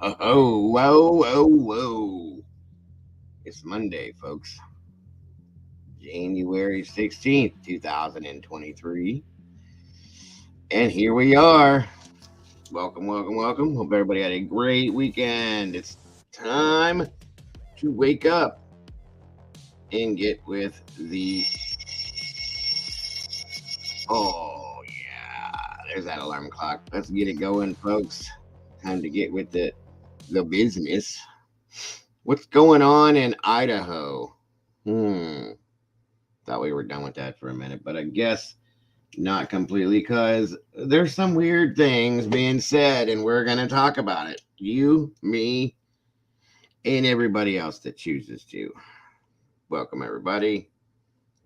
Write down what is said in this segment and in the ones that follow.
Whoa. It's Monday, folks. January 16th, 2023. And here we are. Welcome. Hope everybody had a great weekend. It's time to wake up and get with the. Oh, yeah. There's that alarm clock. Let's get it going, folks. Time to get with the business. What's going on in Idaho? Thought we were done with that for a minute, but I guess not completely because there's some weird things being said, and we're going to talk about it. You, me, and everybody else that chooses to. Welcome, everybody.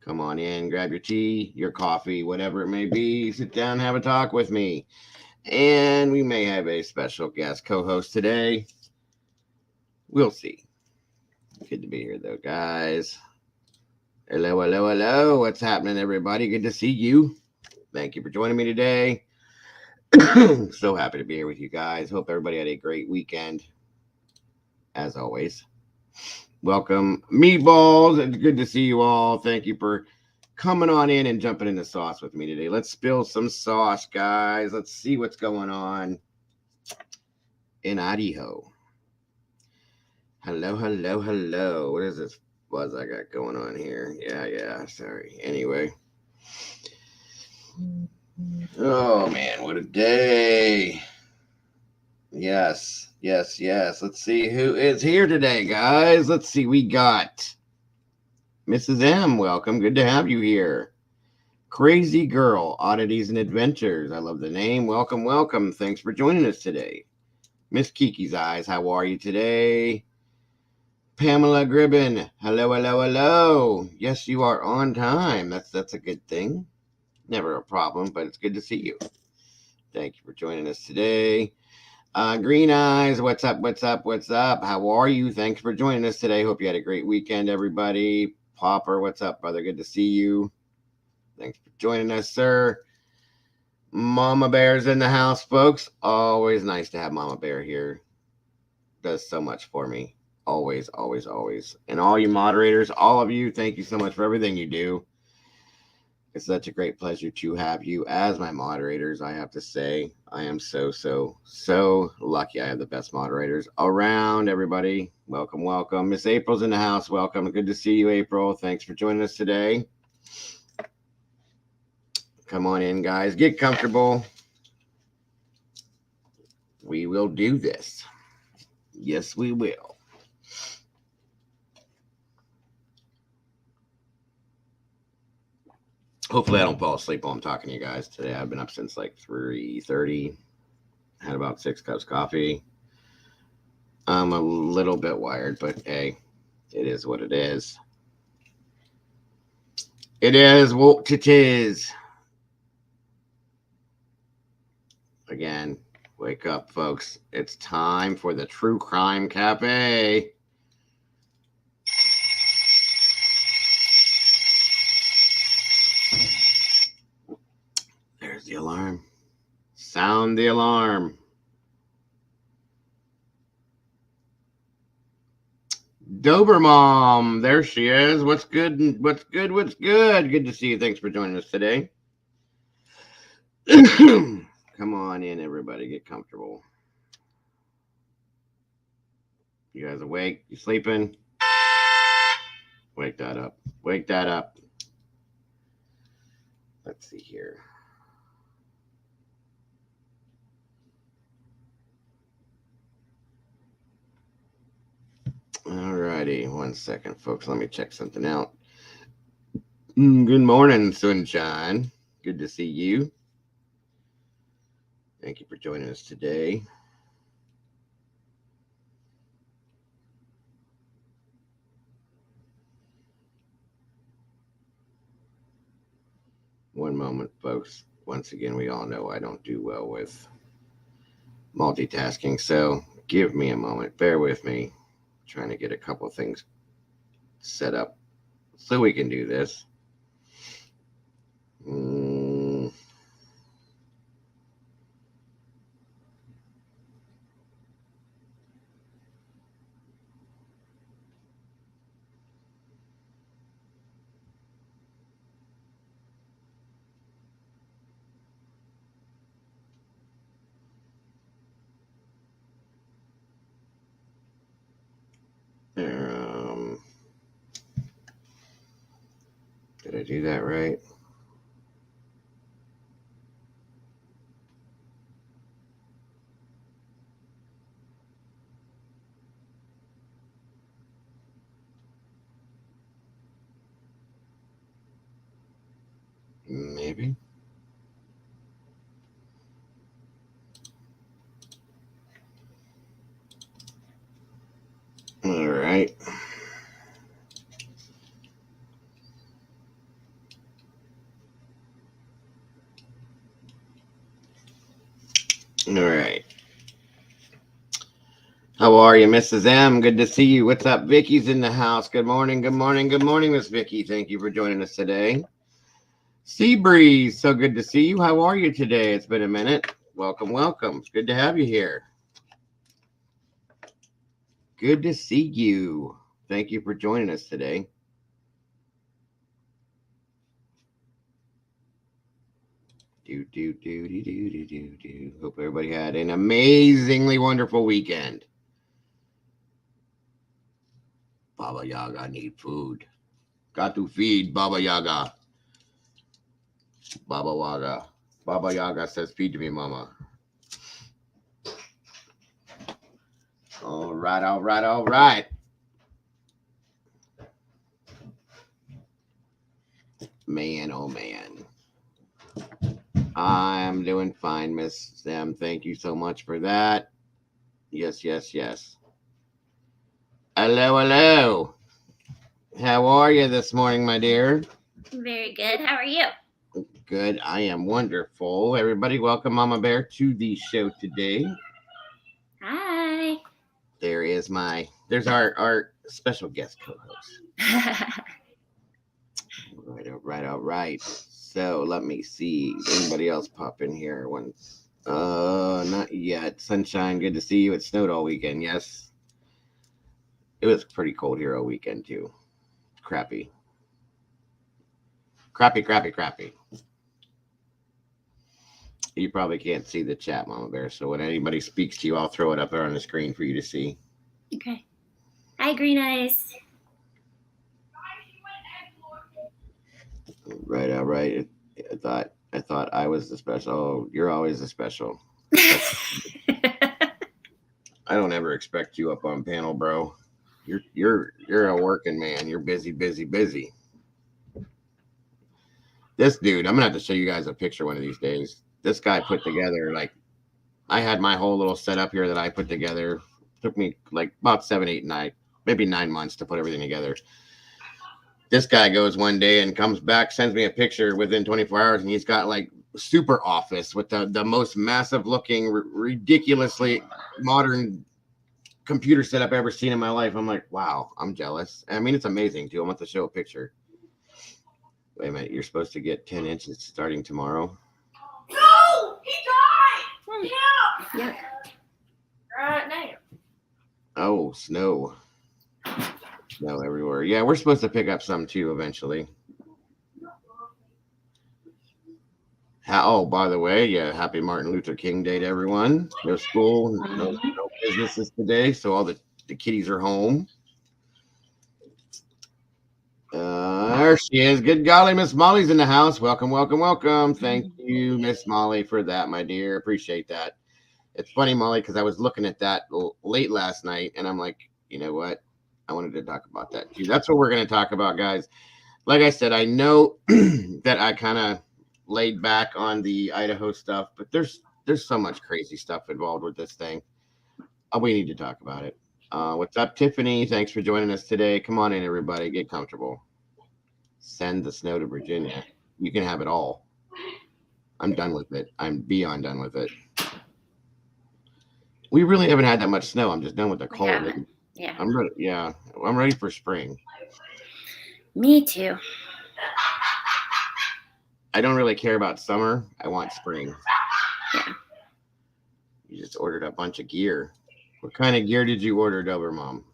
Come on in, grab your tea, your coffee, whatever it may be. Sit down, have a talk with me. And we may have a special guest co host today. We'll see. Good to be here, though, guys. Hello. What's happening, everybody? Good to see you. Thank you for joining me today. So happy to be here with you guys. Hope everybody had a great weekend. As always, welcome, meatballs. It's good to see you all. Thank you for coming on in and jumping in the sauce with me today. Let's spill some sauce, guys. Let's see what's going on in Idaho. Hello. What is this buzz I got going on here? Yeah. Sorry. Anyway. Oh, man, what a day. Yes. Let's see who is here today, guys. Let's see. We got Mrs. M. Welcome. Good to have you here. Crazy Girl, Oddities and Adventures. I love the name. Welcome. Thanks for joining us today. Miss Kiki's Eyes, how are you today? Pamela Gribben, hello. Yes, you are on time. That's a good thing. Never a problem, but it's good to see you. Thank you for joining us today. Green Eyes, what's up? How are you? Thanks for joining us today. Hope you had a great weekend, everybody. Popper, what's up, brother? Good to see you. Thanks for joining us, sir. Mama Bear's in the house, folks. Always nice to have Mama Bear here. Does so much for me. Always. And all you moderators, all of you, thank you so much for everything you do. It's such a great pleasure to have you as my moderators. I have to say, I am so lucky. I have the best moderators around, everybody. Welcome. Miss April's in the house. Welcome. Good to see you, April. Thanks for joining us today. Come on in, guys. Get comfortable. We will do this. Yes, we will. Hopefully I don't fall asleep while I'm talking to you guys today. I've been up since like 3:30. Had about 6 cups of coffee. I'm a little bit wired, but hey, it is what it is. It is what it is. Again, wake up, folks. It's time for the True Crime Cafe. There's the alarm. Sound the alarm. Dobermom, there she is. What's good? Good to see you. Thanks for joining us today. Come on in, everybody. Get comfortable. You guys awake? You sleeping? Wake that up. Let's see here. Alrighty, 1 second, folks. Let me check something out. Good morning, sunshine. Good to see you. Thank you for joining us today. One moment, folks. Once again, we all know I don't do well with multitasking, so give me a moment. Bear with me. I'm trying to get a couple things set up so we can do this. I do that right? Maybe. All right. All right. How are you, Mrs. M? Good to see you. What's up? Vicky's in the house. Good morning. Good morning. Good morning, Miss Vicky. Thank you for joining us today. Sea Breeze, so good to see you. How are you today? It's been a minute. Welcome, welcome. It's good to have you here. Good to see you. Thank you for joining us today. Hope everybody had an amazingly wonderful weekend. Baba Yaga need food. Got to feed Baba Yaga. Baba Yaga. Baba Yaga says, feed to me, mama. All right, all right, all right. Man, oh man. I'm doing fine, Miss Sam. Thank you so much for that. Yes, yes, yes. Hello, hello. How are you this morning, my dear? Very good. How are you? Good. I am wonderful. Everybody, welcome Mama Bear to the show today. Hi. There's our special guest co-host. All right, all right. So let me see. Anybody else pop in here? Not yet. Sunshine, good to see you. It snowed all weekend. Yes. It was pretty cold here all weekend too. Crappy. Crappy. You probably can't see the chat, Mama Bear. So when anybody speaks to you, I'll throw it up there on the screen for you to see. Okay. Hi, Green Eyes. Right, all right. I thought I was the special. Oh, you're always the special. I don't ever expect you up on panel, bro. You're a working man. You're busy. This dude, I'm gonna have to show you guys a picture one of these days. This guy put together I had my whole little setup here that I put together. Took me like about 7, 8, 9, maybe 9 months to put everything together. This guy goes one day and comes back, sends me a picture within 24 hours, and he's got like super office with the most massive looking, ridiculously modern computer setup I've ever seen in my life. I'm like, wow, I'm jealous. I mean, it's amazing too. I want to show a picture. Wait a minute, you're supposed to get 10 inches starting tomorrow. No, he died. Yeah. Yuck. Right now. Oh, snow. Snow everywhere. Yeah, we're supposed to pick up some too eventually. Oh, by the way, yeah, happy Martin Luther King Day to everyone. No school, no businesses today, so all the kiddies are home. There she is. Good golly, Miss Molly's in the house. Welcome, welcome, welcome. Thank you, Miss Molly, for that, my dear. Appreciate that. It's funny, Molly, because I was looking at that late last night, and I'm like, you know what? I wanted to talk about that too. That's what we're going to talk about, guys. Like I said, I know that I kind of laid back on the Idaho stuff, but there's so much crazy stuff involved with this thing. We need to talk about it. What's up, Tiffany? Thanks for joining us today. Come on in, everybody. Get comfortable. Send the snow to Virginia. You can have it all. I'm done with it. I'm beyond done with it. We really haven't had that much snow. I'm just done with the cold. Yeah. I'm ready. Yeah, I'm ready for spring. Me too. I don't really care about summer. I want spring. Yeah. You just ordered a bunch of gear. What kind of gear did you order, Dober Mom?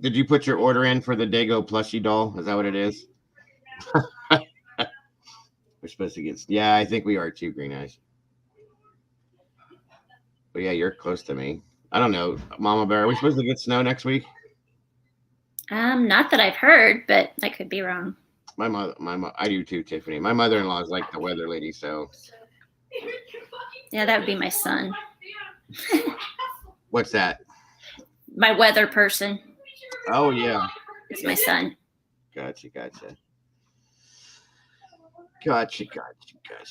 Did you put your order in for the Dago plushie doll? Is that what it is? We're supposed to get. Yeah, I think we are too, Green Eyes. But yeah, you're close to me. I don't know, Mama Bear. Are we supposed to get snow next week? Not that I've heard, but I could be wrong. My mother, I do too, Tiffany. My mother-in-law is like the weather lady, so. Yeah, that would be my son. What's that? My weather person. Oh yeah. It's my son. Gotcha.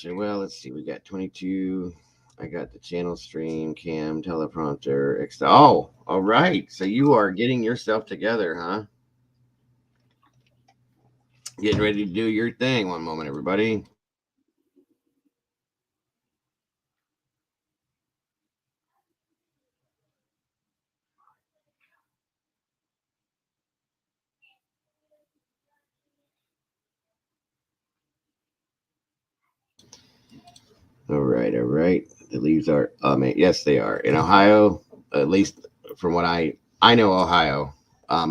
Well, let's see. We got 22. I got the channel stream, cam, teleprompter. Oh, all right. So you are getting yourself together, huh? Getting ready to do your thing. One moment, everybody. All right. The leaves are, yes, they are in Ohio. At least from what I know, Ohio.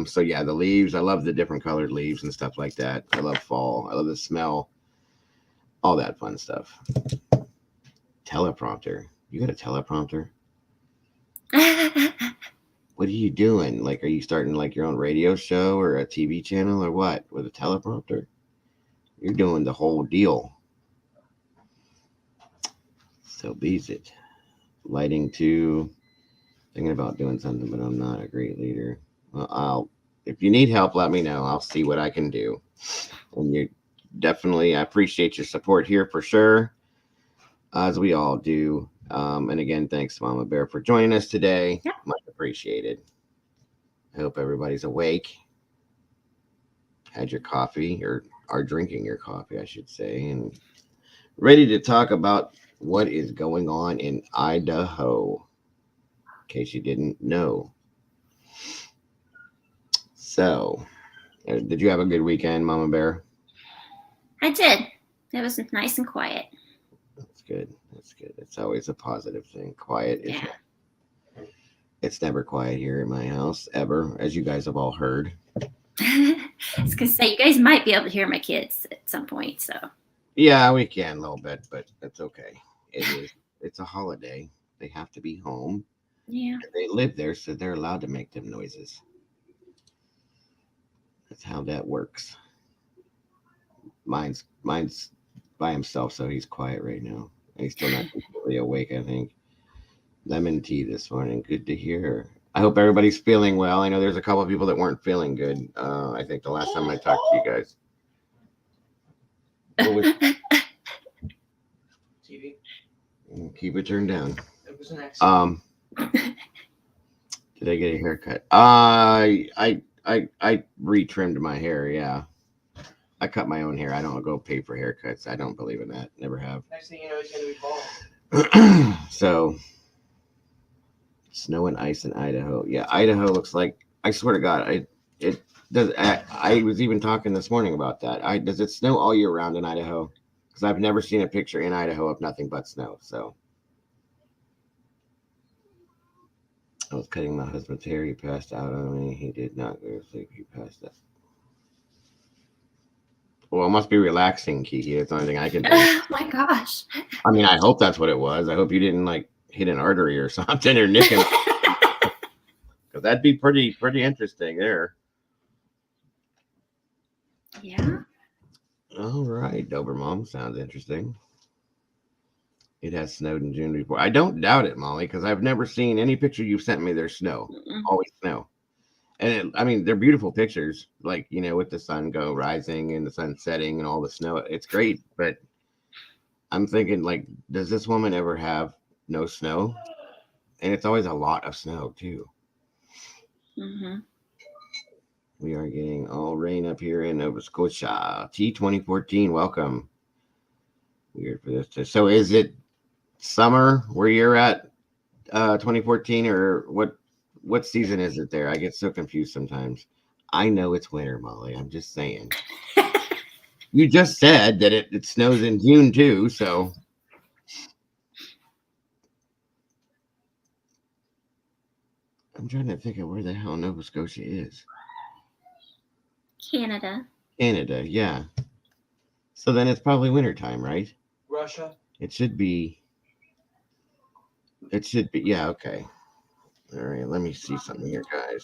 So yeah, the leaves. I love the different colored leaves and stuff like that. I love fall. I love the smell. All that fun stuff. Teleprompter. You got a teleprompter? What are you doing? Like, are you starting like your own radio show or a TV channel or what with a teleprompter? You're doing the whole deal. So bees it. Lighting too. Thinking about doing something, but I'm not a great leader. Well, if you need help, let me know. I'll see what I can do. And you definitely, I appreciate your support here for sure, as we all do. And again, thanks, Mama Bear, for joining us today. Yep. Much appreciated. I hope everybody's awake, had your coffee, or are drinking your coffee, I should say, and ready to talk about what is going on in Idaho, in case you didn't know. So, did you have a good weekend, Mama Bear? I did. It was nice and quiet. That's good. It's always a positive thing. Quiet is. Yeah. It's never quiet here in my house, ever, as you guys have all heard. I was going to say, you guys might be able to hear my kids at some point, so. Yeah, we can a little bit, but that's okay. It's a holiday. They have to be home. Yeah. They live there, so they're allowed to make them noises. That's how that works. Mine's by himself, so he's quiet right now. He's still not completely awake, I think. Lemon tea this morning. Good to hear. I hope everybody's feeling well. I know there's a couple of people that weren't feeling good. I think the last time I talked to you guys. TV. Keep it turned down. It was an accident. Did I get a haircut? I retrimmed my hair. Yeah, I cut my own hair. I don't go pay for haircuts. I don't believe in that. Never have. Next thing you know, he's gonna be bald. So, snow and ice in Idaho. Yeah, Idaho looks like. I swear to God, it does. I was even talking this morning about that. Does it snow all year round in Idaho? Because I've never seen a picture in Idaho of nothing but snow. So. I was cutting my husband's hair. He passed out on me. He did not go to sleep. He passed out. Well, it must be relaxing, Kiki. It's the only thing I can do. Oh my gosh. I mean, I hope that's what it was. I hope you didn't like hit an artery or something or nick him. Because that'd be pretty interesting there. Yeah. All right, Dober Mom. Sounds interesting. It has snowed in June before. I don't doubt it, Molly, because I've never seen any picture you've sent me. There's snow. Mm-mm. Always snow. And I mean, they're beautiful pictures, like, you know, with the sun rising and the sun setting and all the snow. It's great. But I'm thinking, like, does this woman ever have no snow? And it's always a lot of snow, too. Mm-hmm. We are getting all rain up here in Nova Scotia. T2014, welcome. Weird for this. So is it summer where you're at, 2014, or what season is it there? I get so confused sometimes. I know it's winter, Molly. I'm just saying. You just said that it snows in June too, so. I'm trying to think of where the hell Nova Scotia is. Canada. Canada, yeah. So then it's probably wintertime, right? Russia. It should be, yeah, okay. All right, let me see something here, guys.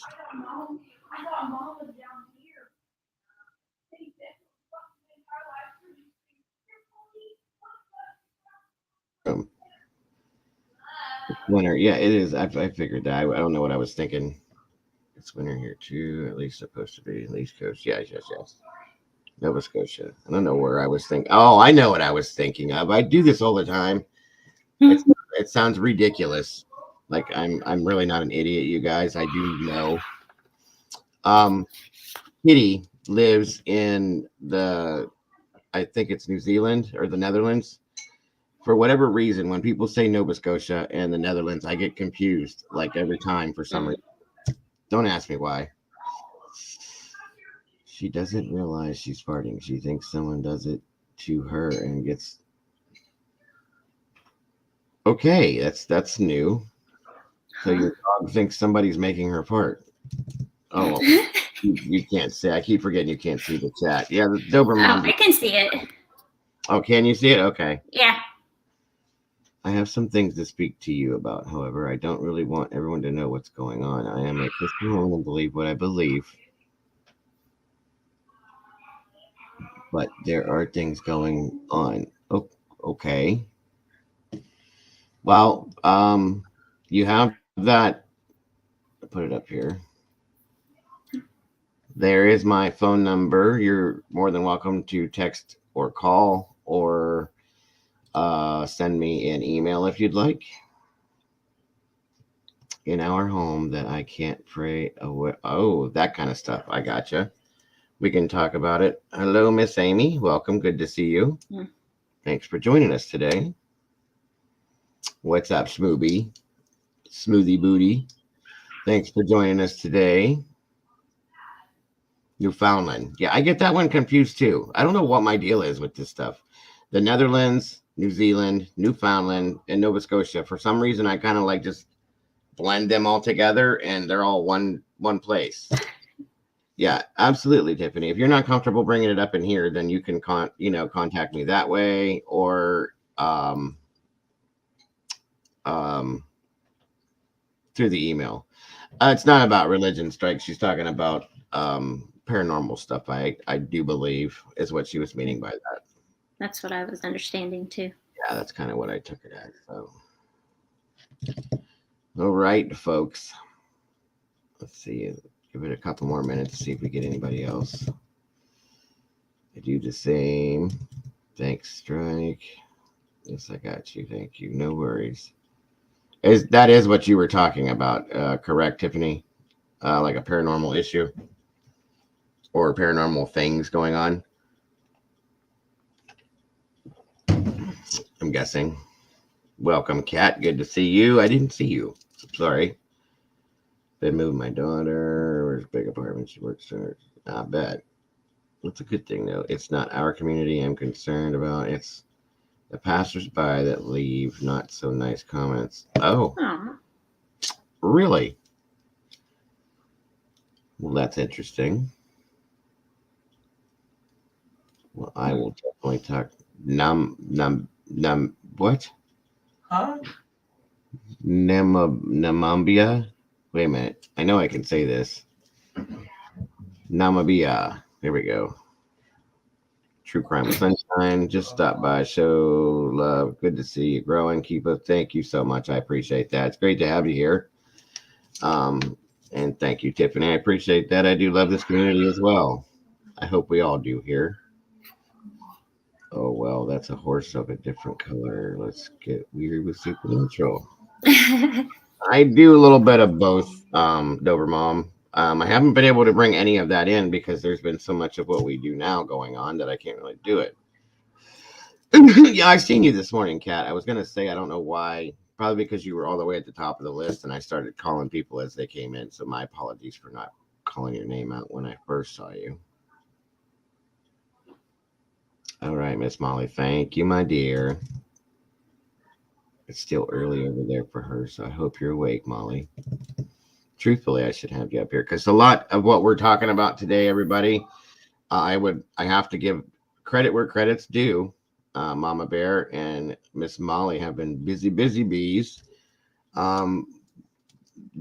It's winter. Yeah, it is. I figured that. I don't know what I was thinking. It's winter here too. At least supposed to be. East Coast. Yes, yes, yes. Nova Scotia. I don't know where I was thinking. Oh, I know what I was thinking of. I do this all the time. It's, it sounds ridiculous. Like I'm really not an idiot, you guys. I do know. Um, Kitty lives in I think it's New Zealand or the Netherlands. For whatever reason, when people say Nova Scotia and the Netherlands, I get confused like every time for some reason. Don't ask me why. She doesn't realize she's farting. She thinks someone does it to her and gets okay. That's new. So your dog thinks somebody's making her fart. Oh, you can't see. I keep forgetting you can't see the chat. Yeah, the Doberman. I can see it. Oh, can you see it? Okay. Yeah. I have some things to speak to you about. However, I don't really want everyone to know what's going on. I am a Christian woman and believe what I believe. But there are things going on. Oh, okay. Well, you have that. I'll put it up here. There is my phone number. You're more than welcome to text or call or send me an email if you'd like. In our home that I can't pray away. Oh, that kind of stuff. I gotcha. We can talk about it. Hello, Miss Amy. Welcome. Good to see you. Thanks for joining us today. What's up, Smoothie? Smoothie Booty. Thanks for joining us today. Newfoundland. Yeah, I get that one confused too. I don't know what my deal is with this stuff. The Netherlands, New Zealand, Newfoundland, and Nova Scotia. For some reason, I kind of like just blend them all together and they're all one place. Yeah, absolutely, Tiffany. If you're not comfortable bringing it up in here, then you can contact me that way or through the email. It's not about religion strikes. She's talking about paranormal stuff. I do believe is what she was meaning by that. That's what I was understanding too. Yeah, that's kind of what I took it as. So, all right, folks. Let's see. Give it a couple more minutes to see if we get anybody else. I do the same. Thanks, Strike. Yes, I got you. Thank you. No worries. That is what you were talking about, correct, Tiffany? Like a paranormal issue or paranormal things going on? I'm guessing. Welcome, Kat. Good to see you. I didn't see you. Sorry. Been moving my daughter. Where's big apartment she works in? I bet. That's a good thing, though. It's not our community I'm concerned about. It's the passersby that leave not so nice comments. Oh, really? Well, that's interesting. Well, I will definitely talk. What? Huh? Namambia? Wait a minute. I know I can say this. Namibia. There we go. True Crime with Sunshine. Just stop by. Show love. Good to see you growing. Keep up. Thank you so much. I appreciate that. It's great to have you here. And thank you, Tiffany. I appreciate that. I do love this community as well. I hope we all do here. Oh, well, that's a horse of a different color. Let's get weird with supernatural. I do a little bit of both, Dober Mom. I haven't been able to bring any of that in because there's been so much of what we do now going on that I can't really do it. Yeah, I seen you this morning, Kat. I was going to say, I don't know why. Probably because you were all the way at the top of the list and I started calling people as they came in. So my apologies for not calling your name out when I first saw you. All right, Miss Molly. Thank you, my dear. It's still early over there for her, so I hope you're awake, Molly. Truthfully, I should have you up here because a lot of what we're talking about today, everybody, I have to give credit where credit's due. Mama Bear and Miss Molly have been busy bees,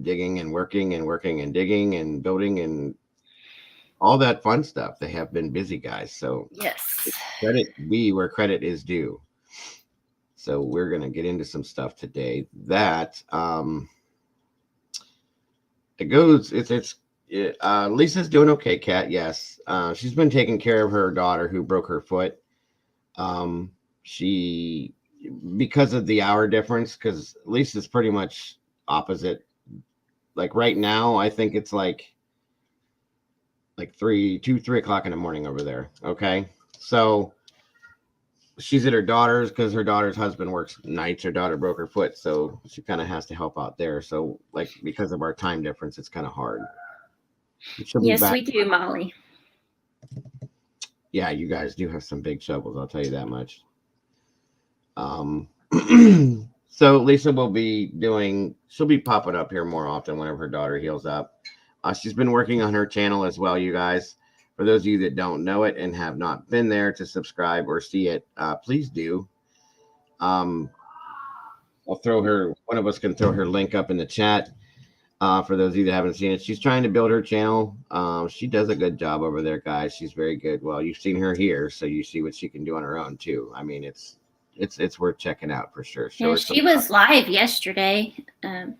digging and working and digging and building and all that fun stuff. They have been busy guys. So yes, credit be where credit is due. So we're gonna get into some stuff today that Lisa's doing okay, Kat. Yes, she's been taking care of her daughter who broke her foot. She because of the hour difference, because Lisa's pretty much opposite. Like right now, I think it's like 3 o'clock in the morning over there. Okay, so she's at her daughter's because her daughter's husband works nights. Her daughter broke her foot, so she kind of has to help out there. So like because of our time difference, it's kind of hard. She'll be Yes, back. we do, Molly. Yeah, you guys do have some big shovels, I'll tell you that much. So Lisa she'll be popping up here more often whenever her daughter heals up. She's been working on her channel as well, you guys. For those of you that don't know it and have not been there to subscribe or see it, please do. One of us can throw her link up in the chat. For those of you that haven't seen it, she's trying to build her channel. She does a good job over there, guys. She's very good. Well, you've seen her here, so you see what she can do on her own too. I mean, it's worth checking out for sure. Yeah, she was live yesterday. Yes,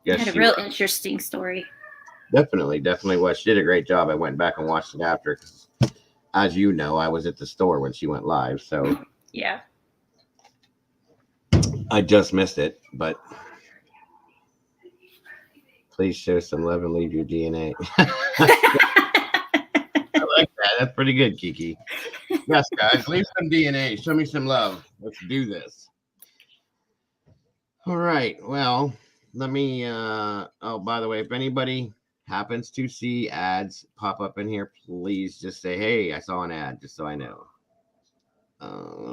had a real interesting story. Definitely was. She did a great job. I went back and watched it after, 'cause, as you know, I was at the store when she went live, so Yeah. I just missed it. But please show some love and leave your DNA. I like that. That's pretty good, Kiki. Yes, guys, leave some DNA. Show me some love. Let's do this. All right. Well, let me. Oh, by the way, if anybody happens to see ads pop up in here, please just say, "Hey, I saw an ad," just so I know.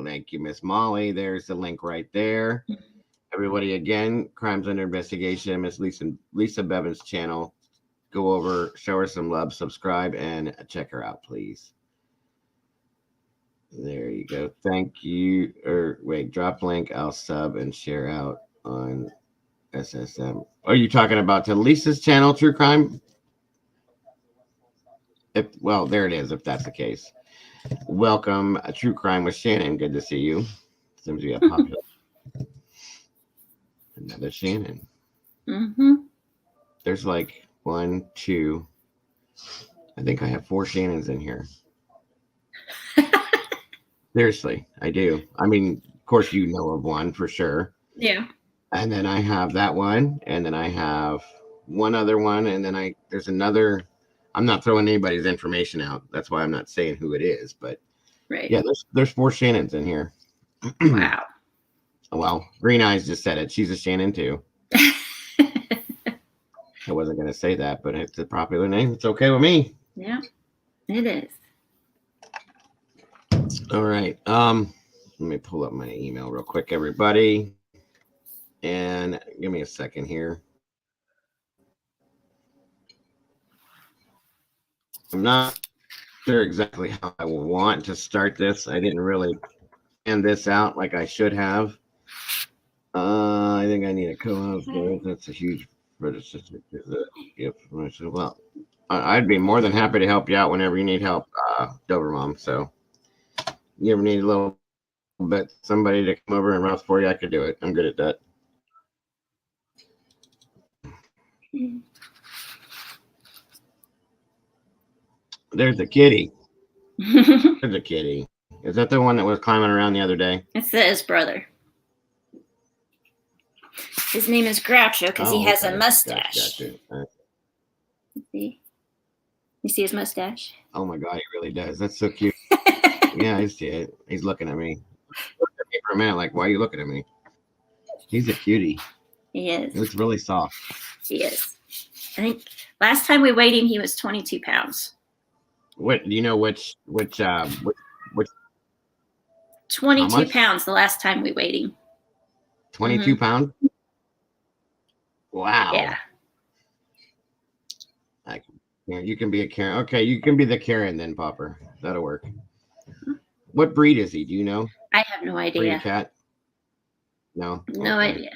Thank you, Miss Molly. There's the link right there. Everybody, again, Crimes Under Investigation, Miss Lisa Bevan's channel. Go over, show her some love, subscribe, and check her out, please. There you go. Thank you. Or wait, drop link. I'll sub and share out on SSM. Are you talking about to Lisa's channel, True Crime? Well, there it is. If that's the case, welcome, True Crime with Shannon. Good to see you. Seems to be a popular. Another Shannon. Mm-hmm. There's like 1, 2. I think I have 4 Shannons in here. Seriously, I do. I mean, of course, you know of one for sure. Yeah. And then I have that one, and then I have one other one, and then there's another. I'm not throwing anybody's information out. That's why I'm not saying who it is. But right. Yeah, there's 4 Shannons in here. Wow. Well, Green Eyes just said it. She's a Shannon too. I wasn't going to say that, but it's a popular name. It's okay with me. Yeah, it is. All right. Let me pull up my email real quick, everybody. And give me a second here. I'm not sure exactly how I want to start this. I didn't really plan this out like I should have. I think I need a co-op. That's a huge criticism. Well, I'd be more than happy to help you out whenever you need help, Dover Mom. So you ever need a little bit somebody to come over and rouse for you, I could do it. I'm good at that. There's a kitty. There's a kitty. Is that the one that was climbing around the other day? It's his brother. His name is Groucho because he has a mustache. Gotcha. See? You see his mustache? Oh my God, he really does. That's so cute. Yeah, I see it. He's looking at me. Look at me for a minute, like, why are you looking at me? He's a cutie. He is. He looks really soft. He is. I think last time we weighed him, he was 22 pounds. What do you know? Which 22 pounds the last time we weighed him. 22 pounds? Wow. Yeah. You can be a Karen. Okay, you can be the Karen then, Popper. That'll work. What breed is he? Do you know? I have no idea. Breed cat? No. No idea.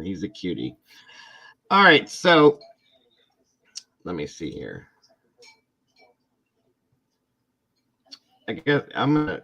He's a cutie. All right, so let me see here. I guess I'm gonna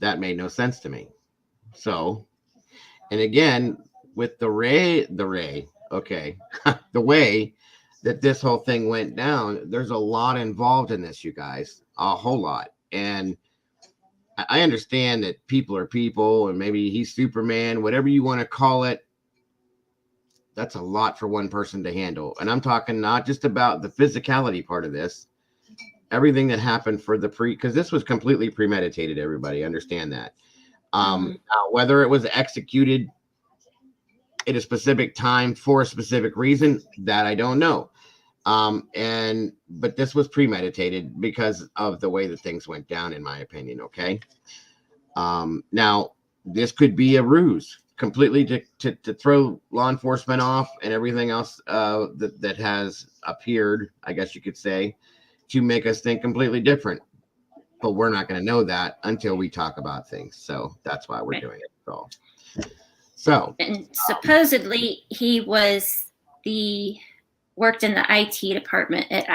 that made no sense to me. So, and again, with the okay, the way that this whole thing went down, there's a lot involved in this, you guys, a whole lot. And I understand that people are people, and maybe he's Superman, whatever you want to call it. That's a lot for one person to handle. And I'm talking not just about the physicality part of this, everything that happened for the because this was completely premeditated, everybody understand that. Now, whether it was executed at a specific time for a specific reason, that I don't know. But this was premeditated because of the way that things went down, in my opinion. Okay. Now this could be a ruse completely to throw law enforcement off and everything else that has appeared, I guess you could say, to make us think completely different. But we're not going to know that until we talk about things. So that's why we're doing it. So and supposedly he worked in the IT department at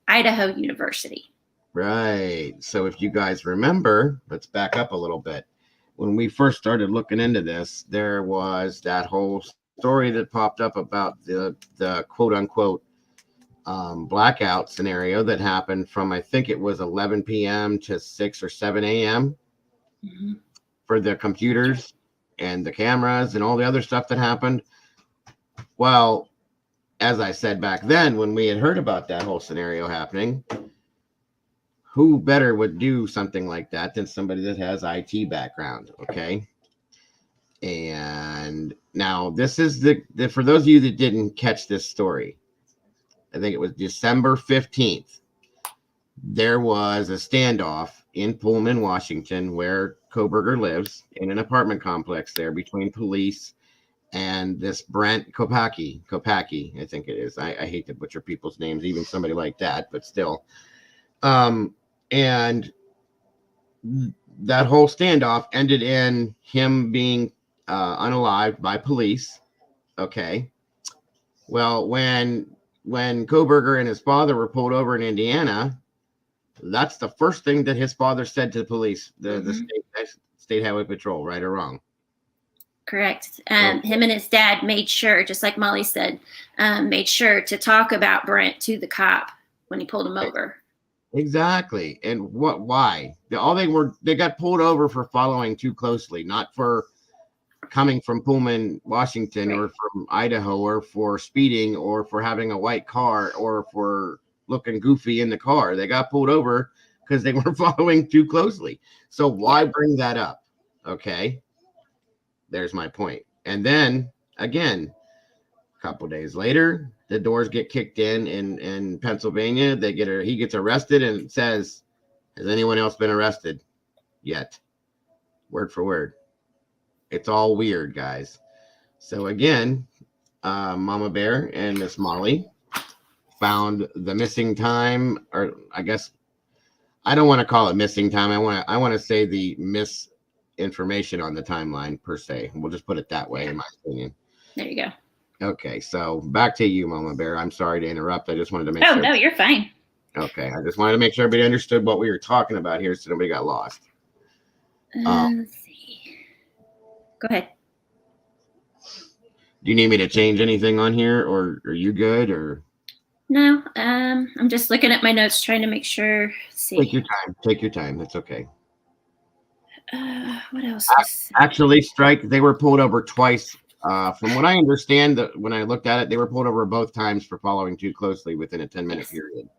Idaho University. Right. So if you guys remember, let's back up a little bit. When we first started looking into this, there was that whole story that popped up about the quote unquote blackout scenario that happened from, I think it was 11 p.m. to 6 or 7 a.m. For the computers and the cameras and all the other stuff that happened. Well, as I said back then, when we had heard about that whole scenario happening, who better would do something like that than somebody that has IT background, okay? And now this is the for those of you that didn't catch this story, I think it was December 15th. There was a standoff in Pullman, Washington, where Kohberger lives, in an apartment complex there between police and this Brent Kopacki, I think it is. I hate to butcher people's names, even somebody like that, but still. And that whole standoff ended in him being unalived by police. Okay. Well, when Kohberger and his father were pulled over in Indiana, that's the first thing that his father said to the police, the state highway patrol, right or wrong? Correct. Him and his dad made sure, just like Molly said, made sure to talk about Brent to the cop when he pulled him over. Exactly. And why? They got pulled over for following too closely, not for coming from Pullman, Washington, or from Idaho, or for speeding, or for having a white car, or for looking goofy in the car. They got pulled over because they were following too closely. So why bring that up? Okay. There's my point. And then again, a couple days later, the doors get kicked in Pennsylvania. He gets arrested, and it says, has anyone else been arrested yet? Word for word. It's all weird, guys. So again, Mama Bear and Miss Molly found the missing time, or I guess I don't want to call it missing time. I want to say the misinformation on the timeline per se. We'll just put it that way, in my opinion. There you go. Okay, so back to you, Mama Bear. I'm sorry to interrupt. I just wanted to make sure. No, you're fine. Okay, I just wanted to make sure everybody understood what we were talking about here, so nobody got lost. Let's see. Go ahead. Do you need me to change anything on here, or are you good? Or no, I'm just looking at my notes, trying to make sure. Let's see. Take your time. Take your time. That's okay. What else? Actually, Strike, they were pulled over twice. From what I understand, that when I looked at it, they were pulled over both times for following too closely within a 10-minute period.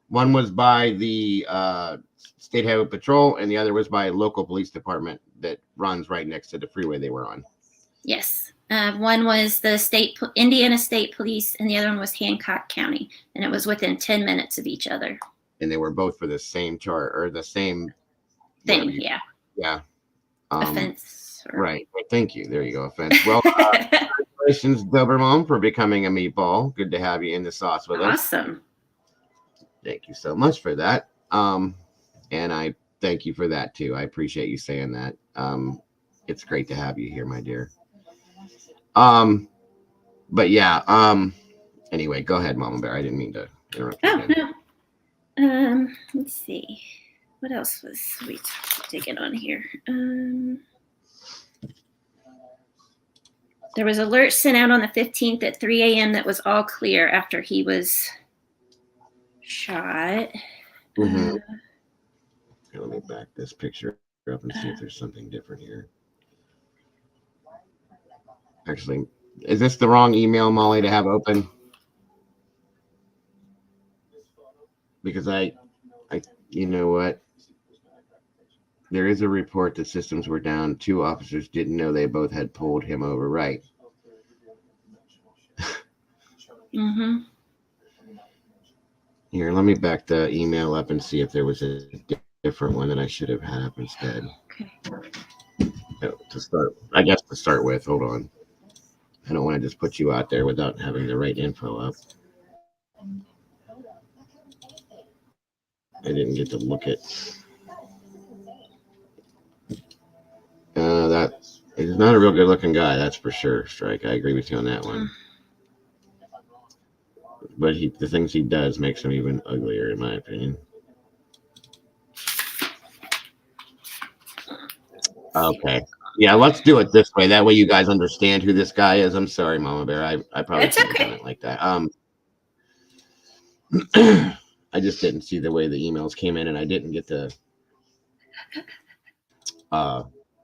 One was by the State Highway Patrol, and the other was by a local police department that runs right next to the freeway they were on. Yes. One was the Indiana State Police, and the other one was Hancock County, and it was within 10 minutes of each other. And they were both for the same chart, or the same thing. Yeah. Offense. Right. Thank you. There you go. Offense. Well, congratulations, Doberman, for becoming a meatball. Good to have you in the sauce with us. Awesome. Thank you so much for that. And I thank you for that too. I appreciate you saying that. It's great to have you here, my dear. But yeah, anyway, go ahead, Mama Bear. I didn't mean to interrupt you. No. Let's see. what else was we taking on here? There was alert sent out on the 15th at 3 a.m. that was all clear after he was shot. Mm-hmm. Let me back this picture up and see if there's something different here. Actually, is this the wrong email, Molly, to have open? Because you know what? There is a report that systems were down. 2 officers didn't know they both had pulled him over. Right. Mm-hmm. Here, let me back the email up and see if there was a different one that I should have had up instead. Okay. To start with, hold on. I don't want to just put you out there without having the right info up. I didn't get to look at. That he's not a real good-looking guy, that's for sure. Strike, I agree with you on that one. But the things he does makes him even uglier, in my opinion. Okay. Yeah, let's do it this way. That way you guys understand who this guy is. I'm sorry, Mama Bear. I probably shouldn't have done it like that. I just didn't see the way the emails came in, and I didn't get to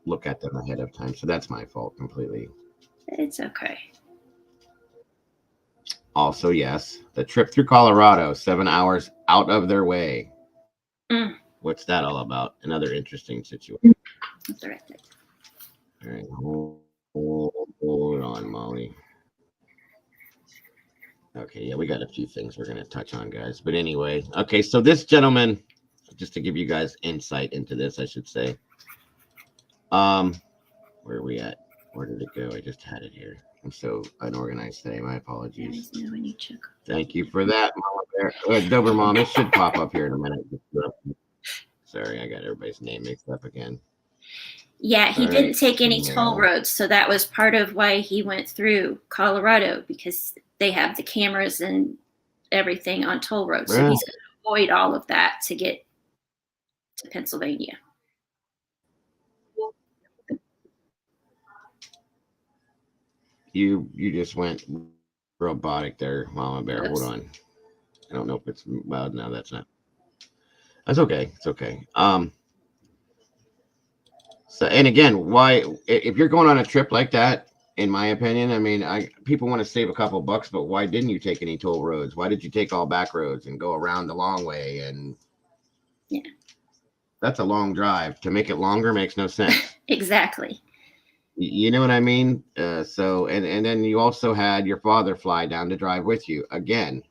look at them ahead of time. So that's my fault completely. It's okay. Also, yes, the trip through Colorado, 7 hours out of their way. What's that all about? Another interesting situation. That's the right thing. All right, hold on, Molly. Okay, yeah, we got a few things we're going to touch on, guys. But anyway, okay, so this gentleman, just to give you guys insight into this, I should say. Where are we at? Where did it go? I just had it here. I'm so unorganized today. My apologies. Thank you for that, Mama Bear. Dober Mom, it should pop up here in a minute. Sorry, I got everybody's name mixed up again. Yeah, he didn't take any toll roads, so that was part of why he went through Colorado, because they have the cameras and everything on toll roads. So he's going to avoid all of that to get to Pennsylvania. You just went robotic there, Mama Bear. Oops. Hold on. I don't know if it's well. No, that's not. That's okay. It's okay. So, and again, why, if you're going on a trip like that, in my opinion, I mean, people want to save a couple bucks, but why didn't you take any toll roads? Why did you take all back roads and go around the long way? And yeah, that's a long drive. To make it longer makes no sense. Exactly. You know what I mean? So, and then you also had your father fly down to drive with you. Again,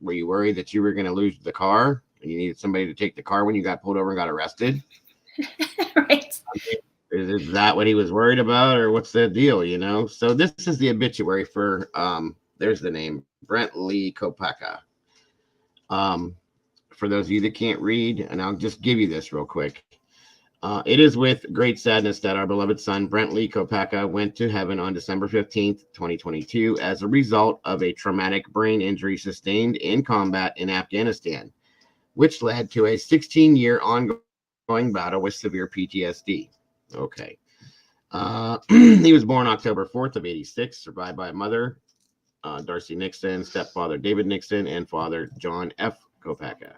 were you worried that you were going to lose the car and you needed somebody to take the car when you got pulled over and got arrested? Right. Is that what he was worried about, or what's the deal, you know? So this is the obituary for, there's the name, Brent Lee Kopeka. For those of you that can't read, and I'll just give you this real quick. It is with great sadness that our beloved son, Brent Lee Kopeka, went to heaven on December 15th, 2022, as a result of a traumatic brain injury sustained in combat in Afghanistan, which led to a 16-year ongoing battle with severe PTSD. Okay. He was born October 4th of 86, survived by a mother, Darcy Nixon, stepfather David Nixon, and father John F. Kopeka.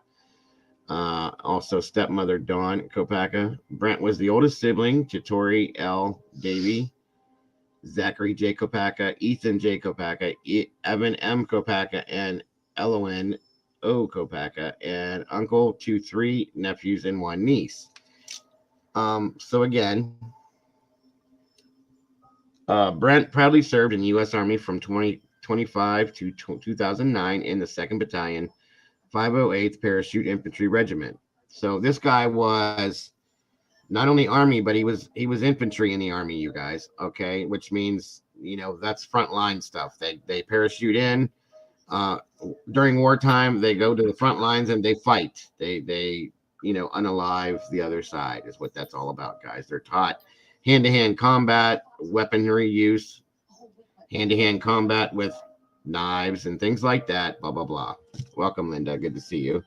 Also stepmother Dawn Kopeka. Brent was the oldest sibling to Tori L. Davey, Zachary J. Kopeka, Ethan J. Kopeka, Evan M. Kopeka, and Elowen O. Kopeka, and uncle to 3 nephews and 1 niece. So again, Brent proudly served in the U.S. Army from 2025 to 2009 in the 2nd Battalion, 508th Parachute Infantry Regiment. So this guy was not only Army, but he was infantry in the Army, you guys. Okay, which means, you know, that's frontline stuff. They parachute in. During wartime, they go to the front lines and they fight. They unalive the other side is what that's all about, guys. They're taught hand-to-hand combat, weaponry use, hand-to-hand combat with knives and things like that, blah, blah, blah. Welcome, Linda. Good to see you.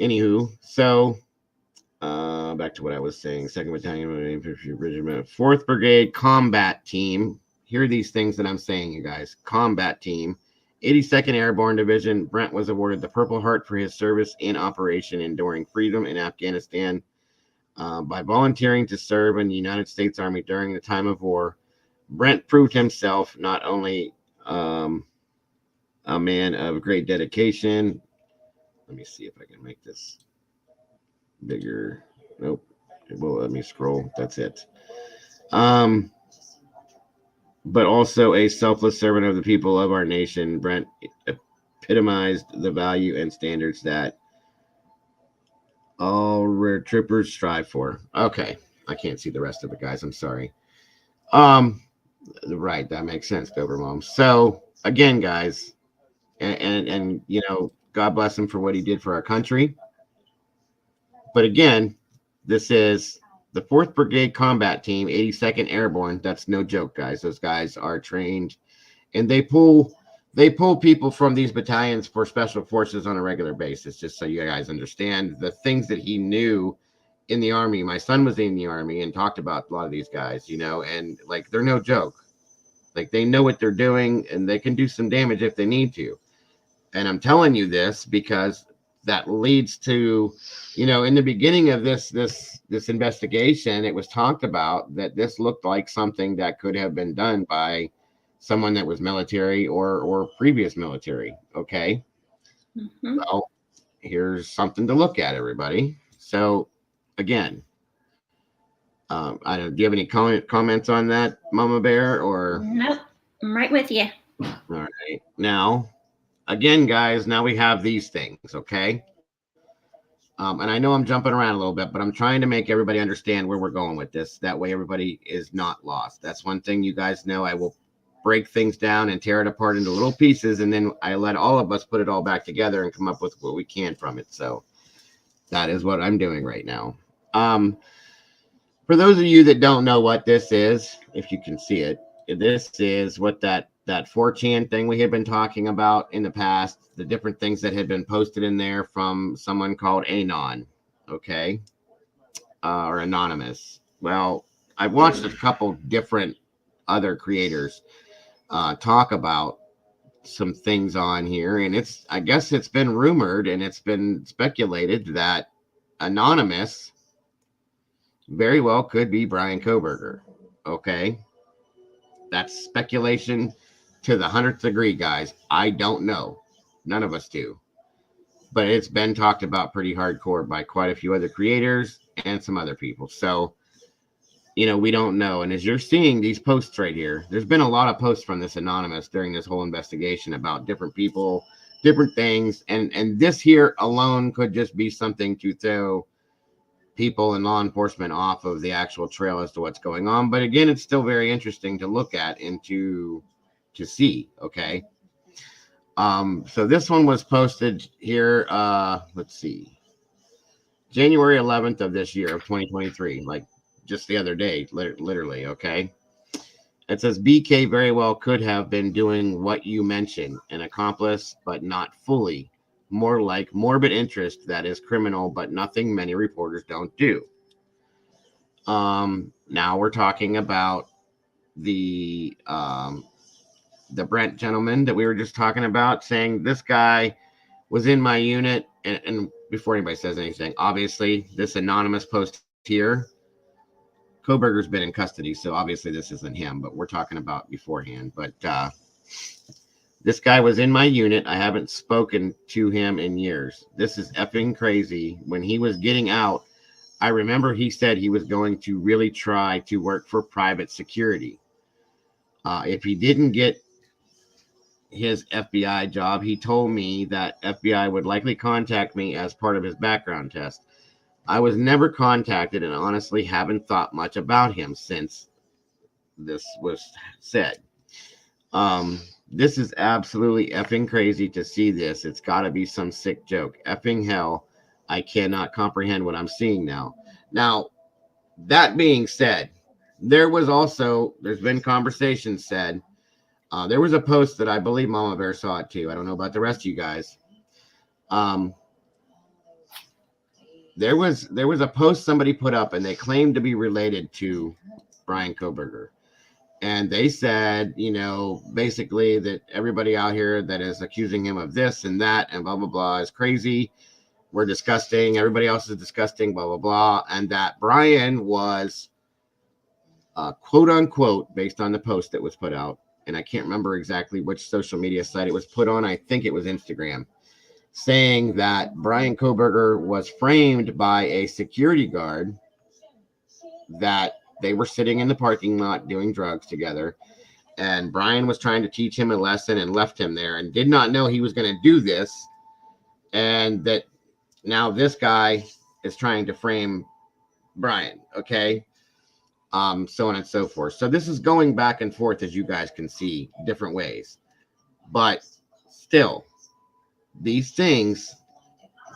Anywho, so back to what I was saying. 2nd Battalion, Infantry Regiment, 4th Brigade Combat Team. Here are these things that I'm saying, you guys. Combat Team, 82nd Airborne Division. Brent was awarded the Purple Heart for his service in Operation Enduring Freedom in Afghanistan by volunteering to serve in the United States Army during the time of war. Brent proved himself not only a man of great dedication. Let me see if I can make this bigger. Nope. It won't let me scroll. That's it. But also a selfless servant of the people of our nation. Brent epitomized the value and standards that all rare troopers strive for. Okay. I can't see the rest of it, guys. I'm sorry. Right. That makes sense, Dober Mom. So again, guys, and you know, God bless him for what he did for our country. But again, this is the 4th Brigade Combat Team, 82nd Airborne. That's no joke, guys. Those guys are trained, and they pull people from these battalions for special forces on a regular basis, just so you guys understand the things that he knew in the Army. My son was in the Army and talked about a lot of these guys, you know, and like they're no joke. Like they know what they're doing, and they can do some damage if they need to. And I'm telling you this because that leads to, you know, in the beginning of this investigation, it was talked about that this looked like something that could have been done by someone that was military or previous military. Okay. Mm-hmm. Well, here's something to look at, everybody. So again, I don't. Do you have any comments on that, Mama Bear? Or nope, I'm right with you. All right. Now, again, guys, now we have these things, okay? And I know I'm jumping around a little bit, but I'm trying to make everybody understand where we're going with this. That way everybody is not lost. That's one thing you guys know. I will break things down and tear it apart into little pieces, and then I let all of us put it all back together and come up with what we can from it. So that is what I'm doing right now. For those of you that don't know what this is, if you can see it, this is what that 4chan thing we had been talking about in the past, the different things that had been posted in there from someone called Anon, okay, or Anonymous. Well, I've watched a couple different other creators talk about some things on here, and I guess it's been rumored and it's been speculated that Anonymous very well could be Brian Kohberger, okay? That's speculation to the 100th degree, guys. I don't know. None of us do. But it's been talked about pretty hardcore by quite a few other creators and some other people. So, you know, we don't know. And as you're seeing these posts right here, there's been a lot of posts from this Anonymous during this whole investigation about different people, different things. And this here alone could just be something to throw people and law enforcement off of the actual trail as to what's going on. But again, it's still very interesting to look at and to see. Okay. So this one was posted here. Let's see, January 11th of this year of 2023, like just the other day, literally. Okay. It says BK very well could have been doing what you mentioned, an accomplice, but not fully. More like morbid interest that is criminal, but nothing many reporters don't do. Now we're talking about the Brent gentleman that we were just talking about, saying this guy was in my unit. And before anybody says anything, obviously this anonymous post here, Kohberger's been in custody, so obviously this isn't him, but we're talking about beforehand. But this guy was in my unit. I haven't spoken to him in years. This is effing crazy. When he was getting out, I remember he said he was going to really try to work for private security. If he didn't get his FBI job, he told me that FBI would likely contact me as part of his background test. I was never contacted and honestly haven't thought much about him since this was said. This is absolutely effing crazy to see this. It's got to be some sick joke. Effing hell. I cannot comprehend what I'm seeing now. Now, that being said, there's been conversations said. There was a post that I believe Mama Bear saw it too. I don't know about the rest of you guys. there was a post somebody put up, and they claimed to be related to Brian Koberger. And they said, basically that everybody out here that is accusing him of this and that and blah, blah, blah is crazy. We're disgusting. Everybody else is disgusting, blah, blah, blah. And that Brian was, quote unquote, based on the post that was put out. And I can't remember exactly which social media site it was put on. I think it was Instagram, saying that Brian Koberger was framed by a security guard, that they were sitting in the parking lot doing drugs together, and Brian was trying to teach him a lesson and left him there and did not know he was going to do this, and that now this guy is trying to frame Brian, okay? So on and so forth. So this is going back and forth, as you guys can see, different ways. But still, these things,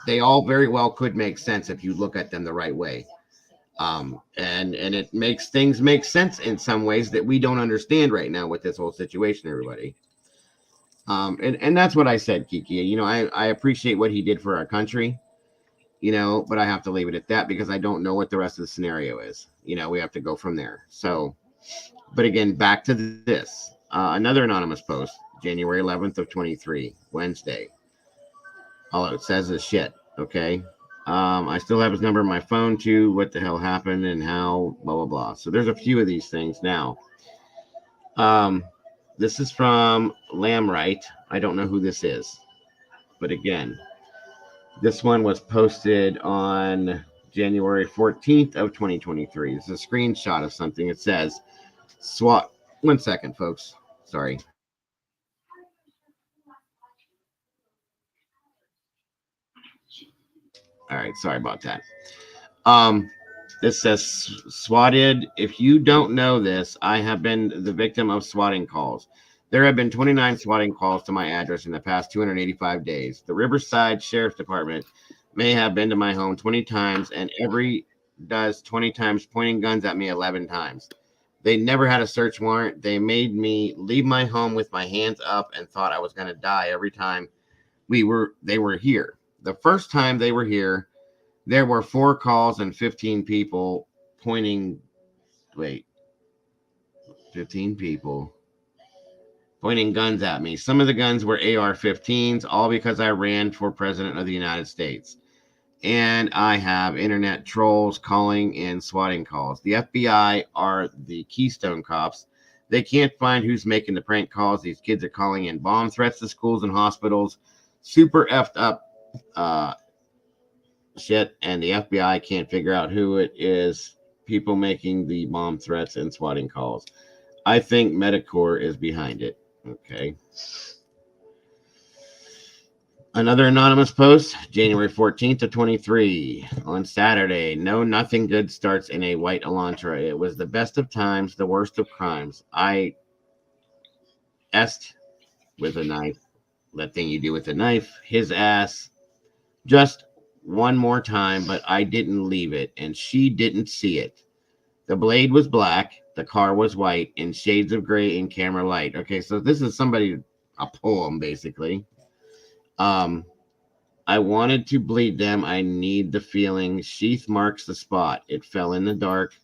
they all very well could make sense if you look at them the right way. And it makes things make sense in some ways that we don't understand right now with this whole situation, everybody. And that's what I said, Kiki. I appreciate what he did for our country, but I have to leave it at that because I don't know what the rest of the scenario is. We have to go from there. So, but again, back to this. Another anonymous post, January 11th of 23, Wednesday. All it says is shit, okay? I still have his number on my phone too. What the hell happened and how, blah, blah, blah. So there's a few of these things now. This is from Lamright. I don't know who this is. But again, this one was posted on January 14th of 2023. This is a screenshot of something. It says, SWAT. 1 second, folks. Sorry. All right, sorry about that. This says swatted. If you don't know this, I have been the victim of swatting calls. There have been 29 swatting calls to my address in the past 285 days. The Riverside Sheriff's Department may have been to my home 20 times, and every does 20 times pointing guns at me 11 times. They never had a search warrant. They made me leave my home with my hands up and thought I was going to die every time they were here. The first time they were here, there were 4 calls and 15 people 15 people pointing guns at me. Some of the guns were AR-15s, all because I ran for president of the United States. And I have internet trolls calling and swatting calls. The FBI are the Keystone cops. They can't find who's making the prank calls. These kids are calling in bomb threats to schools and hospitals. Super effed up shit, and the FBI can't figure out who it is. People making the bomb threats and swatting calls. I think Medicore is behind it. Okay. Another anonymous post, January 14th of 23. On Saturday, no, nothing good starts in a white Elantra. It was the best of times, the worst of crimes. I est with a knife. That thing you do with a knife. His ass. Just one more time, but I didn't leave it, and she didn't see it. The blade was black, the car was white, in shades of gray in camera light. Okay, so this is a poem, basically. I wanted to bleed them. I need the feeling. Sheath marks the spot. It fell in the dark.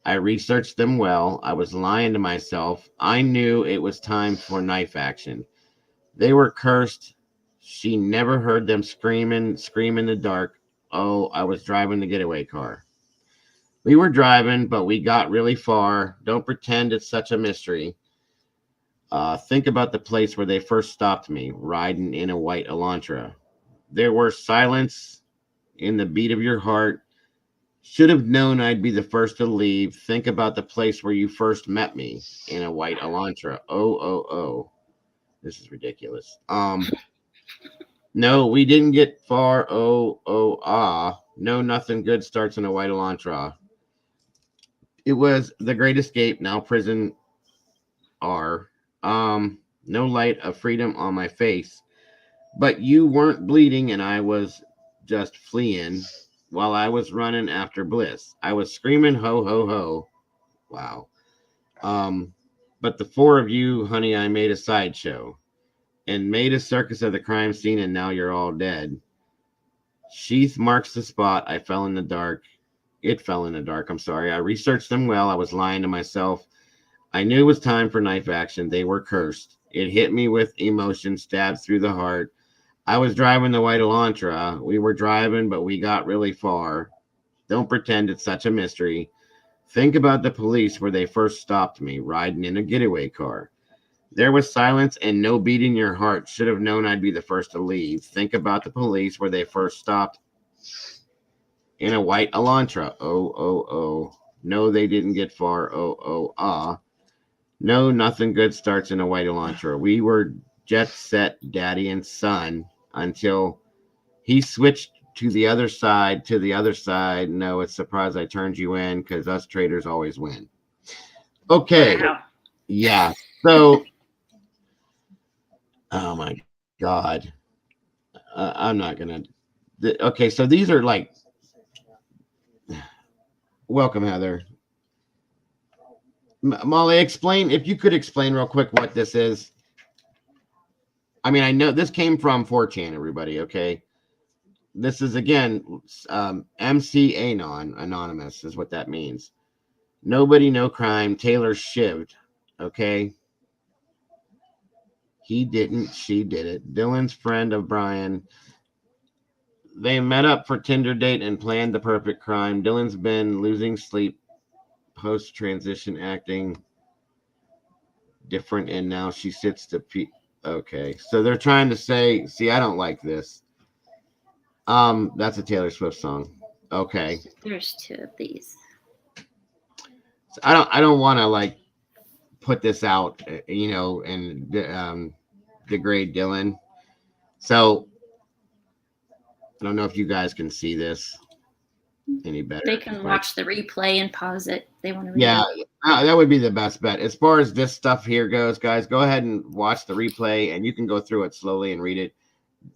I researched them well. I was lying to myself. I knew it was time for knife action. They were cursed. She never heard them scream in the dark. Oh, I was driving the getaway car. We were driving, but we got really far. Don't pretend it's such a mystery. Think about the place where they first stopped me, riding in a white Elantra. There was silence in the beat of your heart. Should have known I'd be the first to leave. Think about the place where you first met me, in a white Elantra. Oh. This is ridiculous. No, we didn't get far. No, nothing good starts in a white Elantra. It was the Great Escape, now prison R. No light of freedom on my face. But you weren't bleeding, and I was just fleeing while I was running after bliss. I was screaming, ho, ho, ho. Wow. But the 4 of you, honey, I made a sideshow and made a circus of the crime scene, and now you're all dead. Sheath marks the spot. I fell in the dark. It fell in the dark. I'm sorry. I researched them well. I was lying to myself. I knew it was time for knife action. They were cursed. It hit me with emotion, stabbed through the heart. I was driving the white Elantra. We were driving, but we got really far. Don't pretend it's such a mystery. Think about the police where they first stopped me, riding in a getaway car. There was silence and no beat in your heart. Should have known I'd be the first to leave. Think about the police where they first stopped in a white Elantra. Oh, oh, oh. No, they didn't get far. Oh, oh, ah. No, nothing good starts in a white Elantra. We were jet set, daddy and son, until he switched to the other side, No, it's surprised I turned you in because us traders always win. Okay. Wow. Yeah. So, oh my God. I'm not going to. Okay. So these are like, welcome, Heather. Molly, explain, if you could explain real quick what this is. I mean, I know this came from 4chan, everybody, okay? This is, again, MC Anon, anonymous is what that means. Nobody, no crime, Taylor shivved, okay? He didn't, she did it. Dylan's friend of Brian. They met up for Tinder date and planned the perfect crime. Dylan's been losing sleep post-transition acting different, and now she sits to okay, so they're trying to say, see, I don't like this. That's a Taylor Swift song. Okay. There's two of these. So I don't want to like put this out, you know, and degrade Dylan. So I don't know if you guys can see this any better. They can watch the replay and pause it if they want to read Yeah, it. that would be the best bet. As far as this stuff here goes, guys, go ahead and watch the replay and you can go through it slowly and read it.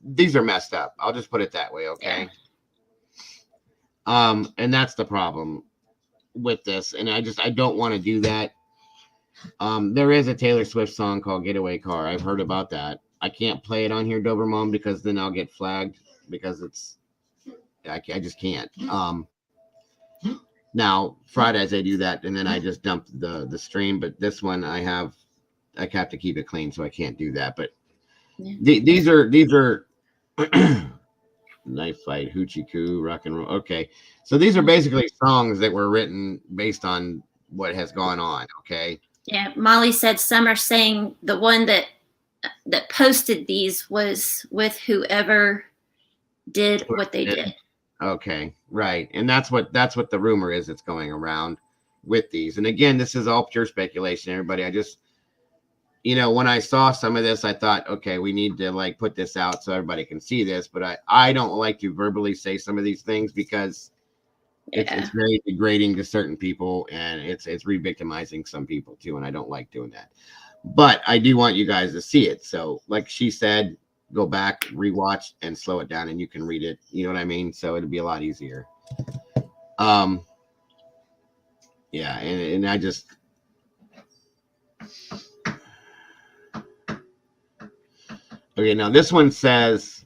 These are messed up. I'll just put it that way, okay? Yeah. And that's the problem with this. And I don't want to do that. There is a Taylor Swift song called Getaway Car. I've heard about that. I can't play it on here, Dobermom, because then I'll get flagged because I just can't. Now Fridays I do that and then I just dump the stream, but this one I have to keep it clean, so I can't do that. But yeah. These are knife fight, hoochie coo, rock and roll. Okay, so these are basically songs that were written based on what has gone on. Okay. Yeah, Molly said some are saying the one that posted these was with whoever did what they did. Okay, right. And that's what the rumor is that's going around with these. And again, this is all pure speculation, everybody. I just, you know, when I saw some of this, I thought, okay, we need to like put this out so everybody can see this. But I don't like to verbally say some of these things because it's very degrading to certain people and it's re-victimizing some people too. And I don't like doing that. But I do want you guys to see it. So like she said, go back, rewatch, and slow it down, and you can read it. You know what I mean? So it'll be a lot easier. Yeah, and I just okay. Now this one says,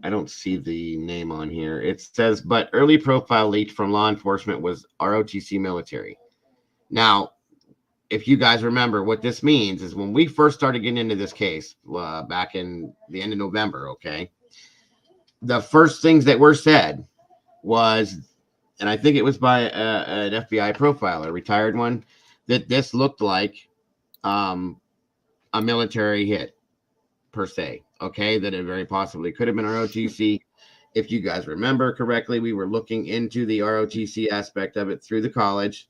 I don't see the name on here. It says, but early profile leaked from law enforcement was ROTC military. Now, if you guys remember, what this means is when we first started getting into this case back in the end of November, okay, the first things that were said was, and I think it was by an FBI profiler, a retired one, that this looked like a military hit per se, okay, that it very possibly could have been ROTC. If you guys remember correctly, we were looking into the ROTC aspect of it through the college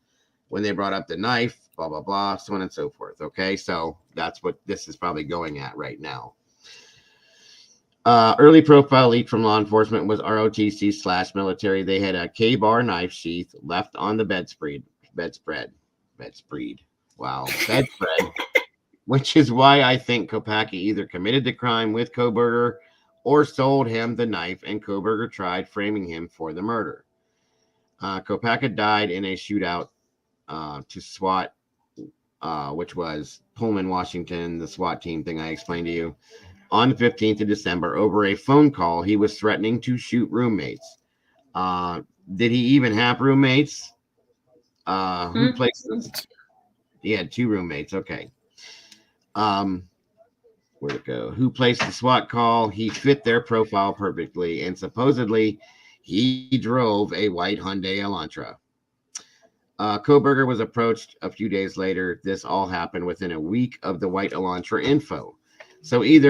when they brought up the knife, blah, blah, blah, so on and so forth. Okay, so that's what this is probably going at right now. Early profile leak from law enforcement was ROTC / military. They had a K-bar knife sheath left on the bedspread. Wow, bedspread. Which is why I think Kopacki either committed the crime with Kohberger or sold him the knife, and Kohberger tried framing him for the murder. Kopacki died in a shootout to SWAT, which was Pullman, Washington, the SWAT team thing I explained to you. on the 15th of December over a phone call. He was threatening to shoot roommates. Did he even have roommates? Who placed this? He had 2 roommates. Okay. Where'd it go? Who placed the SWAT call? He fit their profile perfectly, and supposedly he drove a white Hyundai Elantra. Kohberger was approached a few days later. This all happened within a week of the white Elantra info. So it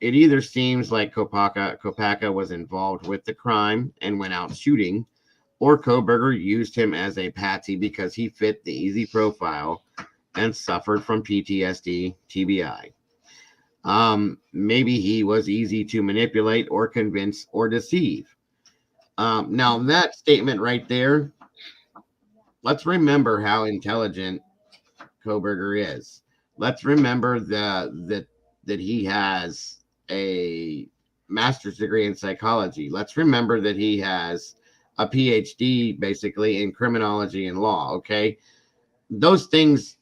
either seems like Kopacka was involved with the crime and went out shooting, or Kohberger used him as a patsy because he fit the easy profile and suffered from PTSD, TBI. Maybe he was easy to manipulate or convince or deceive. Now that statement right there, let's remember how intelligent Kohberger is. Let's remember that he has a master's degree in psychology. Let's remember that he has a PhD basically in criminology and law. Okay. Those things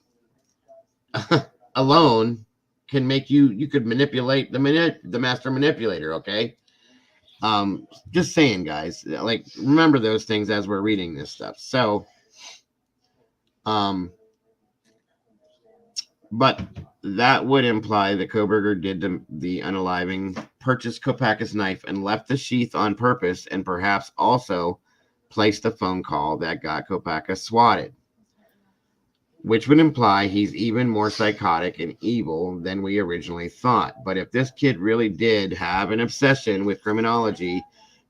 alone can make you could manipulate the master manipulator. Okay. Just saying, guys, like, remember those things as we're reading this stuff. So, but that would imply that Kohberger did the unaliving, purchased Kopacka's knife, and left the sheath on purpose, and perhaps also placed a phone call that got Kopacka swatted, which would imply he's even more psychotic and evil than we originally thought. But if this kid really did have an obsession with criminology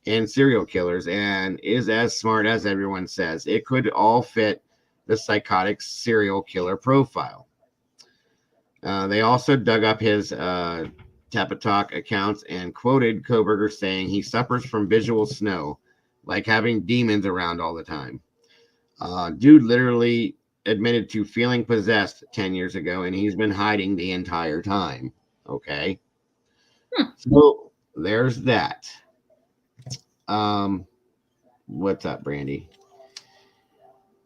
and serial killers and is as smart as everyone says, it could all fit the psychotic serial killer profile. They also dug up his Tapatalk accounts and quoted Kohberger saying he suffers from visual snow, like having demons around all the time. Dude literally admitted to feeling possessed 10 years ago, and he's been hiding the entire time. Okay. So there's that. What's up, Brandy?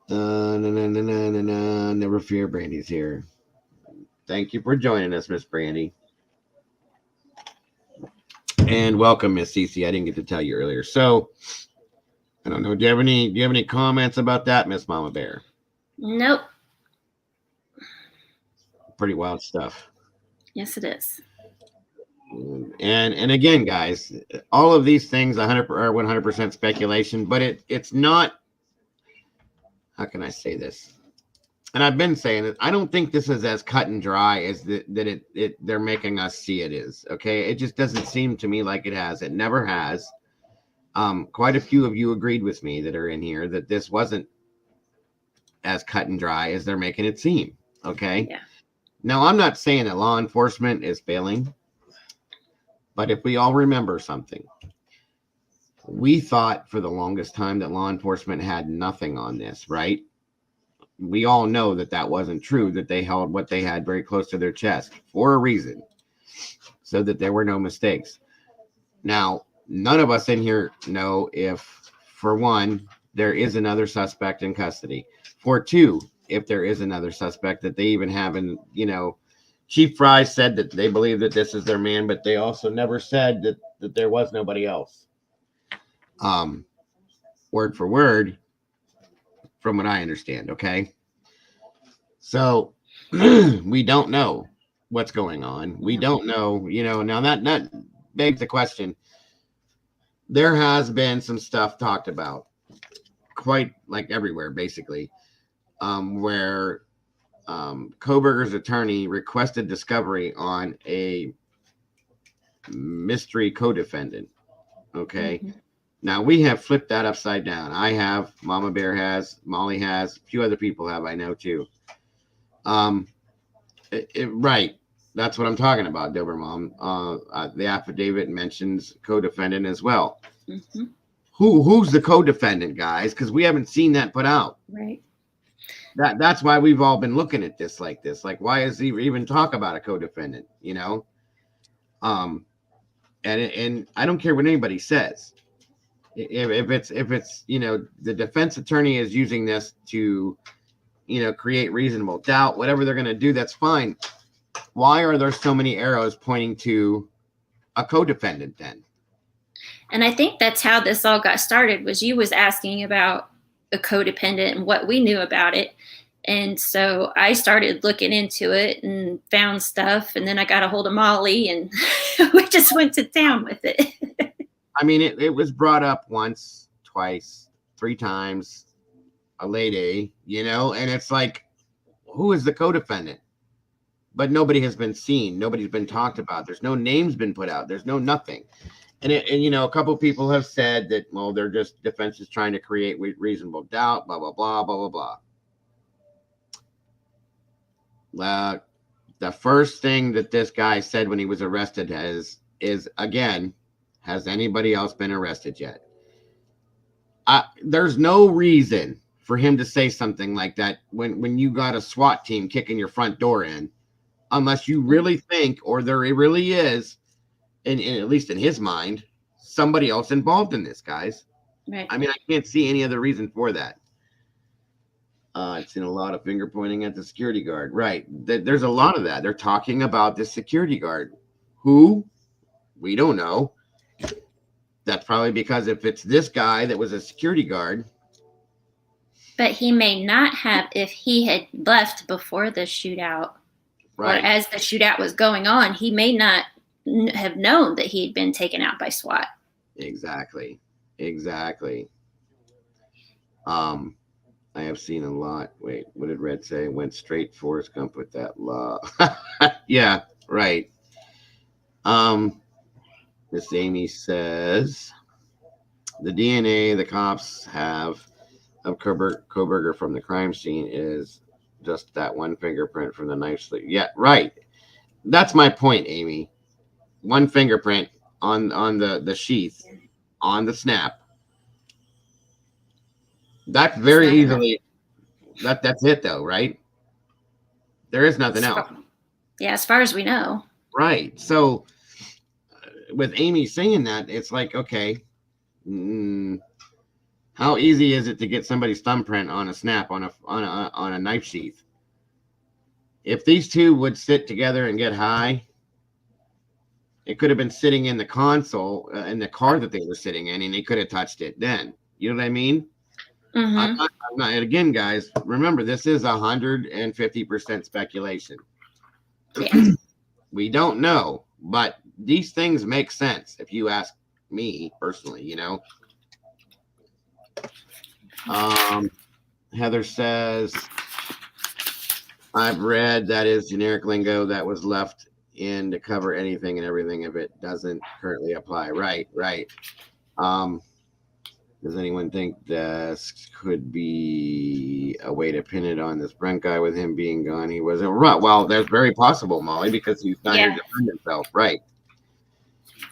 Never fear, Brandy's here. Thank you for joining us, Miss Brandy. And welcome, Miss Cece. I didn't get to tell you earlier. So I don't know. Do you have any comments about that, Miss Mama Bear? Nope. Pretty wild stuff. Yes, it is. And again, guys, all of these things 100% speculation, but it's not. How can I say this? And I've been saying it. I don't think this is as cut and dry as they're making us see it is. Okay, it just doesn't seem to me like it has. It never has. Quite a few of you agreed with me that are in here that this wasn't as cut and dry as they're making it seem. Okay. Yeah. Now, I'm not saying that law enforcement is failing, but if we all remember something, we thought for the longest time that law enforcement had nothing on this, right? We all know that wasn't true, that they held what they had very close to their chest for a reason, so that there were no mistakes. Now, none of us in here know if, for one, there is another suspect in custody. For two, if there is another suspect that they even have in, Chief Fry said that they believe that this is their man, but they also never said that there was nobody else. Word for word, from what I understand, okay? So we don't know what's going on. We don't know, now that begs the question. There has been some stuff talked about quite like everywhere, basically, where Kohberger's attorney requested discovery on a mystery co-defendant. Okay. Mm-hmm. Now we have flipped that upside down. I have, Mama Bear has, Molly has, a few other people have, I know too. Right. That's what I'm talking about, Dober Mom. The affidavit mentions co-defendant as well. Mm-hmm. Who's the co-defendant, guys? Because we haven't seen that put out. Right. That's why we've all been looking at this. Like, why is he even talk about a co-defendant? And I don't care what anybody says. If it's the defense attorney is using this to create reasonable doubt, whatever they're going to do, that's fine. Why are there so many arrows pointing to a co-defendant then. And I think that's how this all got started, was you was asking about a codependent and what we knew about it. And so I started looking into it and found stuff. And then I got a hold of Molly and we just went to town with it. I mean, it was brought up once, twice, 3 times, a lady, and it's like, who is the co-defendant? But nobody has been seen. Nobody's been talked about. There's no names been put out. There's no nothing. And a couple people have said that, well, they're just defense is trying to create reasonable doubt, blah, blah, blah, blah, blah, blah. The first thing that this guy said when he was arrested is again, has anybody else been arrested yet? There's no reason for him to say something like that when you got a SWAT team kicking your front door in, unless you really think, or there really is, in at least in his mind, somebody else involved in this, guys. Right. I mean, I can't see any other reason for that. I've seen a lot of finger pointing at the security guard. Right. There's a lot of that. They're talking about the security guard. Who? We don't know. That's probably because if it's this guy that was a security guard. But he may not have if he had left before the shootout. Right. Or as the shootout was going on, he may not have known that he had been taken out by SWAT. Exactly. I have seen a lot. Wait, what did Red say? Went straight Forrest Gump with that law. Yeah, right. Miss Amy says the DNA the cops have of Koberger from the crime scene is just that one fingerprint from the knife sleeve. Yeah, right. That's my point, Amy. One fingerprint on the sheath on the snap. That's very easily. That's it though, right? There is nothing else. Yeah, as far as we know. Right. So with Amy saying that, it's like, okay, how easy is it to get somebody's thumbprint on a snap on a knife sheath? If these two would sit together and get high, it could have been sitting in the console in the car that they were sitting in, and they could have touched it then. You know what I mean? Mm-hmm. I'm not, and again, guys, remember, this is 150% speculation. Yeah. We don't know, but these things make sense if you ask me personally, Heather says, I've read that is generic lingo that was left in to cover anything and everything if it doesn't currently apply. Right. Does anyone think this could be a way to pin it on this Brent guy with him being gone? He wasn't right. Well, that's very possible, Molly, because he's not here to defend himself. Right.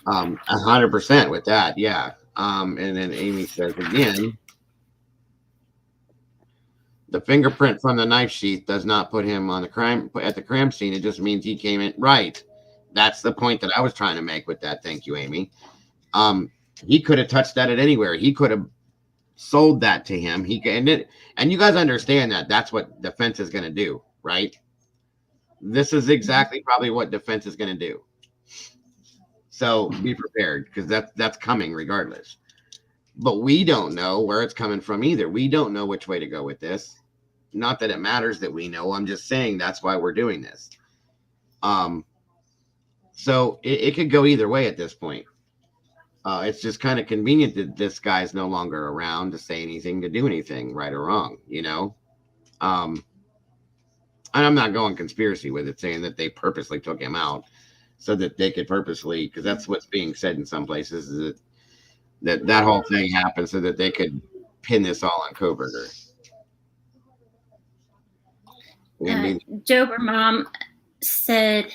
100% with that. Yeah. And then Amy says again, the fingerprint from the knife sheath does not put him on the crime scene. It just means he came in. Right. That's the point that I was trying to make with that. Thank you, Amy. He could have touched that at anywhere. He could have sold that to him. And you guys understand that that's what defense is going to do, right? This is exactly probably what defense is going to do. So be prepared, because that's coming regardless. But we don't know where it's coming from either. We don't know which way to go with this. Not that it matters that we know. I'm just saying that's why we're doing this. So it could go either way at this point. It's just kind of convenient that this guy's no longer around to say anything, to do anything, right or wrong, And I'm not going conspiracy with it, saying that they purposely took him out so that they could purposely, because that's what's being said in some places, is that whole thing happened so that they could pin this all on Koberger. Jober Mom said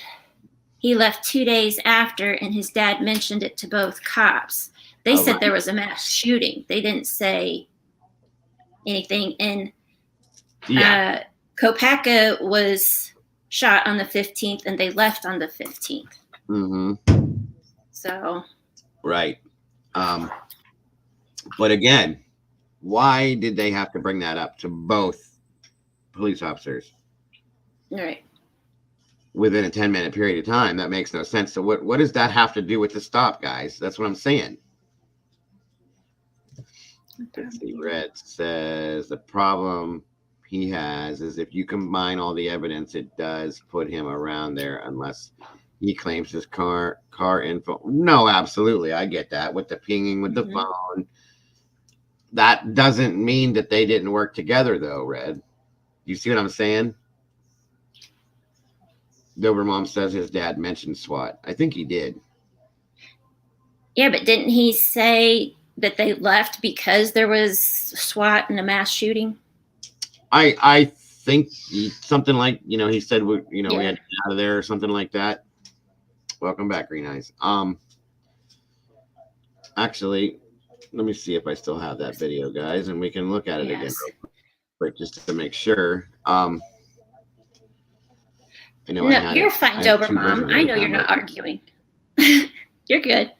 he left 2 days after, and his dad mentioned it to both cops. They said there was a mass shooting. They didn't say anything. And Kopacka was shot on the 15th, and they left on the 15th. Mm-hmm. So. Right. But again, why did they have to bring that up to both police officers? Right. within a 10-minute period of time. That makes no sense. So what does that have to do with the stop, guys? That's what I'm saying. Let's see. Red says the problem he has is if you combine all the evidence, it does put him around there unless he claims his car info. No, absolutely. I get that with the pinging with the phone. That doesn't mean that they didn't work together, though, Red. You see what I'm saying? Dobermom says his dad mentioned SWAT. I think he did. Yeah, but didn't he say that they left because there was SWAT and a mass shooting? I think something like, he said, we had to get out of there or something like that. Welcome back, Green Eyes. Actually, let me see if I still have that video, guys, and we can look at it again real quick just to make sure. I know no, you're fine, Dobermom. I know you're not arguing. You're good.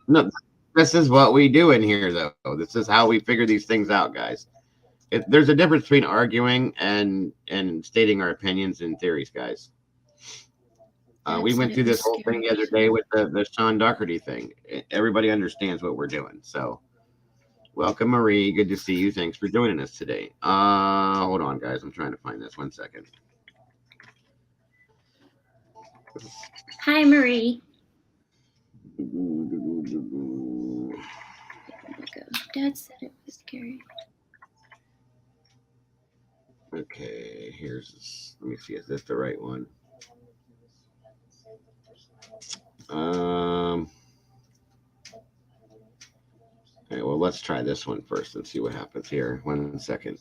No, this is what we do in here, though. This is how we figure these things out, guys. There's a difference between arguing and stating our opinions and theories, guys. We went through this whole thing the other day with the Sean Doherty thing. Everybody understands what we're doing. So, welcome, Marie. Good to see you. Thanks for joining us today. Hold on, guys. I'm trying to find this. 1 second. Hi, Marie. Dad said it was scary. Okay, here's this. Let me see. Is this the right one? Okay, well, let's try this one first and see what happens here. 1 second.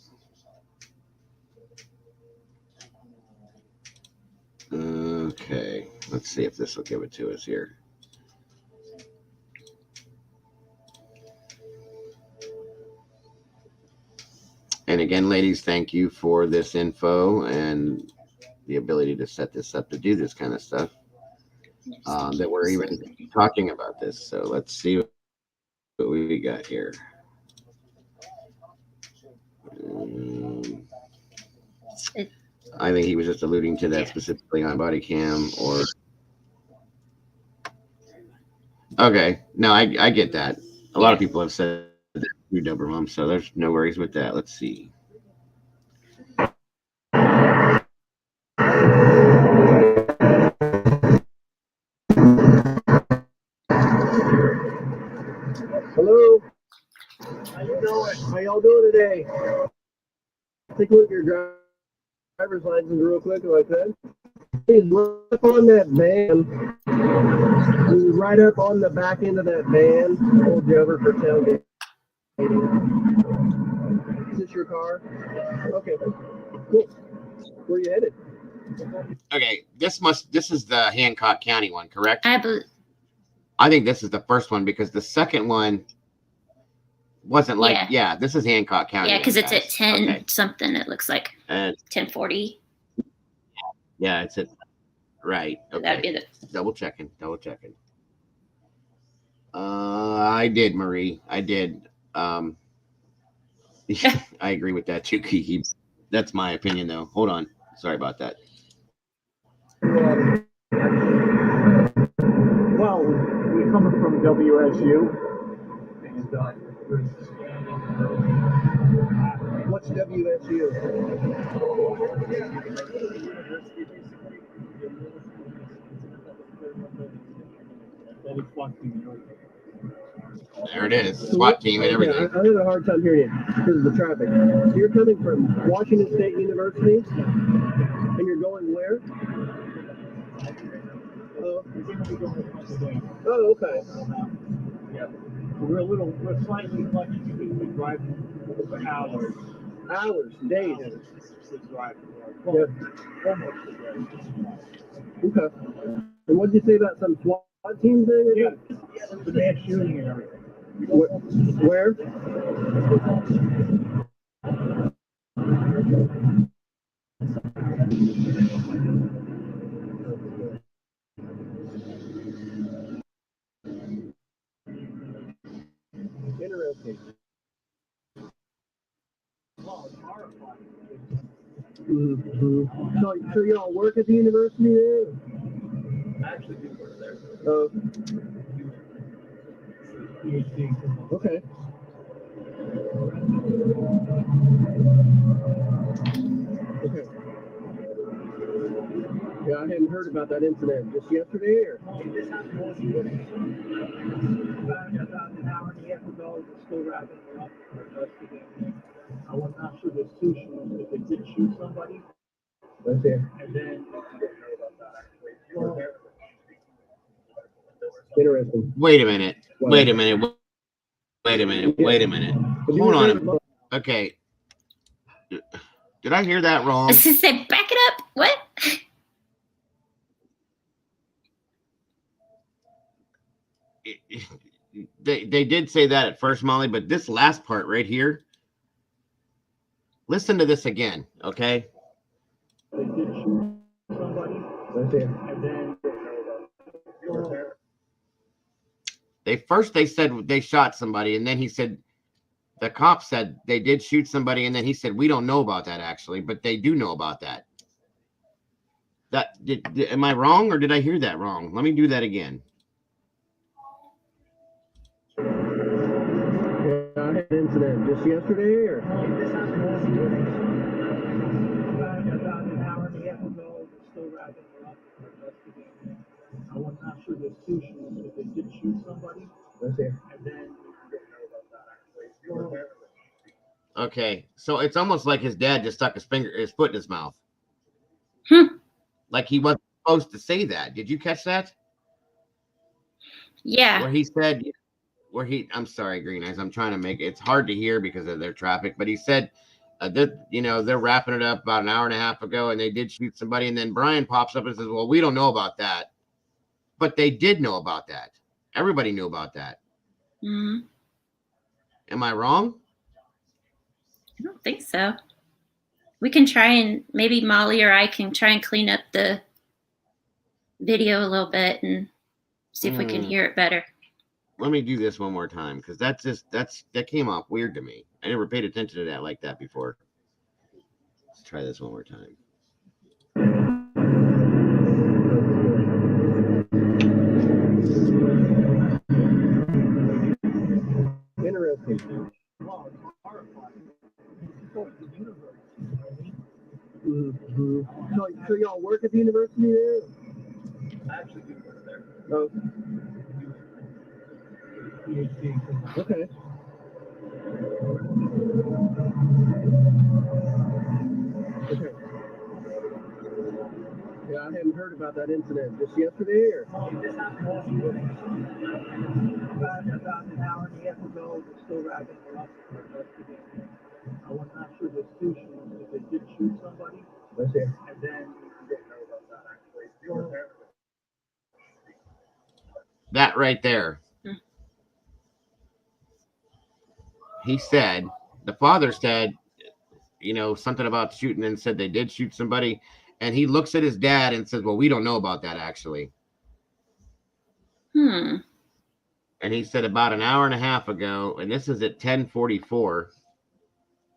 Okay, let's see if this will give it to us here. And again, ladies, thank you for this info and the ability to set this up to do this kind of stuff. That we're even talking about this. So let's see what we got here. I think he was just alluding to that specifically on body cam or. Okay, no, I get that. A lot of people have said that through Dobermom, so there's no worries with that. Let's see. Hello. How you doing? How y'all doing today? Take a look at your driver's license real quick if I could. He's right up on that van. He's right up on the back end of that van. Pulled you over for tailgating. Is this your car? Okay. Cool. Where are you headed? Okay, this is the Hancock County one, correct? I think this is the first one because the second one wasn't like, this is Hancock County. Yeah, because it's at 10 something, it looks like. 10:40. Yeah, it's at, right. Okay. That'd be the... Double checking. I did, Marie. I did. I agree with that too, Kiki. That's my opinion, though. Hold on. Sorry about that. Well, we're coming from WSU. And what's WSU? There it is. SWAT team and everything. I had a hard time hearing you because of the traffic. So you're coming from Washington State University, and you're going where? Oh, okay. Yeah. We're slightly lucky because we drive for hours. Hours, days. To drive. Well, almost a day. Okay. And what did you say about some SWAT team thing? Yeah, the mass shooting and everything. Where? Interesting. Mm-hmm. So y'all work at the university there? I actually do work there. Okay. Okay. Yeah, I hadn't heard about that incident. Just yesterday, or? This happened about an hour and a half ago. We're still wrapping it up for investigating. I was not sure there's two shootings, but they did shoot somebody. That's it. And then interesting. Wait a minute. Wait a minute. Wait a minute. Wait a minute. Hold on. Okay. Did I hear that wrong? I said, back it up. What? They did say that at first, Molly, but this last part right here, listen to this again, okay? They did shoot somebody. That's it. And then they said they shot somebody, and then he said the cop said they did shoot somebody, and then he said we don't know about that actually, but they do know about that. Am I wrong, or did I hear that wrong? Let me do that again. Yeah, I had an incident just yesterday, or? This happened about an hour and a half ago. We're still wrapping it up for investigating. I was not sure there's two shootings, but they did shoot somebody. That's it. And then Okay, so it's almost like his dad just stuck his foot in his mouth. Like he wasn't supposed to say that. Did you catch that? Yeah. Where he said, I'm sorry, Green Eyes. I'm trying to make it's hard to hear because of their traffic, but he said that, they're wrapping it up about an hour and a half ago and they did shoot somebody. And then Brian pops up and says, well, we don't know about that, but they did know about that. Everybody knew about that. Mm-hmm. Am I wrong? I don't think so. We can try and maybe Molly or I can try and clean up the video a little bit and see if we can hear it better. Let me do this one more time because that came off weird to me. I never paid attention to that like that before. Let's try this one more time. interesting. Mm-hmm. So y'all work at the university there? I actually do work there. Oh. Okay. Okay. Yeah, I hadn't heard about that incident. Just yesterday, or? This happened about an hour and a half ago. We're still wrapping it up for investigating. I was not sure there's two shootings, but they did shoot somebody. That's it. And then that right there. He said, the father said, something about shooting and said they did shoot somebody. And he looks at his dad and says, well, we don't know about that actually. And he said about an hour and a half ago, and this is at 10:44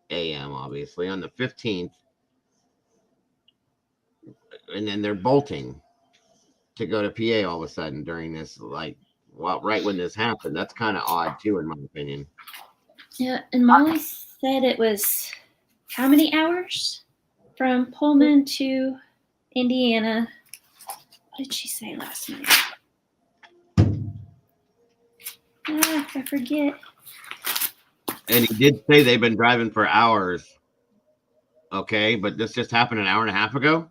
a.m., obviously, on the 15th. And then they're bolting to go to PA all of a sudden during this, right when this happened. That's kind of odd, too, in my opinion. Yeah, and Molly said it was how many hours from Pullman to Indiana? What did she say last night? I forget. And he did say they've been driving for hours. Okay, but this just happened an hour and a half ago?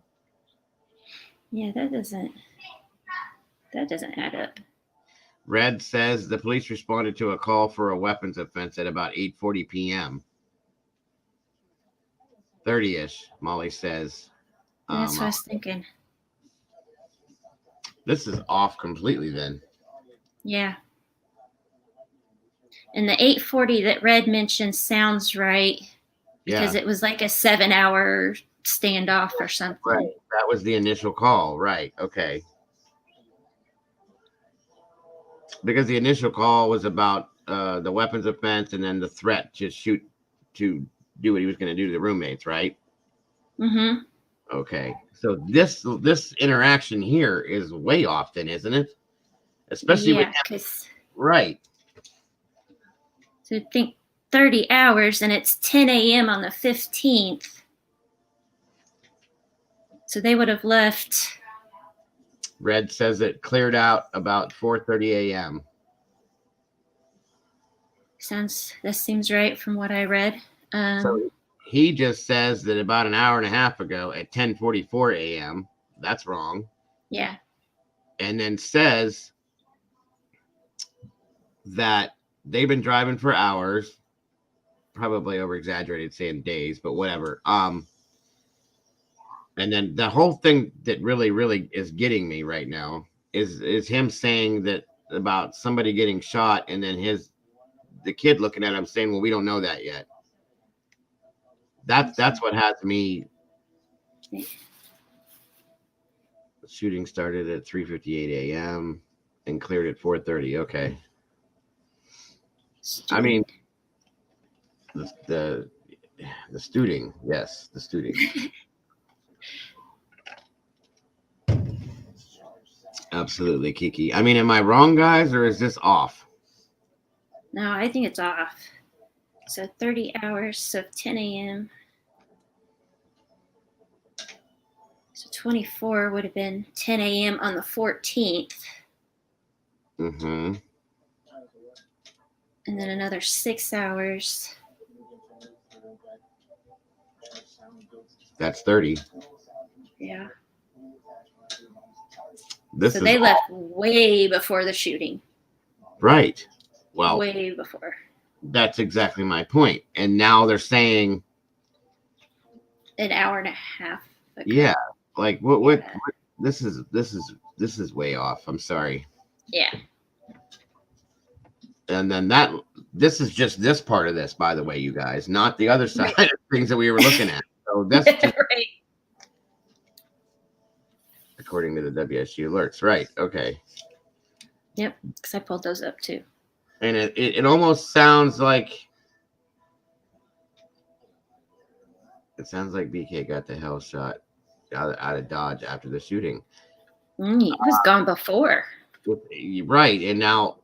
Yeah, that doesn't add up. Red says the police responded to a call for a weapons offense at about 8:40 p.m. 30-ish, Molly says. That's what I was thinking. This is off completely then. Yeah. And the 8:40 that Red mentioned sounds right because it was like a 7-hour standoff or something. Right. That was the initial call. Right. Okay. Because the initial call was about the weapons offense and then the threat to shoot to do what he was going to do to the roommates, right? Mm-hmm. Okay, so this interaction here is way off, then, isn't it? Especially with Yeah, because right. so I think 30 hours, and it's 10 a.m. on the 15th. So they would have left. Red says it cleared out about 4:30 a.m. That seems right from what I read. So he just says that about an hour and a half ago at 10:44 a.m. That's wrong. Yeah. And then says that they've been driving for hours, probably over exaggerated saying days, but whatever. And then the whole thing that really is getting me right now is him saying that about somebody getting shot, and then the kid looking at him saying, well, we don't know that yet. That's what has me. The shooting started at 3:58 a.m. and cleared at 4:30. Okay. I mean, the shooting, yes, the shooting. Absolutely, Kiki. I mean, am I wrong, guys, or is this off? No, I think it's off. So 30 hours, so 10 a.m. So 24 would have been 10 a.m. on the 14th. Mm-hmm. And then another 6 hours. That's 30. Yeah. So they left way before the shooting. Right. Well, way before. That's exactly my point. And now they're saying an hour and a half ago. Yeah. Like what this is way off. I'm sorry. Yeah. And then this is just this part of this, by the way, you guys, not the other side of things that we were looking at. So that's just, right. According to the WSU alerts. Right. Okay. Yep. Because I pulled those up too. And it almost sounds like BK got the hell shot out of Dodge after the shooting. He was gone before. Right. And now,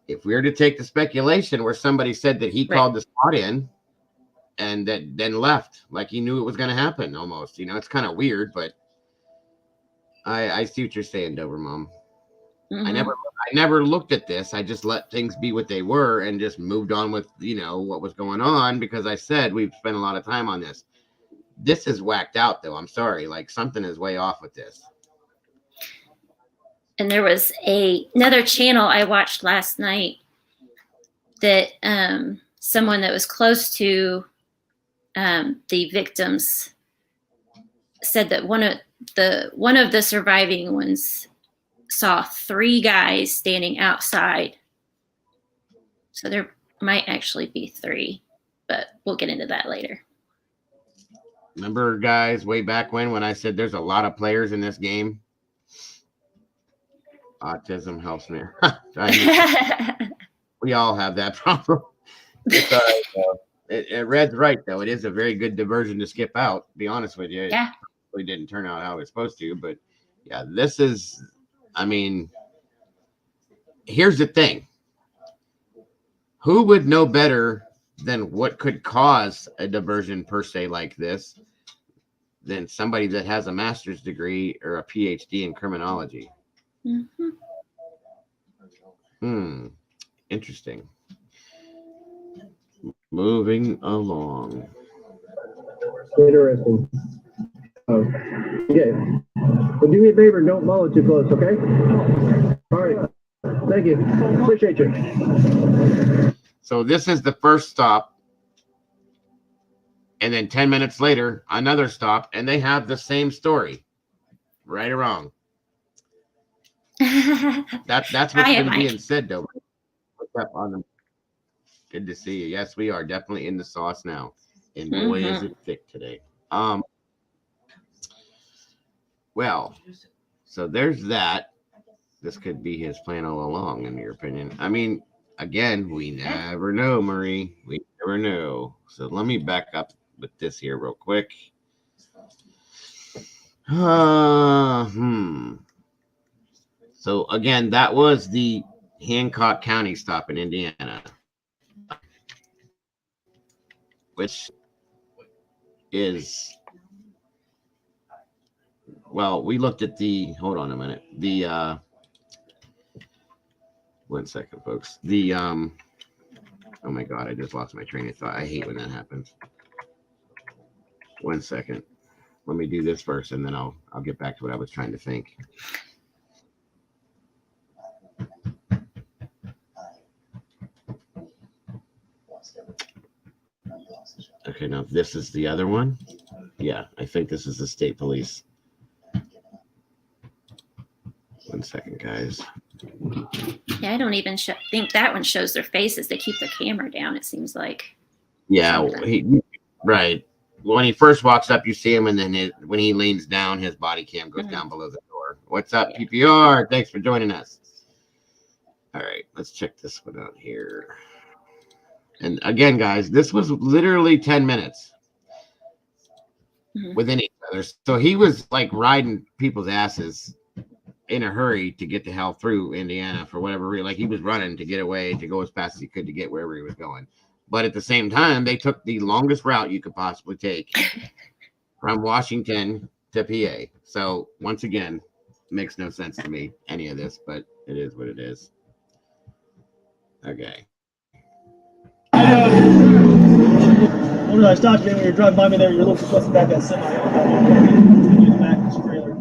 if we were to take the speculation where somebody said that he called the spot in and that then left, like he knew it was going to happen almost, it's kind of weird, but I see what you're saying, Dover Mom. Mm-hmm. I never looked at this. I just let things be what they were and just moved on with, what was going on, because I said we've spent a lot of time on this. This is whacked out, though. I'm sorry. Like, something is way off with this. And there was another channel I watched last night that someone that was close to the victims said that one of the surviving ones saw 3 guys standing outside. So there might actually be 3, but we'll get into that later. Remember, guys, way back when I said there's a lot of players in this game? Autism helps me. We all have that problem. It's all right, Red's right, though. It is a very good diversion to skip out, to be honest with you. Yeah. It really didn't turn out how it's supposed to, but yeah, this is, here's the thing. Who would know better than what could cause a diversion per se like this than somebody that has a master's degree or a PhD in criminology? Mm-hmm. Interesting. Moving along. Interesting. Okay. Well, do me a favor, don't follow too close, okay? All right. Thank you. Appreciate you. So this is the first stop. And then 10 minutes later, another stop, and they have the same story. Right or wrong? That's what's been being said, though. What's up on them? Good to see you. Yes, we are definitely in the sauce now. And boy, is it thick today. Well, so there's that. This could be his plan all along, in your opinion. Again, we never know, Marie. We never know. So let me back up with this here real quick. So again, that was the Hancock County stop in Indiana, which is, well, we looked at the, hold on a minute. The 1 second, folks. The oh my god, I just lost my train of thought. I hate when that happens. 1 second. Let me do this first, and then I'll get back to what I was trying to think. Okay, now this is the other one. Yeah, I think this is the state police. 1 second, guys. Yeah, I don't even think that one shows their faces. They keep their camera down, it seems like. Yeah, right. When he first walks up, you see him, and then when he leans down, his body cam goes down below the door. What's up, PPR? Thanks for joining us. All right, let's check this one out here. And again, guys, this was literally 10 minutes within each other. So he was like riding people's asses in a hurry to get the hell through Indiana for whatever reason. Like he was running to get away, to go as fast as he could to get wherever he was going. But at the same time, they took the longest route you could possibly take from Washington to PA. So once again, makes no sense to me, any of this, but it is what it is. Okay. I stopped you when you were driving by me there. You're looking supposed to back that semi in the back of this trailer.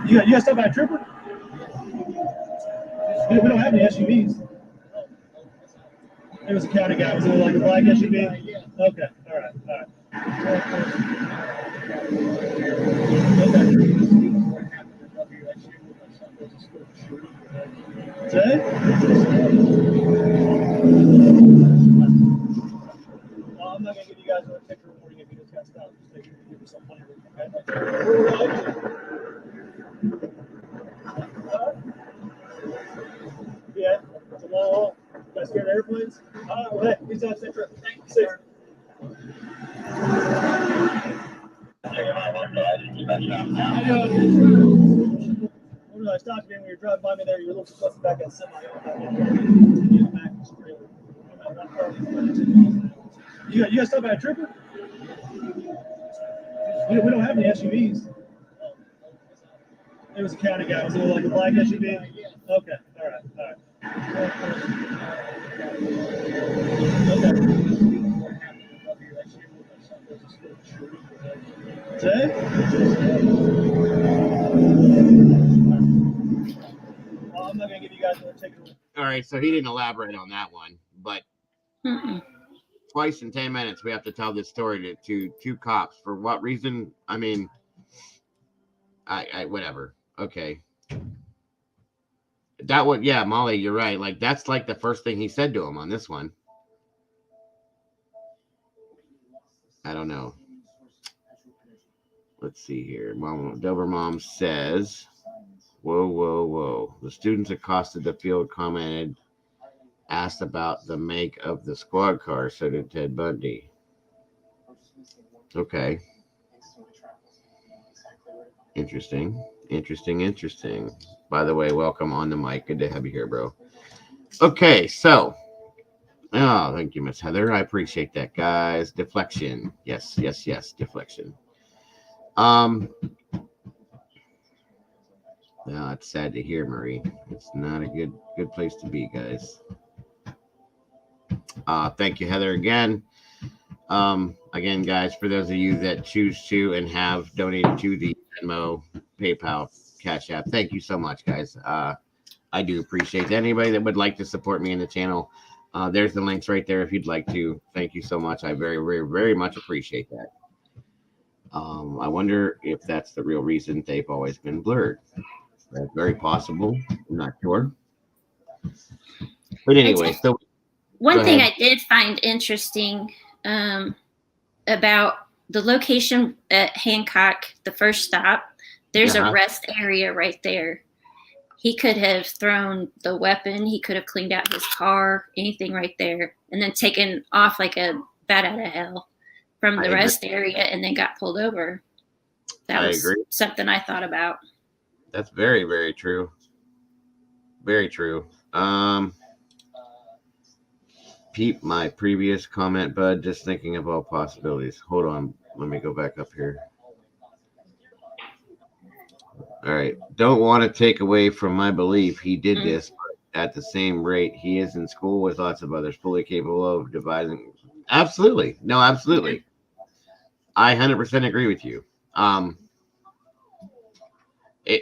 You guys stop by a trooper? We don't have any SUVs. It was a county guy. Was it like a black SUV? Okay. All right. Today? I'm not going to give you guys a picture recording if you just got stopped. Just make sure you give me some money. Yeah, it's a long haul. You guys scared of airplanes? Well, hey, please don't take trip. Thanks, sir. I stopped you when you were driving by me there. You're looking supposed to back that semi in the back of this trailer. You guys stop by a trooper? We don't have any SUVs. It was a county guy. Was it like a black SUV? Okay. All right. Today? I'm not going to give you guys a ticket. All right, so he didn't elaborate on that one, but twice in 10 minutes we have to tell this story to two cops. For what reason? I mean, I whatever. Okay. That would, yeah, Molly, you're right. Like that's like the first thing he said to him on this one. I don't know. Let's see here. Dover Mom says, whoa. The students accosted the field, commented, asked about the make of the squad car. So did Ted Bundy. Okay. Interesting. By the way, welcome on the mic. Good to have you here, bro. Okay, so. Oh, thank you, Miss Heather. I appreciate that, guys. Deflection. Yes. Deflection. No, it's sad to hear, Marie. It's not a good place to be, guys. Thank you, Heather, again. Again, guys, for those of you that choose to and have donated to the Venmo, PayPal, Cash App, thank you so much, guys. I do appreciate that. Anybody that would like to support me in the channel, there's the links right there if you'd like to. Thank you so much. I very, very, very much appreciate that. I wonder if that's the real reason they've always been blurred. That's very possible. I'm not sure. But anyway, so one thing I did find interesting about the location at Hancock, the first stop, there's a rest area right there. He could have thrown the weapon. He could have cleaned out his car, anything right there, and then taken off like a bat out of hell from the rest area and then got pulled over. That I was agree. something I thought about. That's very, very true. Very true. Peep my previous comment, bud. Just thinking of all possibilities. Hold on. Let me go back up here. All right. Don't want to take away from my belief he did this, but at the same rate, he is in school with lots of others, fully capable of devising. Absolutely. No, absolutely. I 100% agree with you.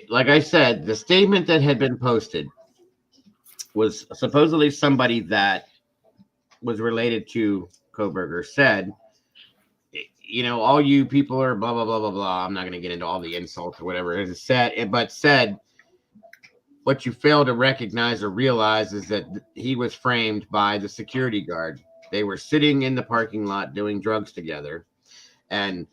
Like I said, the statement that had been posted was supposedly somebody that was related to Koberger said, you know, all you people are blah, blah, blah, blah, blah. I'm not going to get into all the insults or whatever it is said, but said, what you fail to recognize or realize is that he was framed by the security guard. They were sitting in the parking lot doing drugs together. And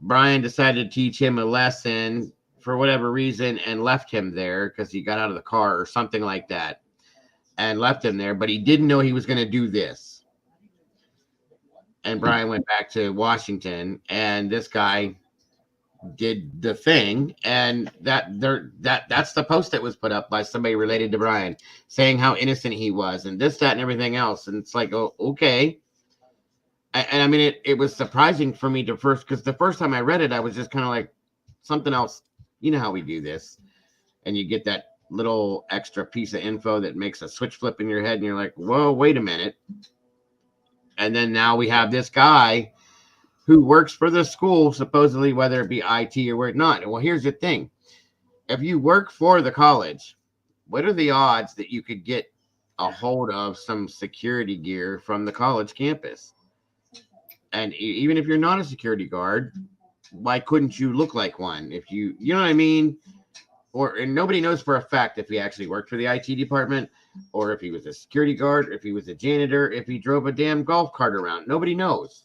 Brian decided to teach him a lesson for whatever reason and left him there because he got out of the car or something like that and left him there. But he didn't know he was going to do this. And Brian went back to Washington, and this guy did the thing, and that's the post that was put up by somebody related to Brian, saying how innocent he was, and this, that, and everything else. And it's like, oh, okay. And I mean, it was surprising for me to first, because the first time I read it, I was just kind of like, something else. You know how we do this, and you get that little extra piece of info that makes a switch flip in your head, and you're like, whoa, wait a minute. And then now we have this guy who works for the school, supposedly, whether it be IT or where not. Well, here's the thing. If you work for the college, what are the odds that you could get a hold of some security gear from the college campus? And even if you're not a security guard, why couldn't you look like one? If you know what I mean? And nobody knows for a fact if he actually worked for the IT department, or if he was a security guard, or if he was a janitor, if he drove a damn golf cart around. Nobody knows,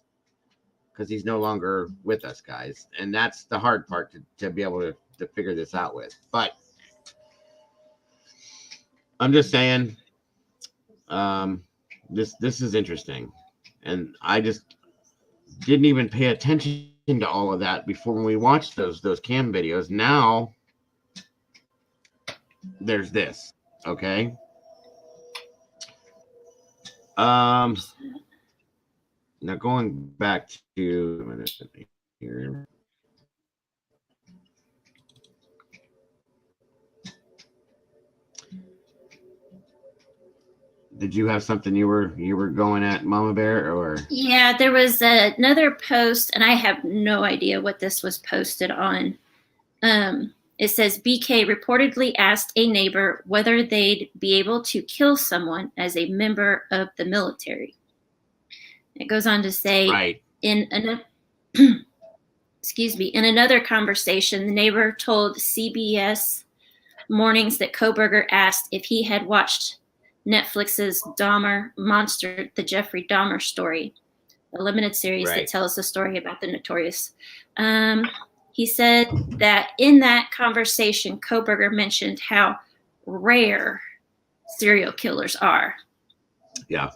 because he's no longer with us, guys. And that's the hard part to be able to figure this out with. But I'm just saying, this is interesting. And I just didn't even pay attention to all of that before when we watched those cam videos. Now there's this, okay? Now going back to a minute here. Did you have something you were going at, Mama Bear, or? Yeah, there was another post, and I have no idea what this was posted on. It says BK reportedly asked a neighbor whether they'd be able to kill someone as a member of the military. It goes on to say, right. in another conversation, the neighbor told CBS Mornings that Koberger asked if he had watched Netflix's Dahmer Monster, the Jeffrey Dahmer story, a limited series that tells the story about the notorious. He said that in that conversation, Koberger mentioned how rare serial killers are. Yeah.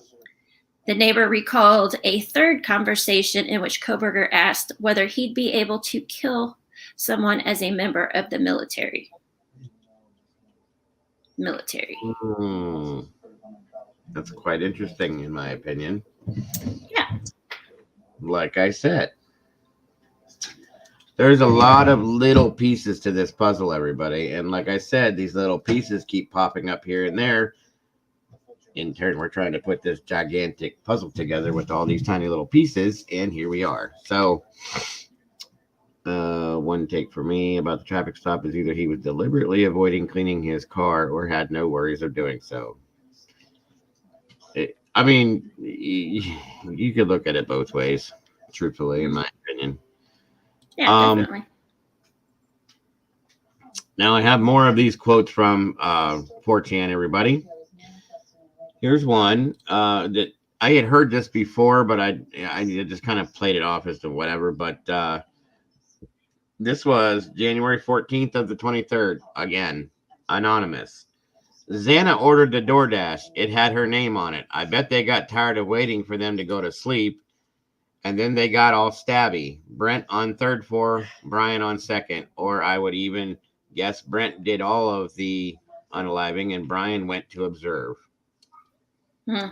The neighbor recalled a third conversation in which Koberger asked whether he'd be able to kill someone as a member of the military. That's quite interesting, in my opinion. Yeah. Like I said, there's a lot of little pieces to this puzzle, everybody. And like I said, these little pieces keep popping up here and there. In turn, we're trying to put this gigantic puzzle together with all these tiny little pieces, and here we are. So, one take for me about the traffic stop is either he was deliberately avoiding cleaning his car or had no worries of doing so. I mean, you could look at it both ways, truthfully, in my opinion. Yeah, definitely. Now I have more of these quotes from 4chan, everybody. Here's one that I had heard this before, but I just kind of played it off as to whatever. But this was January 14th of the 23rd. Again, anonymous. Xana ordered the DoorDash. It had her name on it. I bet they got tired of waiting for them to go to sleep And then they got all stabby. Brent on third floor, Brian on second. Or I would even guess Brent did all of the unaliving and Brian went to observe. Hmm.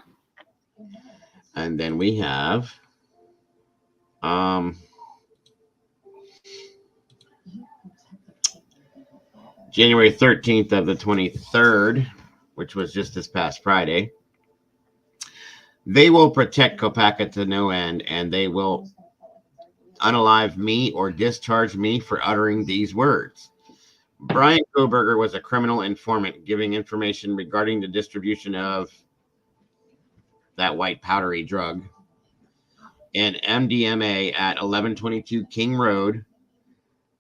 And then we have January 13th of the 23rd, which was just this past Friday. They will protect Kopaka to no end, and they will unalive me or discharge me for uttering these words. Brian Koberger was a criminal informant giving information regarding the distribution of that white powdery drug and MDMA at 1122 King Road.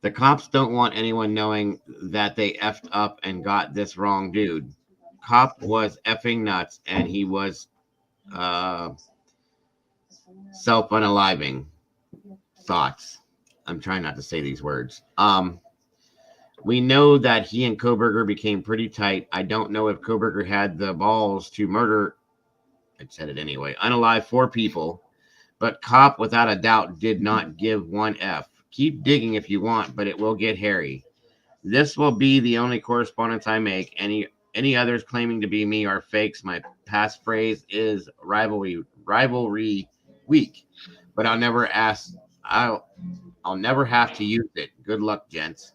The cops don't want anyone knowing that they effed up and got this wrong, dude. Cop was effing nuts, and he was self-unaliving. Thoughts. I'm trying not to say these words. We know that he and Koberger became pretty tight. I don't know if Koberger had the balls to murder, I said it anyway, unalive 4 people, but Cop without a doubt did not give one F. Keep digging if you want, but it will get hairy. This will be the only correspondence I make. Any others claiming to be me are fakes. My passphrase is rivalry week, but I'll never have to use it. Good luck, gents.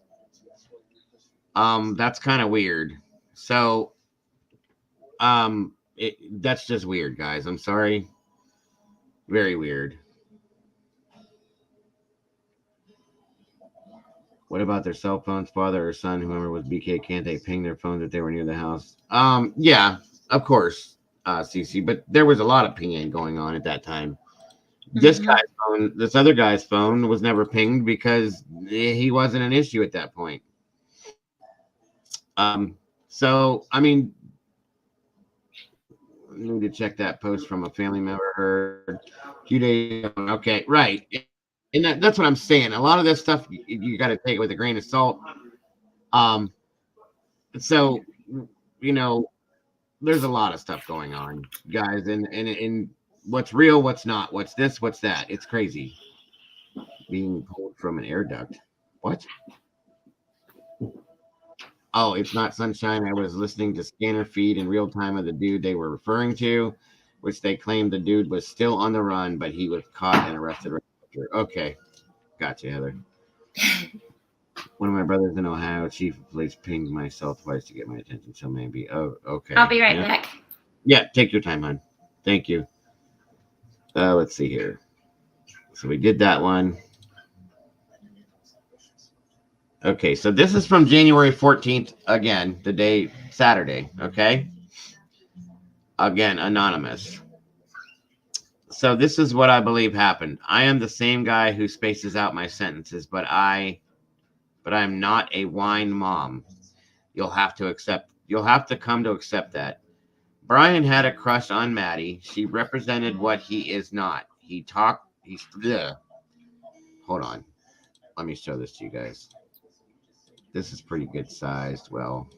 That's kind of weird. So, that's just weird, guys. I'm sorry. Very weird. What about their cell phones? Father or son, whoever was BK, can't they ping their phones if they were near the house? Yeah, of course, CC. But there was a lot of pinging going on at that time. This guy's phone, this other guy's phone was never pinged because he wasn't an issue at that point. So I mean, I need to check that post from a family member heard a few days ago. Okay, right. And that's what I'm saying. A lot of this stuff you got to take it with a grain of salt. So there's a lot of stuff going on, guys, and what's real, what's not, what's this, what's that. It's crazy. Being pulled from an air duct. What? Oh, it's not sunshine. I was listening to scanner feed in real time of the dude they were referring to, which they claimed the dude was still on the run, but he was caught and arrested right after. Okay. Gotcha, Heather. One of my brothers in Ohio, chief of police, pinged my cell twice to get my attention. So maybe. Oh, okay. I'll be right back. Yeah, take your time, hon. Thank you. Let's see here. So we did that one. Okay, so this is from January 14th, again, the day, Saturday, okay? Again, anonymous. So this is what I believe happened. I am the same guy who spaces out my sentences, but I'm not a whine mom. You'll have to come to accept that. Brian had a crush on Maddie. She represented what he is not. Hold on. Let me show this to you guys. This is pretty good sized. Well,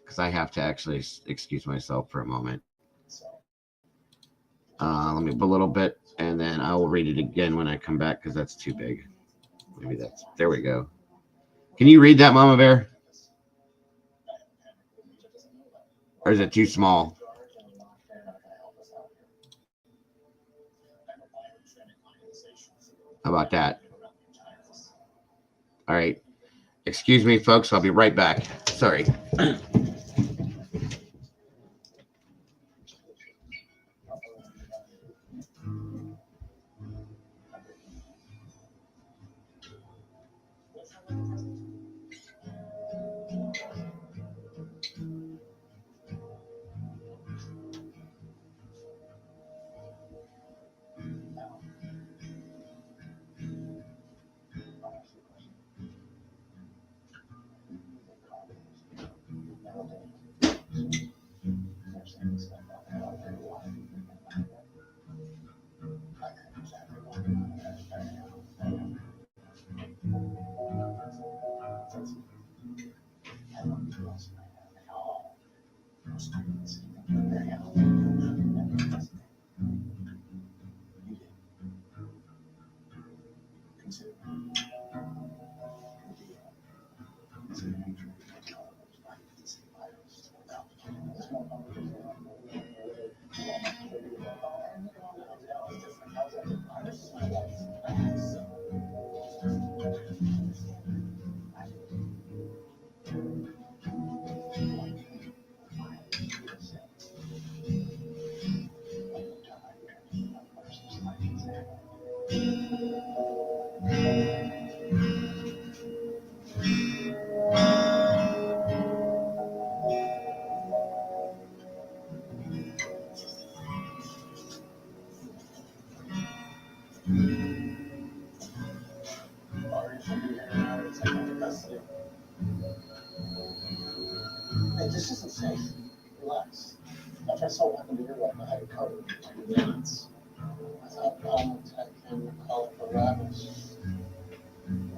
because I have to actually excuse myself for a moment. Let me up a little bit, and then I will read it again when I come back because that's too big. There we go. Can you read that, Mama Bear? Or is it too small? How about that? All right. Excuse me, folks. I'll be right back. Sorry. This isn't safe. Relax. After I saw what happened to your wife, I had it covered. Nuts. I thought Palmer Tech can call it for rabbits.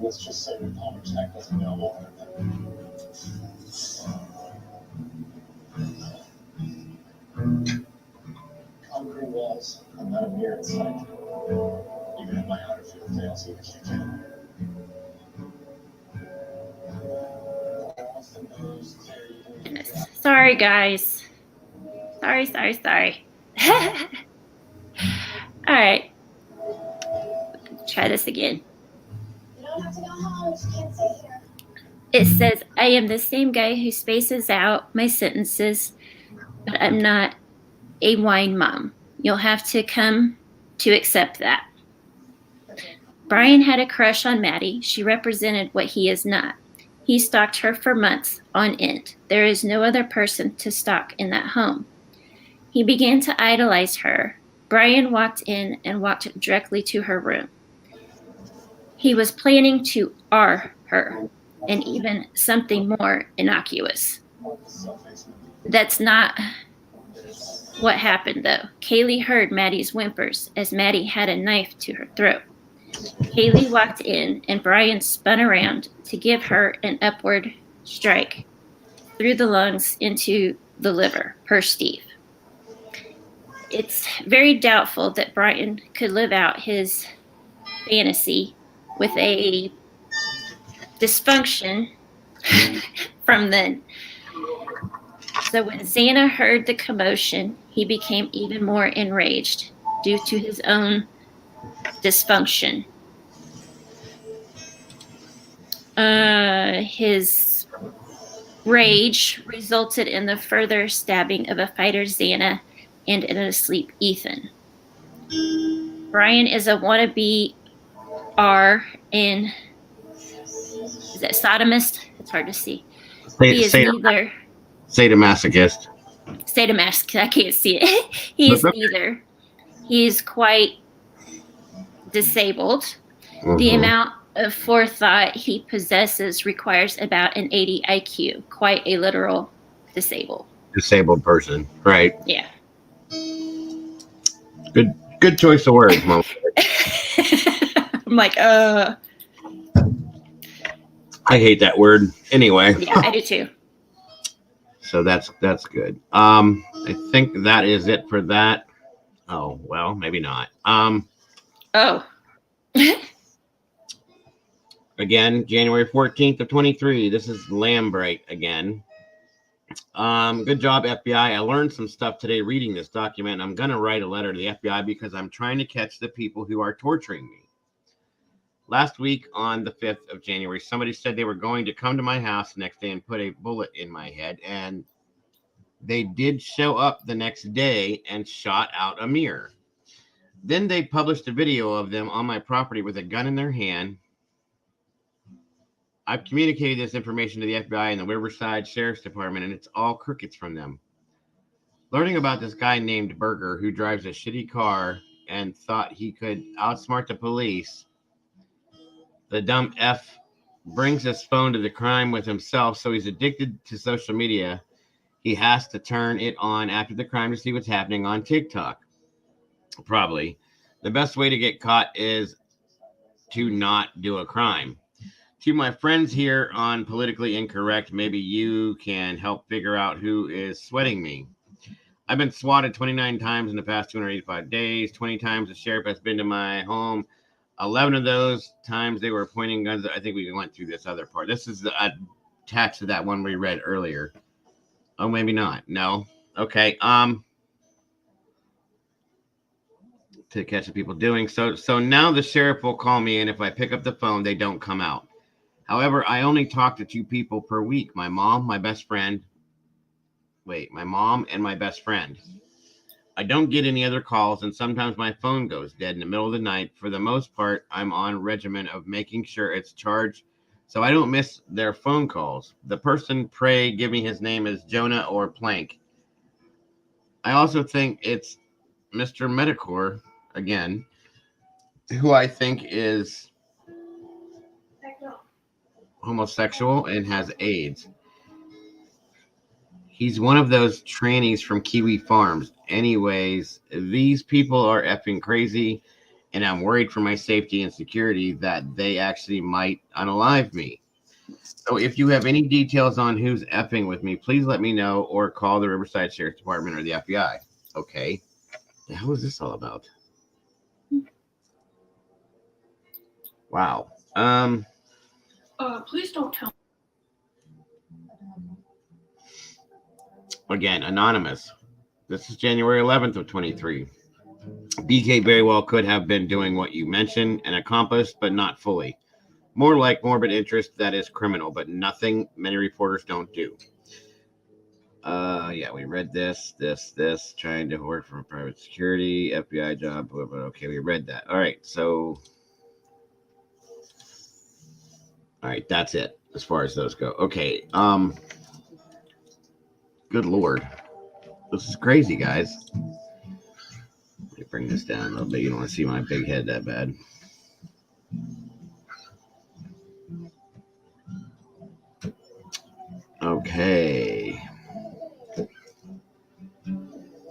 Let's just say that Palmer Tech doesn't know more than concrete walls. I'm not a mere inside. Even if my outer field fails, even if you can. Goodness. Sorry, guys. Sorry. All right. Try this again. You don't have to go home. You can't stay here. It says, I am the same guy who spaces out my sentences, but I'm not a wine mom. You'll have to come to accept that. Brian had a crush on Maddie. She represented what he is not. He stalked her for months on end. There is no other person to stalk in that home. He began to idolize her. Brian walked in and walked directly to her room. He was planning to R her, and even something more innocuous. That's not what happened, though. Kaylee heard Maddie's whimpers as Maddie had a knife to her throat. Kaylee walked in, and Brian spun around to give her an upward strike through the lungs into the liver, per Steve. It's very doubtful that Brian could live out his fantasy with a dysfunction from then. So when Xana heard the commotion, he became even more enraged due to his own dysfunction. His rage resulted in the further stabbing of a fighter, Xana, and an asleep Ethan. Brian is a wannabe R in, is that sodomist? It's hard to see. He is neither. Sadomasochist. Sadomasochist, I can't see it. He is neither. He is quite disabled. Mm-hmm. The amount of forethought he possesses requires about an 80 IQ. Quite a literal disabled person, right? Yeah. Good choice of words, Mom. I'm like, I hate that word. Anyway. Yeah, I do too. So that's good. I think that is it for that. Oh, well, maybe not. Again, January 14th of 23. This is Lambright again. Good job, FBI. I learned some stuff today reading this document. I'm going to write a letter to the FBI because I'm trying to catch the people who are torturing me. Last week on the 5th of January, somebody said they were going to come to my house the next day and put a bullet in my head. And they did show up the next day and shot out a mirror. Then they published a video of them on my property with a gun in their hand. I've communicated this information to the FBI and the Riverside Sheriff's Department, and it's all crickets from them. Learning about this guy named Berger who drives a shitty car and thought he could outsmart the police, the dumb F brings his phone to the crime with himself, so he's addicted to social media. He has to turn it on after the crime to see what's happening on TikTok. Probably. The best way to get caught is to not do a crime. To my friends here on Politically Incorrect, maybe you can help figure out who is sweating me. I've been swatted 29 times in the past 285 days. 20 times the sheriff has been to my home. 11 of those times they were pointing guns. I think we went through this other part. This is attached to that one we read earlier. Oh, maybe not. No. Okay. To catch the people doing so now the sheriff will call me, and if I pick up the phone, they don't come out. However, I only talk to 2 people per week. My mom, my best friend. My mom and my best friend. I don't get any other calls, and sometimes my phone goes dead in the middle of the night. For the most part, I'm on regimen of making sure it's charged so I don't miss their phone calls. The person, pray give me his name, is Jonah or Plank. I also think it's Mr. Medicor, again, who I think is homosexual and has AIDS. He's one of those trannies from Kiwi Farms. Anyways, these people are effing crazy, and I'm worried for my safety and security that they actually might unalive me. So if you have any details on who's effing with me, please let me know or call the Riverside Sheriff's Department or the FBI. Okay. The hell is this all about? Wow. Please don't tell. Again, anonymous. This is January 11th of 23. BK very well could have been doing what you mentioned, an accomplice, but not fully. More like morbid interest that is criminal, but nothing many reporters don't do. Yeah, we read this, trying to work for private security, FBI job, blah, blah, okay, we read that. All right, so, all right, that's it as far as those go. Okay, good Lord. This is crazy, guys. Let me bring this down a little bit. You don't want to see my big head that bad. Okay.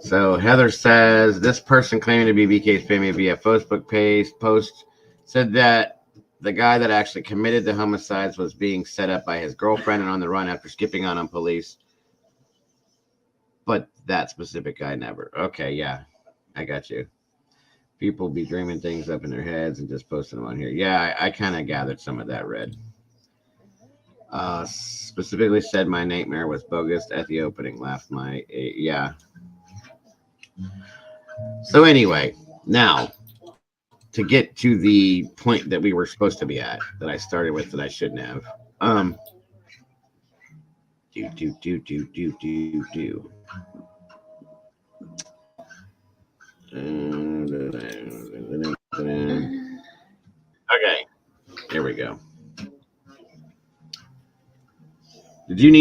So Heather says this person claiming to be BK's family via Facebook page post said that the guy that actually committed the homicides was being set up by his girlfriend and on the run after skipping out on police. But that specific guy never. Okay, yeah, I got you. People be dreaming things up in their heads and just posting them on here. Yeah, I kind of gathered some of that, Red. Specifically said my nightmare was bogus at the opening. Laughed my yeah. So anyway, now to get to the point that we were supposed to be at, that I started with that I shouldn't have. Okay, here we go. Did you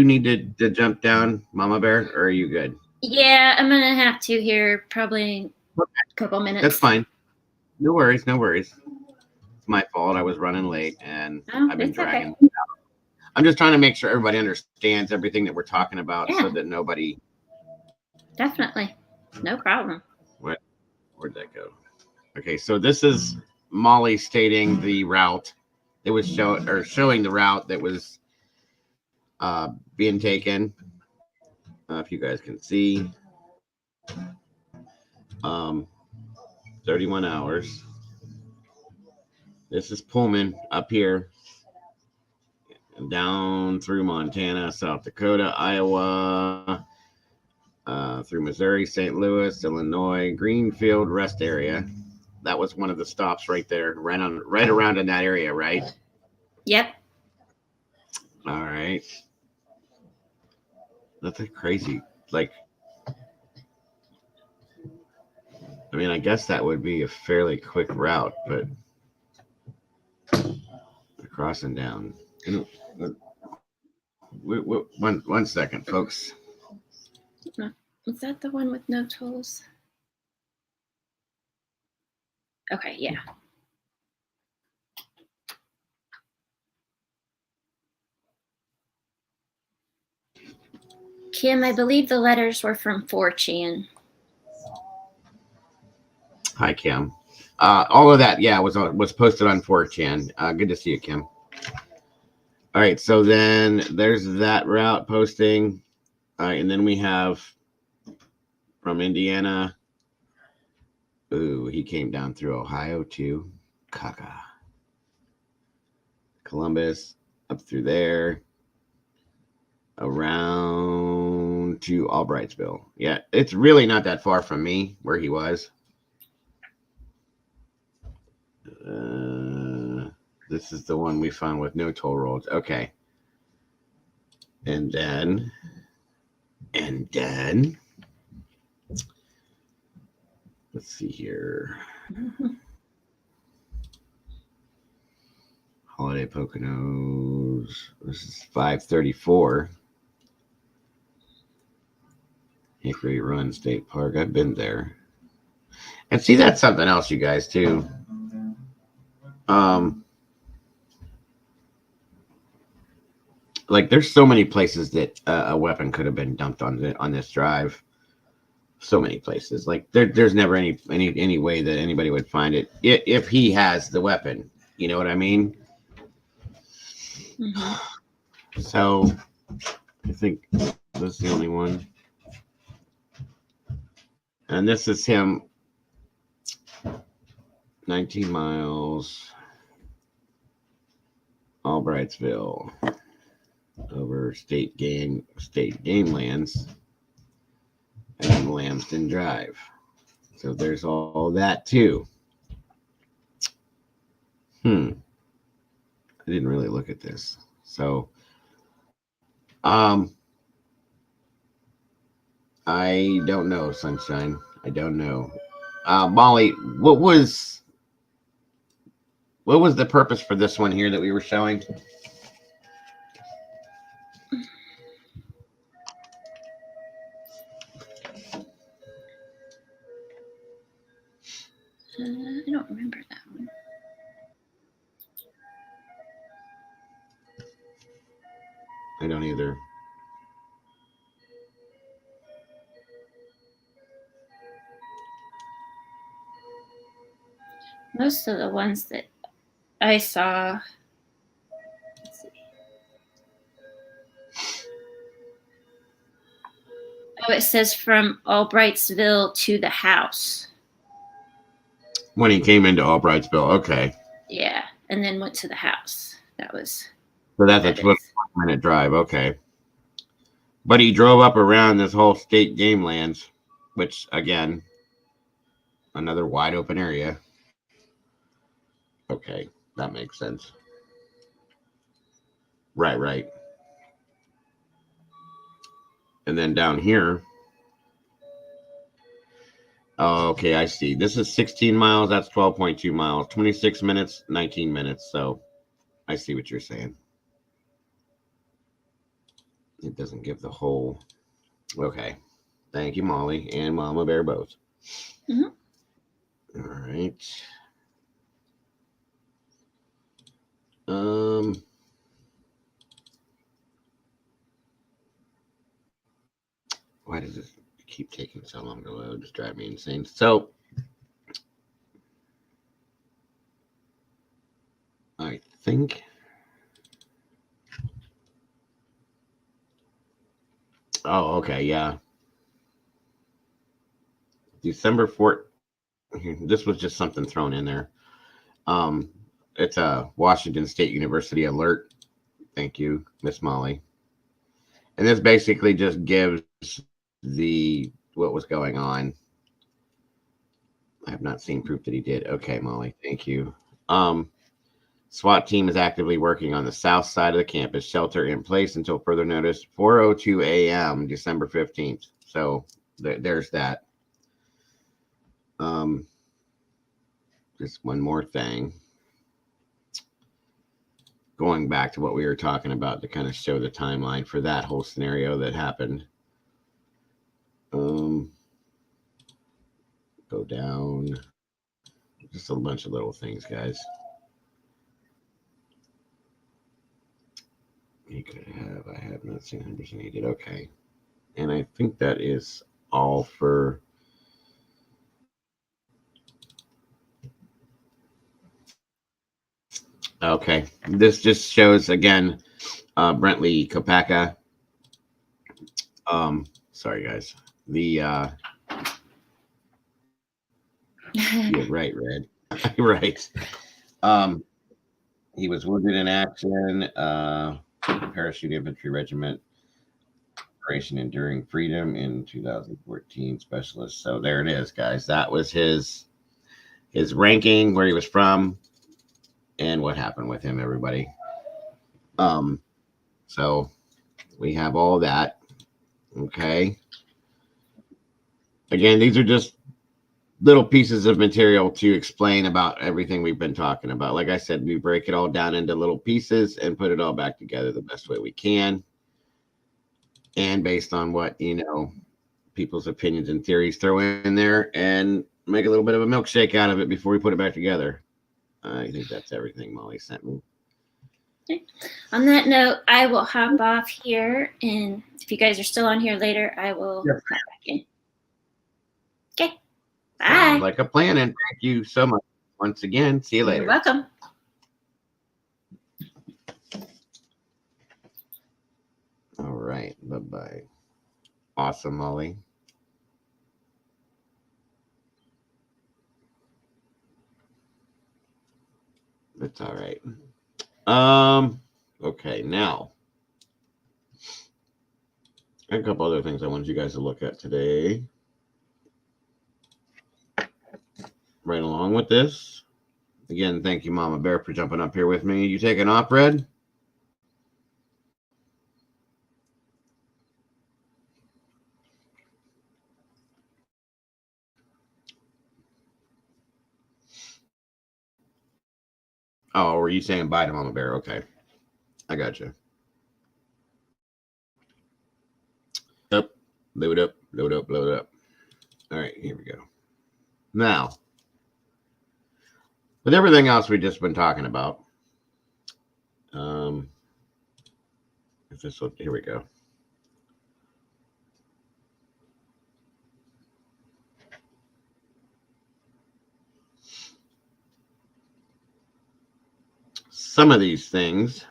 need to jump down, Mama Bear, or are you good? Yeah, I'm gonna have to here probably a couple minutes. That's fine. No worries, no worries. It's my fault. I was running late and I've been dragging. Okay. I'm just trying to make sure everybody understands everything that we're talking about, so that nobody. Definitely, no problem. Where'd that go? Okay, so this is Molly stating the route. It was showing the route that was being taken. If you guys can see, 31 hours. This is Pullman up here, down through Montana, South Dakota, Iowa, through Missouri, St. Louis, Illinois, Greenfield rest area. That was one of the stops right there, right around in that area, right? Yep. All right. That's a crazy, like, I mean, I guess that would be a fairly quick route, but crossing down. One second, folks. Is that the one with no tolls? Okay, yeah. Kim, I believe the letters were from 4chan. Hi, Kim. All of that, yeah, was posted on 4chan. Good to see you, Kim. All right, so then there's that route posting. And then we have from Indiana. Ooh, he came down through Ohio too. Caca. Columbus, up through there. Around to Albrightsville. Yeah, it's really not that far from me where he was. This is the one we found with no toll roads. Okay. And then let's see here. Holiday Poconos. This is 534. Hickory Run State Park. I've been there. And see, that's something else, you guys, too. like there's so many places that a weapon could have been dumped on this drive. So many places. Like there's never any way that anybody would find it if he has the weapon. You know what I mean? Mhm. So I think that's the only one. And this is him. 19 miles. Albrightsville over state game lands and Lambston Drive. So there's all that too. I didn't really look at this. So I don't know, Sunshine. I don't know. Molly, what was the purpose for this one here that we were showing? I don't remember that one. I don't either. Most of the ones that I saw. Let's see. Oh, it says from Albrightsville to the house. When he came into Albrightsville, okay. Yeah, and then went to the house. That was. So that's a 12-minute drive, okay. But he drove up around this whole state game lands, which again, another wide open area. Okay, that makes sense. Right. And then down here. Oh, okay, I see. This is 16 miles. That's 12.2 miles. 26 minutes, 19 minutes. So I see what you're saying. It doesn't give the whole. Okay. Thank you, Molly and Mama Bear both. Mm-hmm. All right. Why does this keep taking so long to load? Just drive me insane. So I think okay, yeah. December 4th. This was just something thrown in there. It's a Washington State University alert. Thank you, Miss Molly. And this basically just gives what was going on. I have not seen proof that he did. Okay, Molly, thank you. SWAT team is actively working on the south side of the campus. Shelter in place until further notice. 4:02 a.m. December 15th. So there's that. Just one more thing. Going back to what we were talking about to kind of show the timeline for that whole scenario that happened. Go down. Just a bunch of little things, guys. He could have. I have not seen 100% he did. Okay. And I think that is all for. Okay. This just shows again Brentley Kopaka. Sorry guys. The yeah, right, Red. Right. He was wounded in action, parachute infantry regiment, Operation Enduring Freedom in 2014 specialist. So there it is, guys. That was his ranking, where he was from, and what happened with him, everybody. So we have all that. Okay. Again, these are just little pieces of material to explain about everything we've been talking about. Like I said, we break it all down into little pieces and put it all back together the best way we can. And based on what, people's opinions and theories, throw in there and make a little bit of a milkshake out of it before we put it back together. I think that's everything Molly sent me. On that note, I will hop off here, and if you guys are still on here later, I will Yes. hop back in. Okay. Bye. Sounds like a plan, and thank you so much once again. See you later. You're welcome. All right. Bye-bye. Awesome, Molly. That's all right. Okay, now a couple other things I wanted you guys to look at today. Right along with this. Again, thank you, Mama Bear, for jumping up here with me. You taking off, Red? Oh, were you saying bye to Mama Bear? Okay. I got you. Up, load up, load up, load up. All right, here we go. Now, with everything else we've just been talking about, if this will, here we go. Some of these things,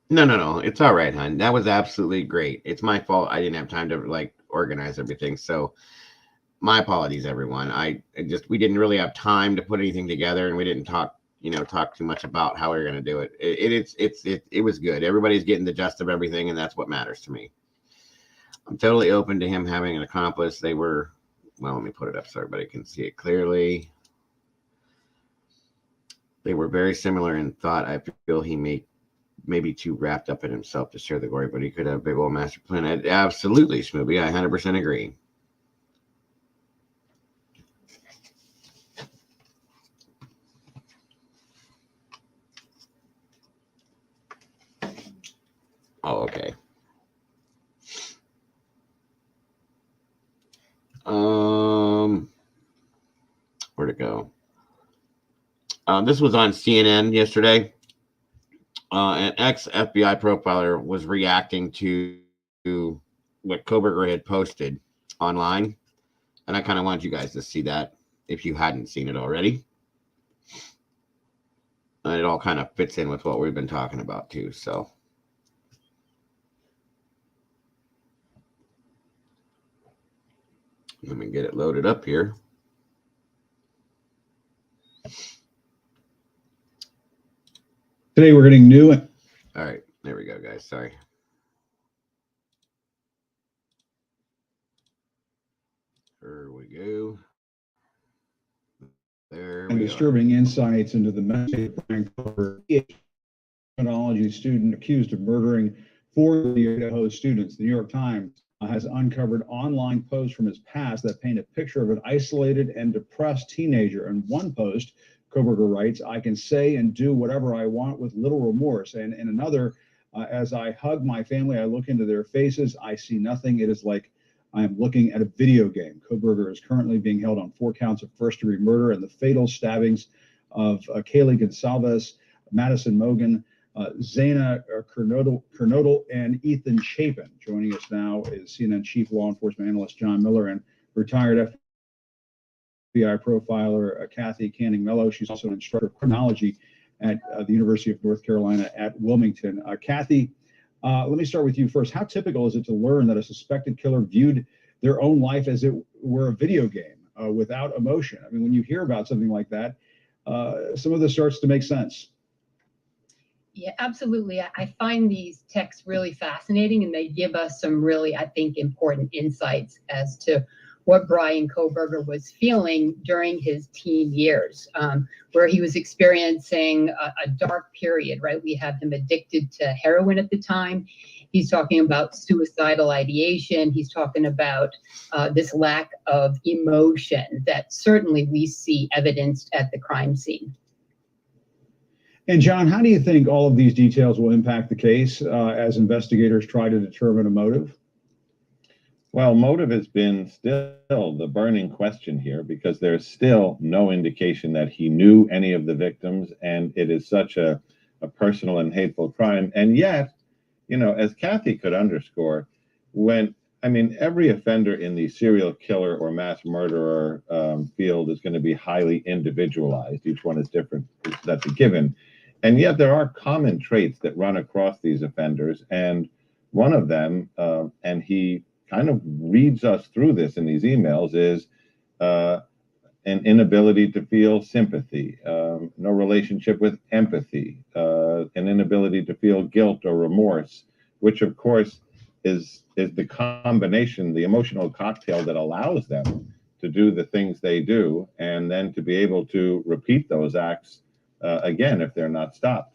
no, it's all right, hon. That was absolutely great. It's my fault. I didn't have time to like organize everything. So my apologies, everyone. We didn't really have time to put anything together, and we didn't talk too much about how we were going to do it. It was good. Everybody's getting the gist of everything, and that's what matters to me. I'm totally open to him having an accomplice. They were, well, let me put it up so everybody can see it clearly. They were very similar in thought. I feel he may be too wrapped up in himself to share the glory, but he could have a big old master plan. Absolutely, Smoothie. I 100% agree. Oh, okay. Where'd it go? This was on CNN yesterday. An ex-FBI profiler was reacting to what Koberger had posted online. And I kind of want you guys to see that if you hadn't seen it already. And it all kind of fits in with what we've been talking about too. So let me get it loaded up here. Today we're getting new. All right, there we go, guys. Sorry. Here we go. There And we disturbing insights into the message of Brian Kober, criminology student accused of murdering 4 of the Idaho students. The New York Times has uncovered online posts from his past that paint a picture of an isolated and depressed teenager. In one post, Koberger writes, "I can say and do whatever I want with little remorse." And in another, as I hug my family, I look into their faces. I see nothing. It is like I am looking at a video game. Koberger is currently being held on 4 counts of first-degree murder and the fatal stabbings of Kaylee Gonsalves, Madison Mogan, Zaina Kernodle, and Ethan Chapin. Joining us now is CNN Chief Law Enforcement Analyst John Miller and retired FBI profiler Kathy Canning Mello. She's also an instructor of criminology at the University of North Carolina at Wilmington. Kathy, let me start with you first. How typical is it to learn that a suspected killer viewed their own life as it were a video game without emotion? I mean, when you hear about something like that, some of this starts to make sense. Yeah, absolutely. I find these texts really fascinating, and they give us some really, I think, important insights as to what Brian Koberger was feeling during his teen years, where he was experiencing a dark period, right? We have him addicted to heroin at the time. He's talking about suicidal ideation. He's talking about this lack of emotion that certainly we see evidenced at the crime scene. And John, how do you think all of these details will impact the case as investigators try to determine a motive? Well, motive has been still the burning question here because there's still no indication that he knew any of the victims, and it is such a personal and hateful crime. And yet, as Kathy could underscore, every offender in the serial killer or mass murderer field is going to be highly individualized. Each one is different. That's a given. And yet there are common traits that run across these offenders. And one of them, and he kind of reads us through this in these emails, is an inability to feel sympathy, no relationship with empathy, an inability to feel guilt or remorse, which of course is the combination, the emotional cocktail that allows them to do the things they do, and then to be able to repeat those acts again if they're not stopped.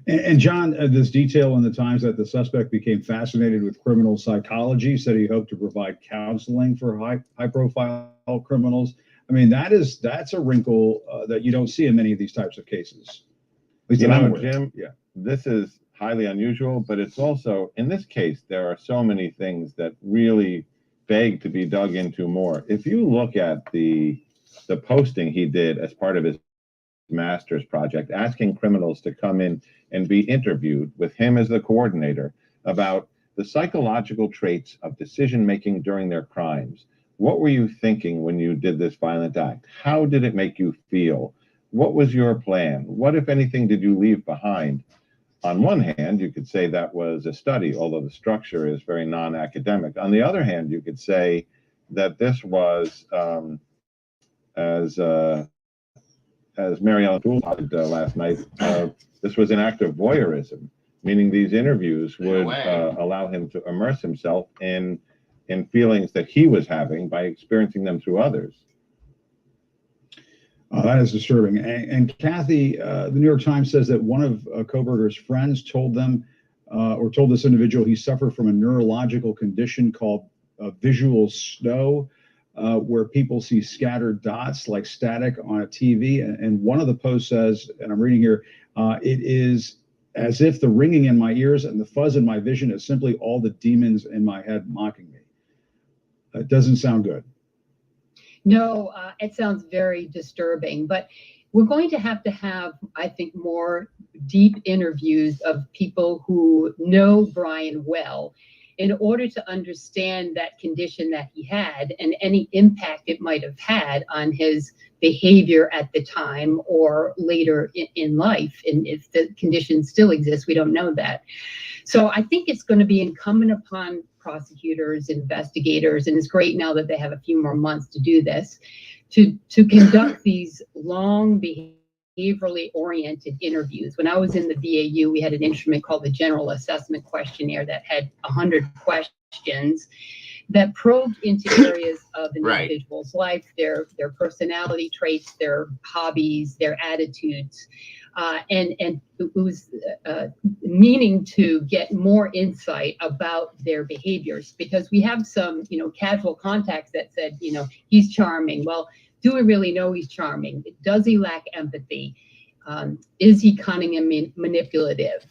And John, this detail in the Times that the suspect became fascinated with criminal psychology, said he hoped to provide counseling for high-profile criminals. I mean, that's a wrinkle that you don't see in many of these types of cases. At least Jim, yeah, this is highly unusual, but it's also, in this case, there are so many things that really beg to be dug into more. If you look at the posting he did as part of his master's project, asking criminals to come in and be interviewed with him as the coordinator about the psychological traits of decision-making during their crimes. What were you thinking when you did this violent act? How did it make you feel? What was your plan? What, if anything, did you leave behind? On one hand, you could say that was a study, although the structure is very non-academic. On the other hand, you could say that this was, as Mary Ellen Poole did last night, this was an act of voyeurism, meaning these interviews would allow him to immerse himself in feelings that he was having by experiencing them through others. That is disturbing. And Kathy, the New York Times says that one of Kohberger's friends told this individual he suffered from a neurological condition called visual snow, where people see scattered dots like static on a TV. And one of the posts says, and I'm reading here, it is as if the ringing in my ears and the fuzz in my vision is simply all the demons in my head mocking me. It doesn't sound good. No, it sounds very disturbing, but we're going to have, I think, more deep interviews of people who know Brian well in order to understand that condition that he had and any impact it might have had on his behavior at the time or later in life. And if the condition still exists, we don't know that. So I think it's going to be incumbent upon prosecutors, investigators, and it's great now that they have a few more months to do this, to conduct these long behaviorally oriented interviews. When I was in the VAU, we had an instrument called the General Assessment Questionnaire that had 100 questions that probed into areas of an individual's life, their personality traits, their hobbies, their attitudes. And it was meaning to get more insight about their behaviors, because we have some, casual contacts that said, he's charming. Well, do we really know he's charming? Does he lack empathy? Is he cunning and manipulative?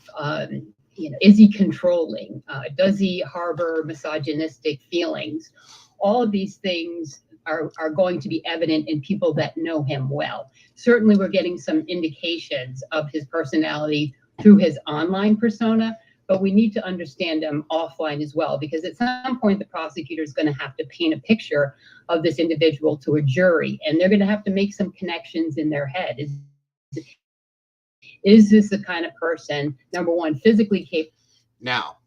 Is he controlling? Does he harbor misogynistic feelings? All of these things are going to be evident in people that know him well. Certainly, we're getting some indications of his personality through his online persona, but we need to understand him offline as well, because at some point, the prosecutor is going to have to paint a picture of this individual to a jury, and they're going to have to make some connections in their head. Is this the kind of person, number one, physically capable? Now,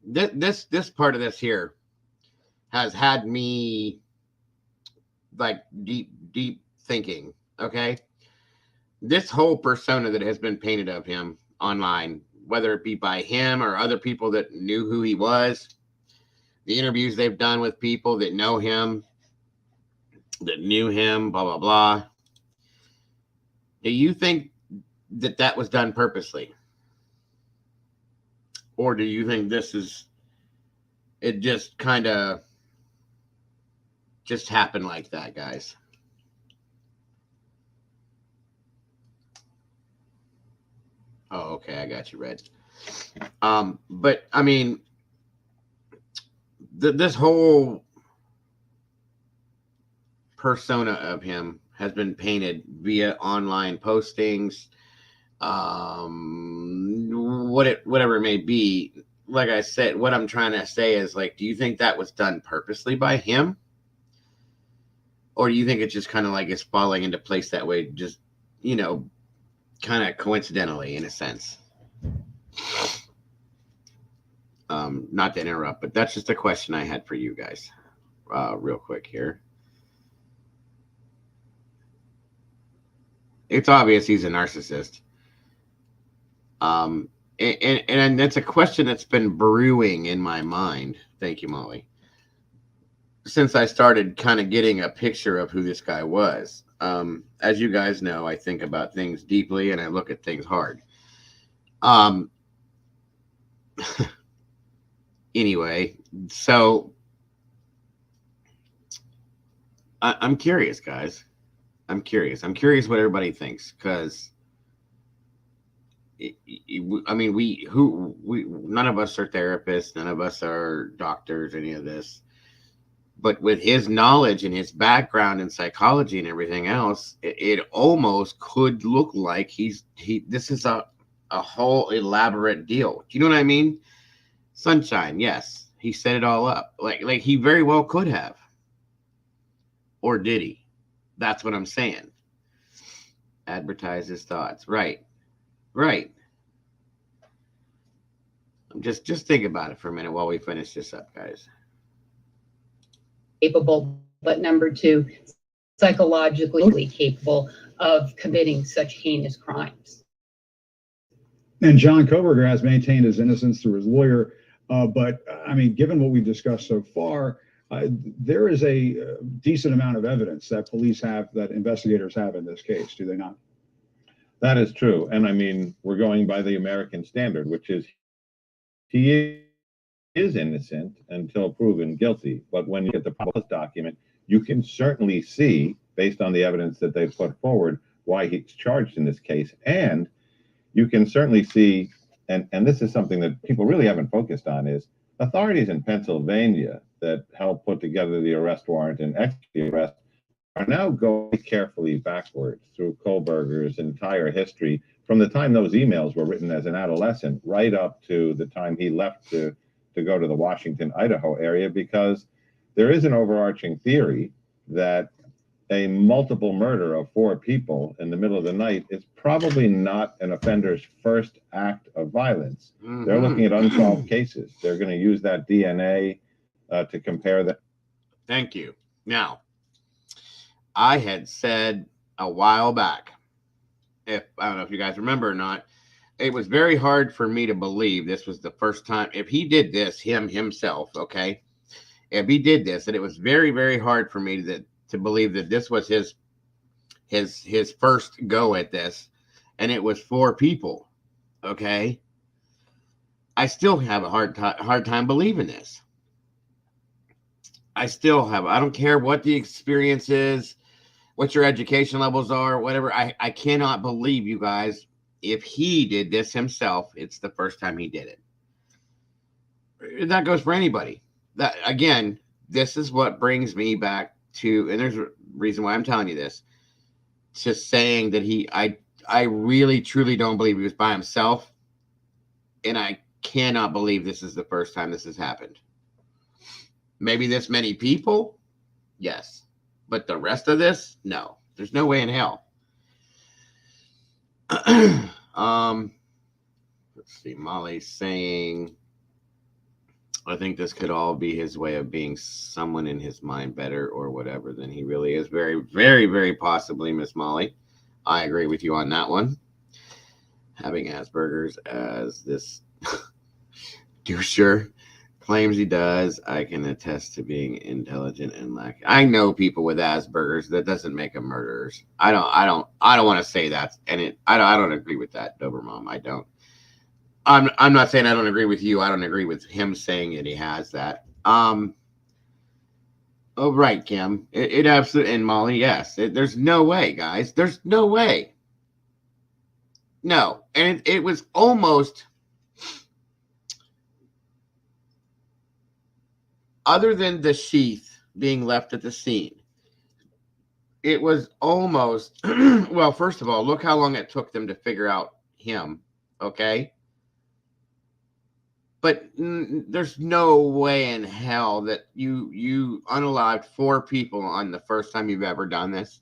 this part of this here has had me like deep thinking. Okay, this whole persona that has been painted of him online, whether it be by him or other people that knew who he was, the interviews they've done with people that know him, that knew him, blah blah blah. Do you think that was done purposely, or do you think it just kind of just happened like that, guys? Oh, okay, I got you, Red. But I mean, this whole persona of him has been painted via online postings, whatever it may be. Like I said, what I'm trying to say is, like, do you think that was done purposely by him? Or do you think it's just kind of like it's falling into place that way, just, you know, kind of coincidentally in a sense? Not to interrupt, but that's just a question I had for you guys, real quick here. It's obvious he's a narcissist. And that's a question that's been brewing in my mind. Thank you, Molly. Since I started kind of getting a picture of who this guy was. As you guys know, I think about things deeply and I look at things hard. Anyway, so I'm curious, guys. I'm curious what everybody thinks, because I mean, none of us are therapists, none of us are doctors, any of this. But with his knowledge and his background in psychology and everything else, it almost could look like this is a whole elaborate deal. Do you know what I mean? Sunshine, yes, he set it all up. Like he very well could have, or did he? That's what I'm saying. Advertise his thoughts, right? Just think about it for a minute while we finish this up, guys. Capable, but number two, psychologically capable of committing such heinous crimes. And John Koberger has maintained his innocence through his lawyer. But I mean, given what we've discussed so far, there is a decent amount of evidence that police have, that investigators have in this case, do they not? That is true. And I mean, we're going by the American standard, which is he is innocent until proven guilty. But when you get the probable document, you can certainly see, based on the evidence that they've put forward, why he's charged in this case. And you can certainly see, and this is something that people really haven't focused on, is authorities in Pennsylvania that helped put together the arrest warrant and execute the arrest are now going carefully backwards through Kohlberger's entire history, from the time those emails were written as an adolescent right up to the time he left to go to the Washington, Idaho area, because there is an overarching theory that a multiple murder of 4 people in the middle of the night is probably not an offender's first act of violence. Mm-hmm. They're looking at unsolved cases. They're going to use that DNA to compare that. Thank you. Now, I had said a while back, I don't know if you guys remember or not, it was very hard for me to believe this was the first time. If he did this, himself, okay? If he did this, and it was very, very hard for me to believe that this was his first go at this, and it was 4 people, okay? I still have a hard time believing this. I still have. I don't care what the experience is, what your education levels are, whatever. I cannot believe, you guys, if he did this himself, it's the first time he did it. That goes for anybody. That, again, this is what brings me back to, and there's a reason why I'm telling you this, just saying that I really, truly don't believe he was by himself, and I cannot believe this is the first time this has happened. Maybe this many people? Yes. But the rest of this? No. There's no way in hell. Let's see. Molly's saying, I think this could all be his way of being someone in his mind better or whatever than he really is. Very, very, very possibly, Miss Molly. I agree with you on that one. Having Asperger's as this doucher claims he does, I can attest to being intelligent and lacking. I know people with Asperger's. That doesn't make them murderers. I don't want to say that, and I don't agree with that, Dobermom. I don't. I'm not saying I don't agree with you. I don't agree with him saying that he has that. Oh, right, Kim. It absolutely, and Molly, yes. There's no way, guys. There's no way. No, and it was almost. other than the sheath being left at the scene, it was almost, well, first of all, look how long it took them to figure out him, okay? But there's no way in hell that you unalived 4 people on the first time you've ever done this.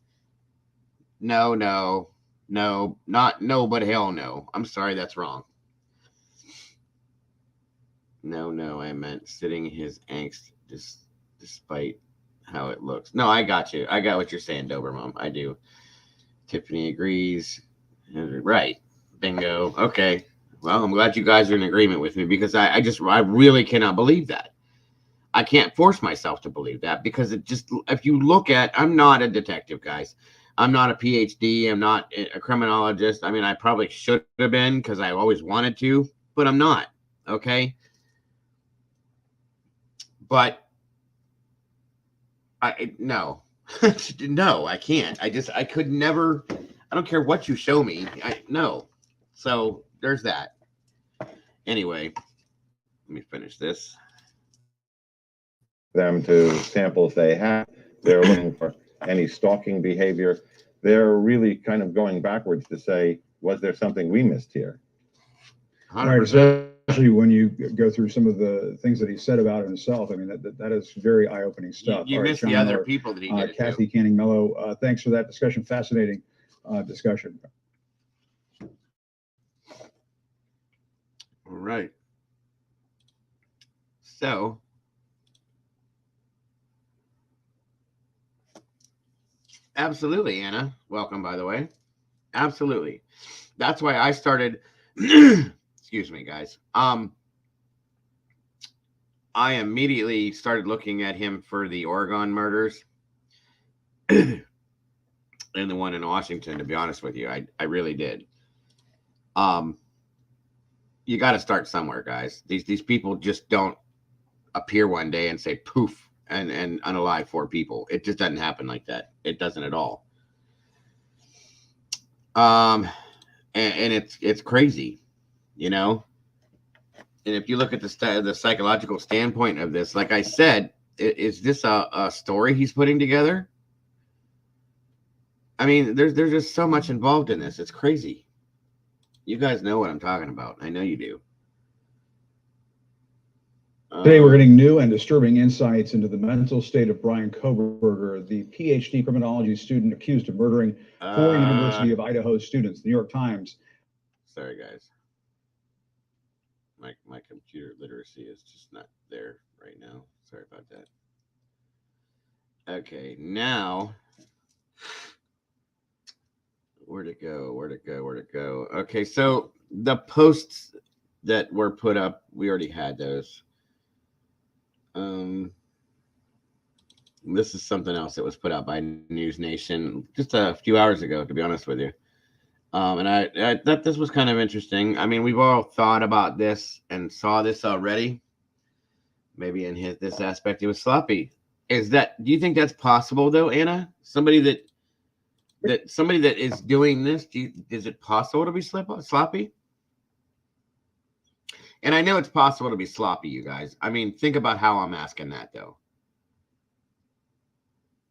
No, not no, but hell no. I'm sorry, that's wrong. No, I meant sitting his angst despite how it looks. No, I got you. I got what you're saying, Dober Mom. I do. Tiffany agrees. Right. Bingo. Okay. Well, I'm glad you guys are in agreement with me, because I really cannot believe that. I can't force myself to believe that, because it just, if you look at, I'm not a detective, guys. I'm not a PhD. I'm not a criminologist. I mean, I probably should have been, because I always wanted to, but I'm not. Okay. But no, no, I can't. I could never. I don't care what you show me. No. So there's that. Anyway, let me finish this. Them to samples they have. They're looking for any stalking behavior. They're really kind of going backwards to say, was there something we missed here? 100%. Right, especially when you go through some of the things that he said about himself. I mean, that is very eye-opening stuff. You missed the other people that he did it Kathy to. Canning Mello, thanks for that discussion. Fascinating discussion. All right. So, absolutely, Anna. Welcome, by the way. Absolutely. That's why I started. Excuse me, guys. I immediately started looking at him for the Oregon murders and the one in Washington. To be honest with you, I really did. You got to start somewhere, guys. These people just don't appear one day and say poof and unalive 4 people. It just doesn't happen like that. It doesn't at all. And it's crazy, you know. And if you look at the psychological standpoint of this, like I said, is this a story he's putting together? I mean, there's just so much involved in this. It's crazy. You guys know what I'm talking about. I know you do. Today, we're getting new and disturbing insights into the mental state of Brian Koberger, the PhD criminology student accused of murdering 4 University of Idaho students. The New York Times. Sorry, guys. My computer literacy is just not there right now. Sorry about that. Okay, now where'd it go? Okay, so the posts that were put up, we already had those. This is something else that was put out by News Nation just a few hours ago, to be honest with you. And I thought this was kind of interesting. I mean, we've all thought about this and saw this already. Maybe in this aspect, it was sloppy. Do you think that's possible though, Anna? Somebody that is doing this, is it possible to be sloppy? And I know it's possible to be sloppy, you guys. I mean, think about how I'm asking that though.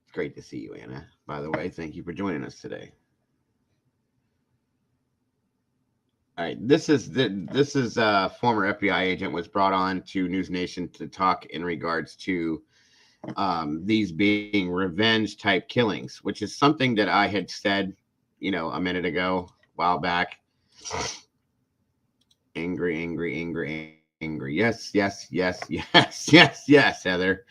It's great to see you, Anna. By the way, thank you for joining us today. All right, this is a former FBI agent was brought on to News Nation to talk in regards to these being revenge type killings, which is something that I had said, a minute ago, a while back. Angry. Yes, Heather.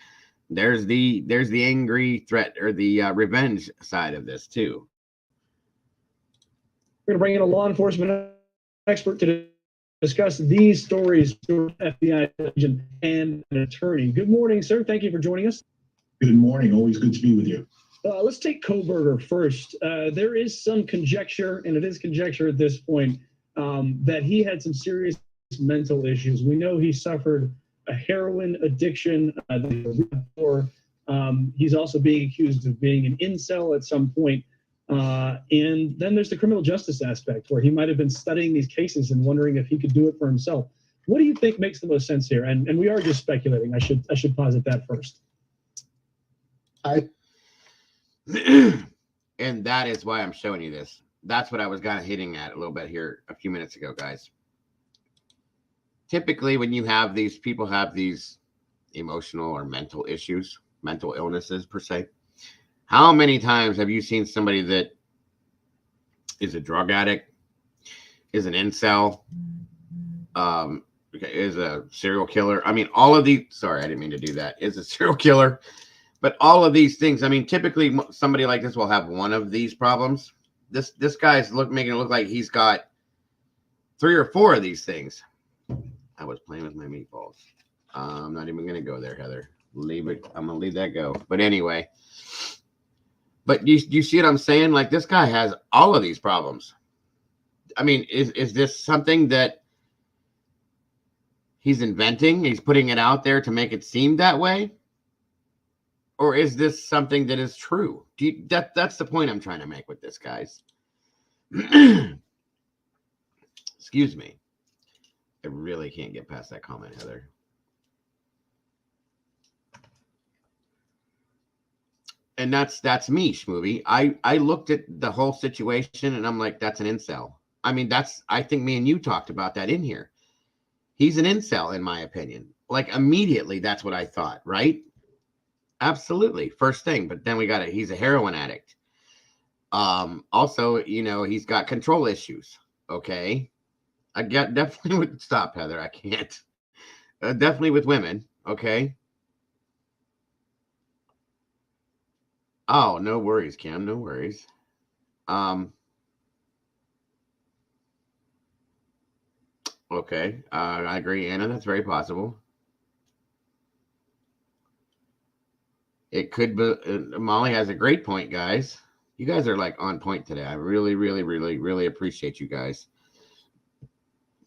There's the angry threat or the revenge side of this too. We're going to bring in a law enforcement expert to discuss these stories, FBI agent and an attorney. Good morning, sir. Thank you for joining us. Good morning. Always good to be with you. Let's take Koberger first. There is some conjecture, and it is conjecture at this point, that he had some serious mental issues. We know he suffered a heroin addiction. He's also being accused of being an incel at some point. And then there's the criminal justice aspect, where he might have been studying these cases and wondering if he could do it for himself. What do you think makes the most sense here? And we are just speculating. I should posit that first. And that is why I'm showing you this. That's what I was kind of hitting at a little bit here a few minutes ago, guys. Typically, when you have these people have these emotional or mental issues, mental illnesses per se, how many times have you seen somebody that is a drug addict, is an incel, is a serial killer? I mean, all of these, sorry, I didn't mean to do that, is a serial killer. But all of these things, I mean, typically somebody like this will have one of these problems. This guy's making it look like he's got 3 or 4 of these things. I was playing with my meatballs. I'm not even going to go there, Heather. Leave it. I'm going to leave that go. But anyway, but you see what I'm saying? Like, this guy has all of these problems. I mean, is this something that he's inventing? He's putting it out there to make it seem that way? Or is this something that is true? That's the point I'm trying to make with this, guys. Excuse me. I really can't get past that comment, Heather. And that's me, Schmovie. I looked at the whole situation and I'm like, that's an incel. I mean, I think me and you talked about that in here. He's an incel, in my opinion. Like, immediately, that's what I thought, right? Absolutely. First thing, but then he's a heroin addict. Also, he's got control issues. Okay. I get definitely with stop, Heather. I can't. Definitely with women. Okay. Oh, no worries, Cam. No worries. Okay. I agree, Anna. That's very possible. It could be. Molly has a great point, guys. You guys are like on point today. I really, really, really, really appreciate you guys.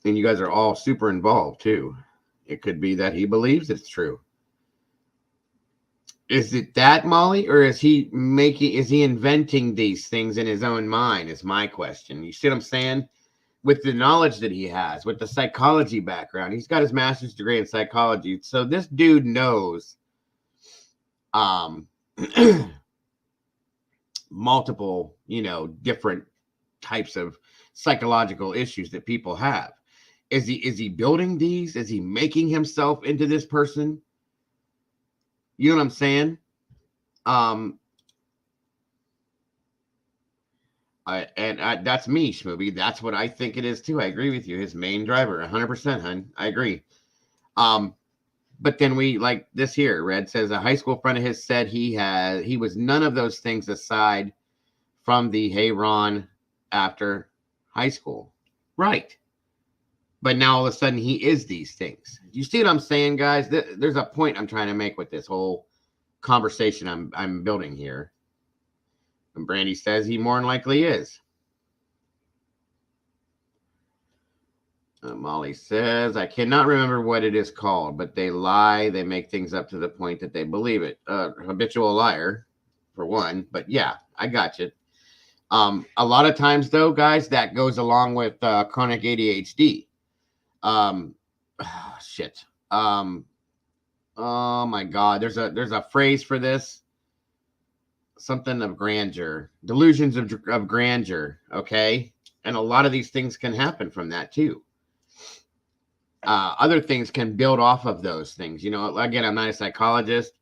And you guys are all super involved too. It could be that he believes it's true. Is it that, Molly, or is he inventing these things in his own mind? Is my question. You see what I'm saying? With the knowledge that he has, with the psychology background, he's got his master's degree in psychology. So this dude knows multiple, different types of psychological issues that people have. Is he building these? Is he making himself into this person? You know what I'm saying? That's me, Schmovie. That's what I think it is too. I agree with you. His main driver, 100%, hun. I agree. But then we like this here. Red says a high school friend of his said he was none of those things aside from the hey Ron after high school. Right. But now all of a sudden he is these things. You see what I'm saying, guys? There's a point I'm trying to make with this whole conversation I'm building here. And Brandy says he more than likely is. Molly says, I cannot remember what it is called, but they lie. They make things up to the point that they believe it. Habitual liar, for one. But yeah, I got you. A lot of times, though, guys, that goes along with chronic ADHD. Shit. Oh my God. There's a phrase for this. Something of grandeur. Delusions of grandeur. Okay. And a lot of these things can happen from that too. Other things can build off of those things. Again, I'm not a psychologist,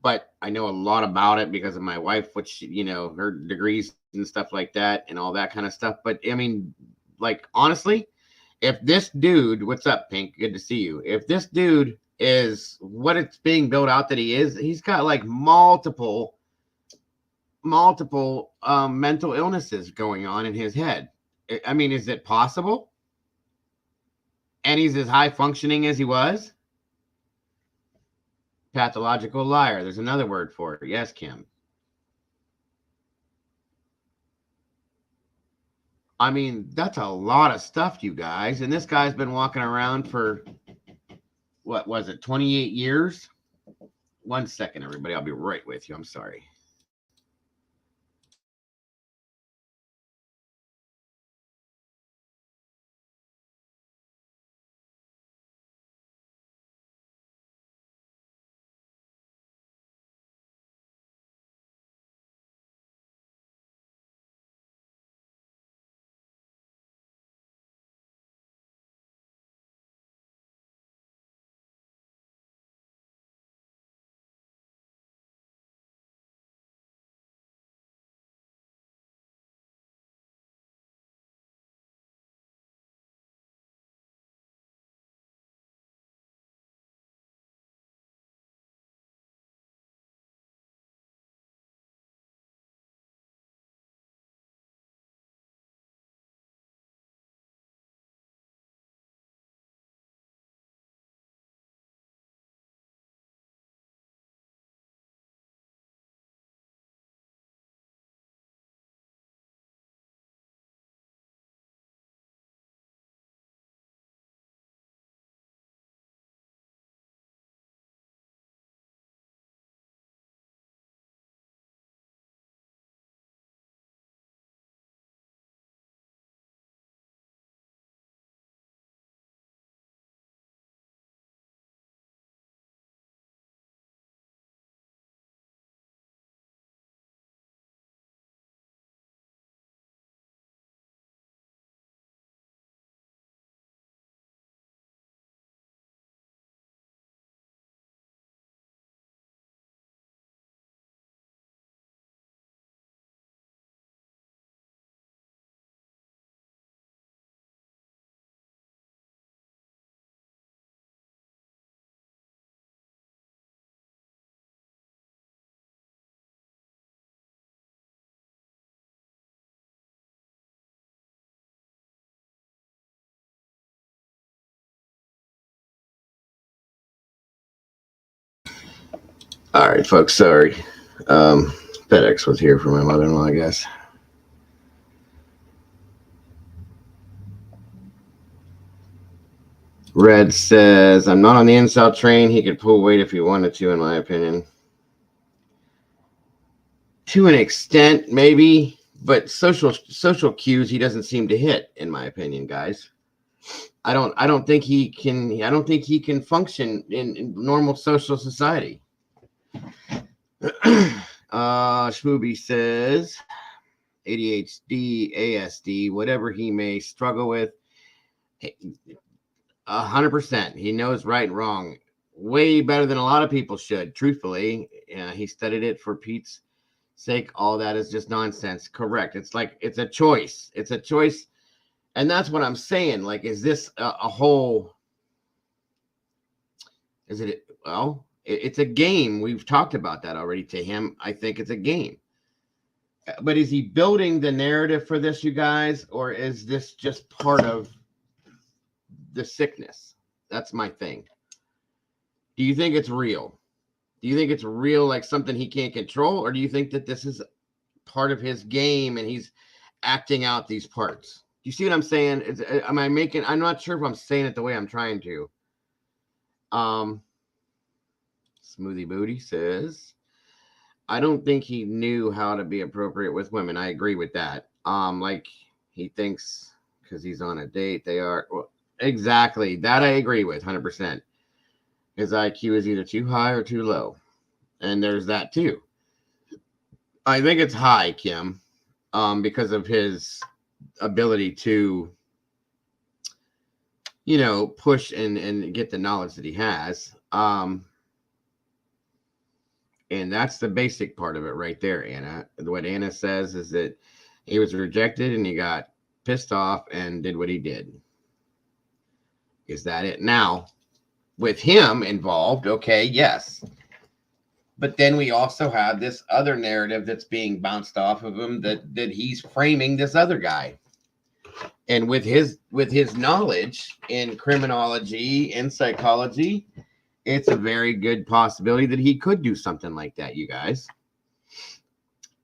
but I know a lot about it because of my wife, which, her degrees and stuff like that and all that kind of stuff. But I mean, like, honestly, if this dude, what's up, Pink? Good to see you. If this dude is what it's being built out that he is, he's got like multiple mental illnesses going on in his head. I mean, is it possible? And he's as high functioning as he was? Pathological liar. There's another word for it. Yes, Kim. I mean, that's a lot of stuff, you guys. And this guy's been walking around for, what was it, 28 years? 1 second, everybody. I'll be right with you. I'm sorry. All right, folks. Sorry. FedEx was here for my mother-in-law, I guess. Red says, I'm not on the incel train. He could pull weight if he wanted to, in my opinion. To an extent, maybe, but social cues he doesn't seem to hit, in my opinion, guys. I don't think he can function in normal social society. Schmooby says ADHD, ASD, whatever he may struggle with, 100%. He knows right and wrong way better than a lot of people should, truthfully. He studied it for Pete's sake. All that is just nonsense. Correct. It's like, it's a choice. It's a choice. And that's what I'm saying. Like, is this a whole, is it, well, it's a game. We've talked about that already to him. I think it's a game. But is he building the narrative for this, you guys? Or is this just part of the sickness? That's my thing. Do you think it's real? Do you think it's real, like something he can't control? Or do you think that this is part of his game and he's acting out these parts? Do you see what I'm saying? I'm not sure if I'm saying it the way I'm trying to. Smoothie Booty says, I don't think he knew how to be appropriate with women. I agree with that. Like he thinks because he's on a date, they are. Well, exactly. That I agree with 100%. His IQ is either too high or too low. And there's that too. I think it's high, Kim, because of his ability to, push and get the knowledge that he has. And that's the basic part of it right there, Anna. What Anna says is that he was rejected and he got pissed off and did what he did. Is that it? Now, with him involved, okay, yes. But then we also have this other narrative that's being bounced off of him that he's framing this other guy. And with his knowledge in criminology and psychology, it's a very good possibility that he could do something like that, you guys.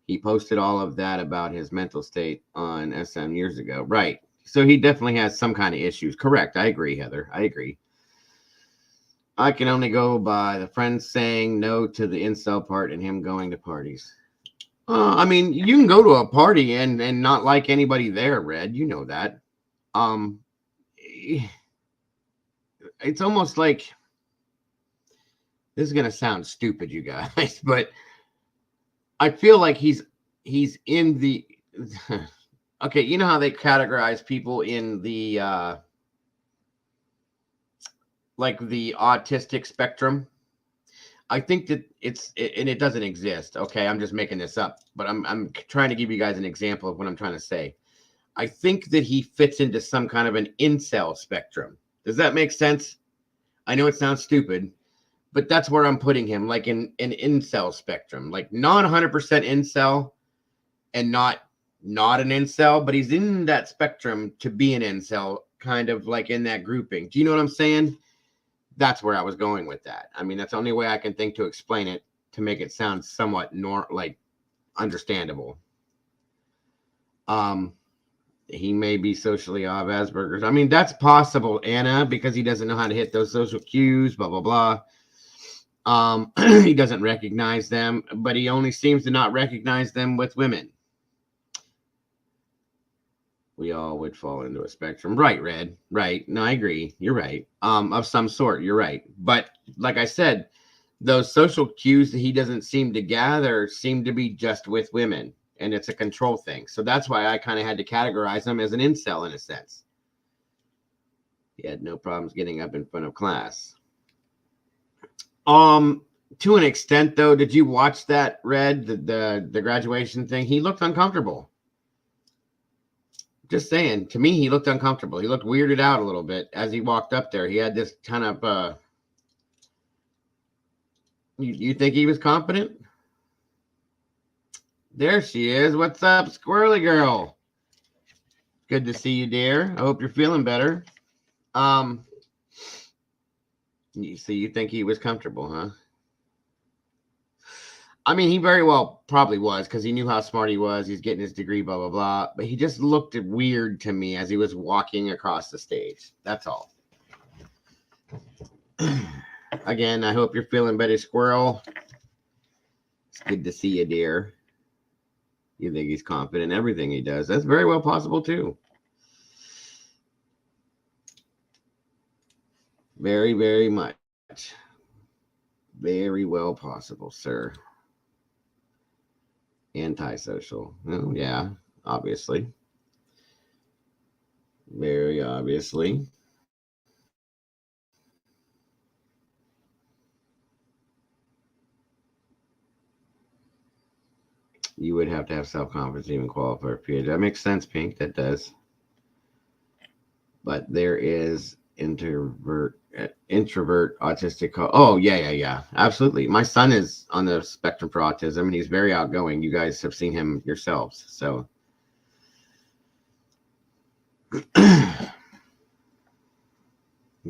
He posted all of that about his mental state on SM years ago. Right. So he definitely has some kind of issues. Correct. I agree, Heather. I agree. I can only go by the friends saying no to the incel part and him going to parties. I mean, you can go to a party and not like anybody there, Red. You know that. It's almost like, this is going to sound stupid, you guys, but I feel like he's in the, okay, you know how they categorize people in the, like the autistic spectrum? I think that and it doesn't exist. Okay. I'm just making this up, but I'm trying to give you guys an example of what I'm trying to say. I think that he fits into some kind of an incel spectrum. Does that make sense? I know it sounds stupid, but that's where I'm putting him, like in an incel spectrum, like not 100% incel and not an incel, but he's in that spectrum to be an incel, kind of like in that grouping. Do you know what I'm saying? That's where I was going with that. I mean, that's the only way I can think to explain it, to make it sound somewhat like understandable. He may be socially off Asperger's. I mean, that's possible, Anna, because he doesn't know how to hit those social cues, blah, blah, blah. He doesn't recognize them, but he only seems to not recognize them with women. We all would fall into a spectrum. Right, Red. Right. No, I agree. You're right. Of some sort. You're right. But like I said, those social cues that he doesn't seem to gather seem to be just with women. And it's a control thing. So that's why I kind of had to categorize him as an incel in a sense. He had no problems getting up in front of class. To an extent, though, did you watch that, Red, the graduation thing? He looked uncomfortable. Just saying, to me, he looked uncomfortable. He looked weirded out a little bit as he walked up there. He had this kind of, you think he was confident? There she is. What's up, squirrely girl? Good to see you, dear. I hope you're feeling better. So you think he was comfortable, huh? I mean, he very well probably was because he knew how smart he was. He's getting his degree, blah, blah, blah. But he just looked weird to me as he was walking across the stage. That's all. Again, I hope you're feeling better, Squirrel. It's good to see you, dear. You think he's confident in everything he does. That's very well possible, too. Very, very much. Very well possible, sir. Antisocial. Oh, yeah, obviously. Very obviously. You would have to have self-confidence to even qualify for PhD. That makes sense, Pink. That does. But there is introvert, autistic. Oh, yeah. Absolutely. My son is on the spectrum for autism, and he's very outgoing. You guys have seen him yourselves. So you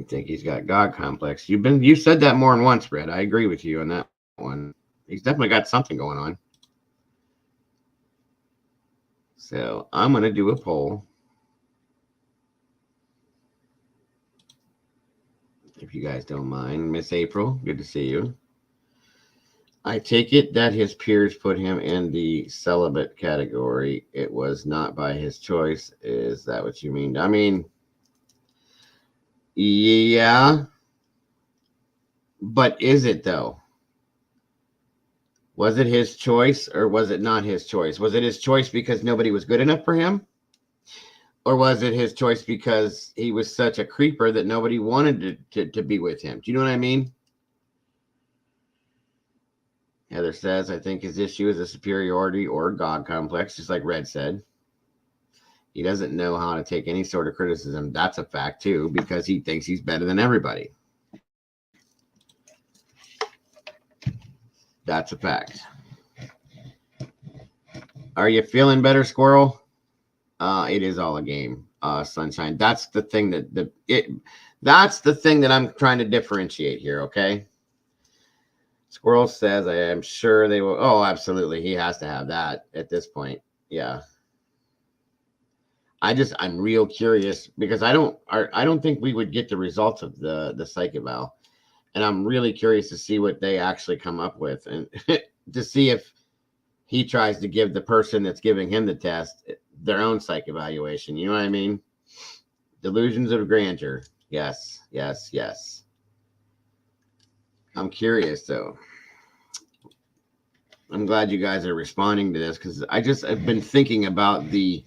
think he's got God complex. You said that more than once, Brett. I agree with you on that one. He's definitely got something going on. So I'm going to do a poll. If you guys don't mind. Miss April, good to see you. I take it that his peers put him in the celibate category. It was not by his choice. Is that what you mean? I mean, yeah. But is it, though? Was it his choice or was it not his choice? Was it his choice because nobody was good enough for him? Or was it his choice because he was such a creeper that nobody wanted to be with him? Do you know what I mean? Heather says, I think his issue is a superiority or God complex, just like Red said. He doesn't know how to take any sort of criticism. That's a fact, too, because he thinks he's better than everybody. That's a fact. Are you feeling better, Squirrel? It is all a game, Sunshine. That's the thing that's the thing that I'm trying to differentiate here, okay? Squirrel says, I am sure they will. Oh, absolutely. He has to have that at this point. Yeah. I'm real curious because I don't think we would get the results of the psych eval. And I'm really curious to see what they actually come up with and to see if he tries to give the person that's giving him the test their own psych evaluation. You know what I mean? Delusions of grandeur. Yes. I'm curious, though. I'm glad you guys are responding to this because I've been thinking about the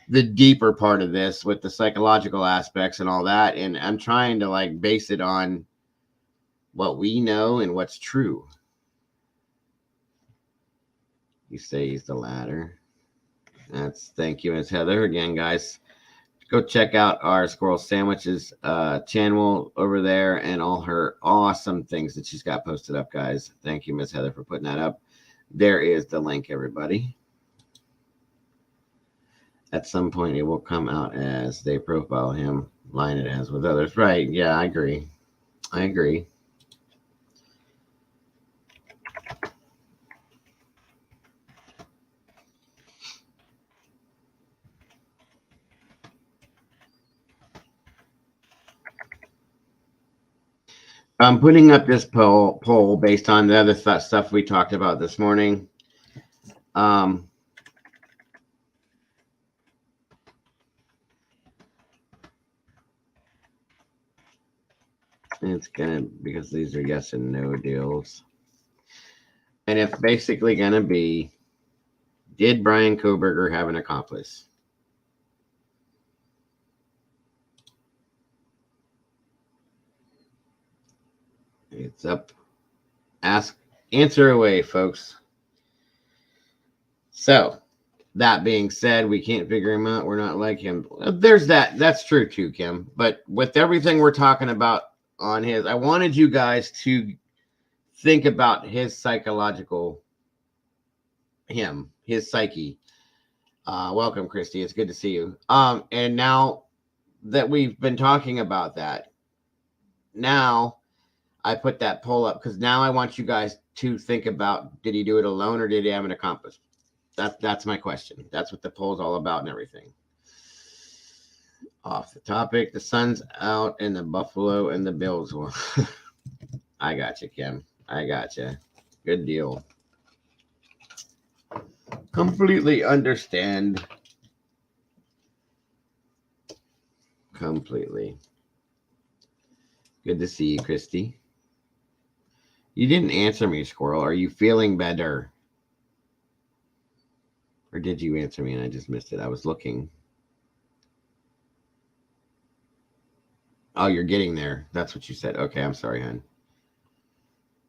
deeper part of this with the psychological aspects and all that. And I'm trying to base it on what we know and what's true. You say he's the latter. Thank you, Ms. Heather. Again, guys, go check out our Squirrel Sandwiches channel over there and all her awesome things that she's got posted up, guys. Thank you, Ms. Heather, for putting that up. There is the link, everybody. At some point, it will come out as they profile him, line it as with others. Right. Yeah, I agree. I'm putting up this poll based on the other stuff we talked about this morning. It's gonna, because these are yes and no deals. And it's basically gonna be, did Brian Koberger have an accomplice? It's up. Answer away, folks. So, that being said, we can't figure him out. We're not like him. There's that. That's true too, Kim. But with everything we're talking about on his, I wanted you guys to think about his psychological, his psyche. Welcome, Christy. It's good to see you. And now that we've been talking about that, now I put that poll up because now I want you guys to think about, did he do it alone or did he have an accomplice? That's my question. That's what the poll's all about and everything. Off the topic, the sun's out and the Buffalo and the Bills will. I got you, Kim. I got you. Good deal. Completely understand. Completely. Good to see you, Christy. You didn't answer me, Squirrel. Are you feeling better? Or did you answer me and I just missed it? I was looking. Oh, you're getting there. That's what you said. Okay, I'm sorry, hon.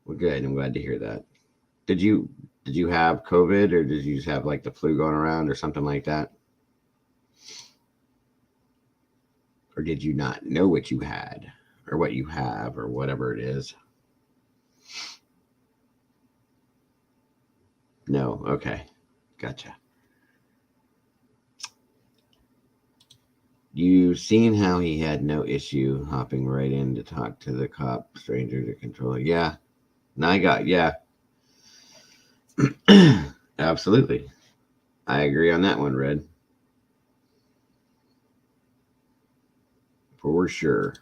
Well, good. I'm glad to hear that. Did you have COVID or did you just have like the flu going around or something like that? Or did you not know what you had or what you have or whatever it is? No. Okay. Gotcha. You seen how he had no issue hopping right in to talk to the cop, stranger to controller. Yeah. Yeah. Absolutely. I agree on that one, Red. For sure.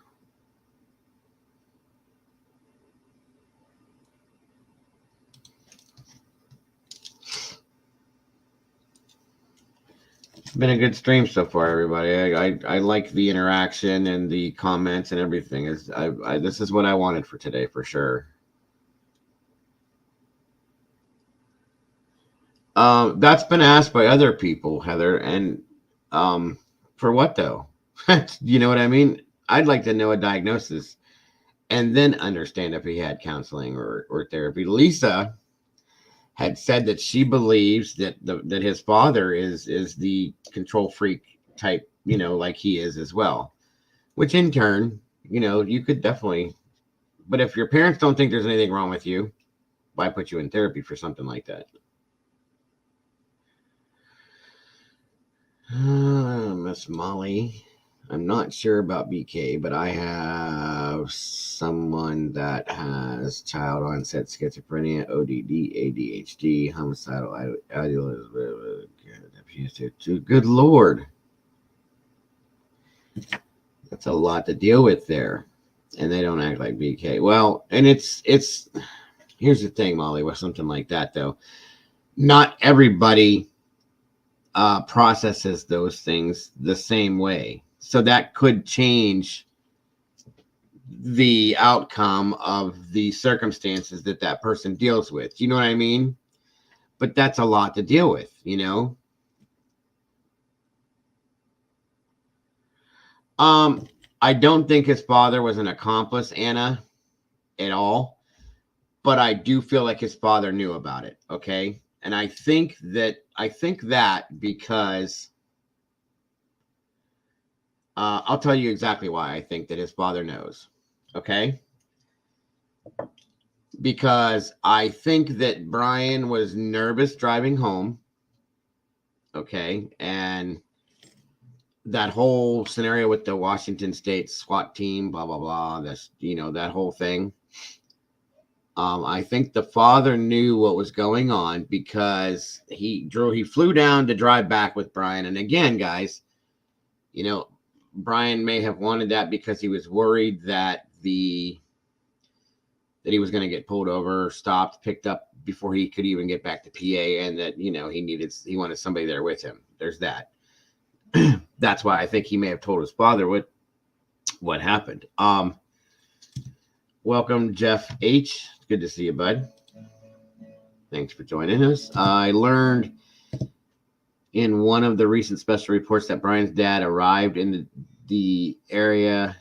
Been a good stream so far, everybody. I like the interaction and the comments and everything. This is what I wanted for today, for sure. That's been asked by other people, Heather, and for what though? You know what I mean? I'd like to know a diagnosis and then understand if he had counseling or therapy. Lisa had said that she believes that that his father is the control freak type, like he is as well. Which in turn, you could definitely. But if your parents don't think there's anything wrong with you, why put you in therapy for something like that? Miss Molly, I'm not sure about BK, but I have someone that has child onset schizophrenia, ODD, ADHD, homicidal idealism. Good Lord. That's a lot to deal with there. And they don't act like BK. Well, and it's here's the thing, Molly, with something like that, though. Not everybody processes those things the same way. So that could change the outcome of the circumstances that person deals with. You know what I mean? But that's a lot to deal with, I don't think his father was an accomplice, Anna, at all. But I do feel like his father knew about it, okay? And I think that because I'll tell you exactly why I think that his father knows, okay? Because I think that Brian was nervous driving home, okay? And that whole scenario with the Washington State SWAT team, blah, blah, blah, that's, that whole thing. I think the father knew what was going on because he flew down to drive back with Brian. And again, guys, Brian may have wanted that because he was worried that he was going to get pulled over, stopped, picked up before he could even get back to PA, and that he wanted somebody there with him. There's that. That's why I think he may have told his father what happened. Welcome, Jeff H. Good to see you, bud. Thanks for joining us. I learned in one of the recent special reports that Brian's dad arrived in the area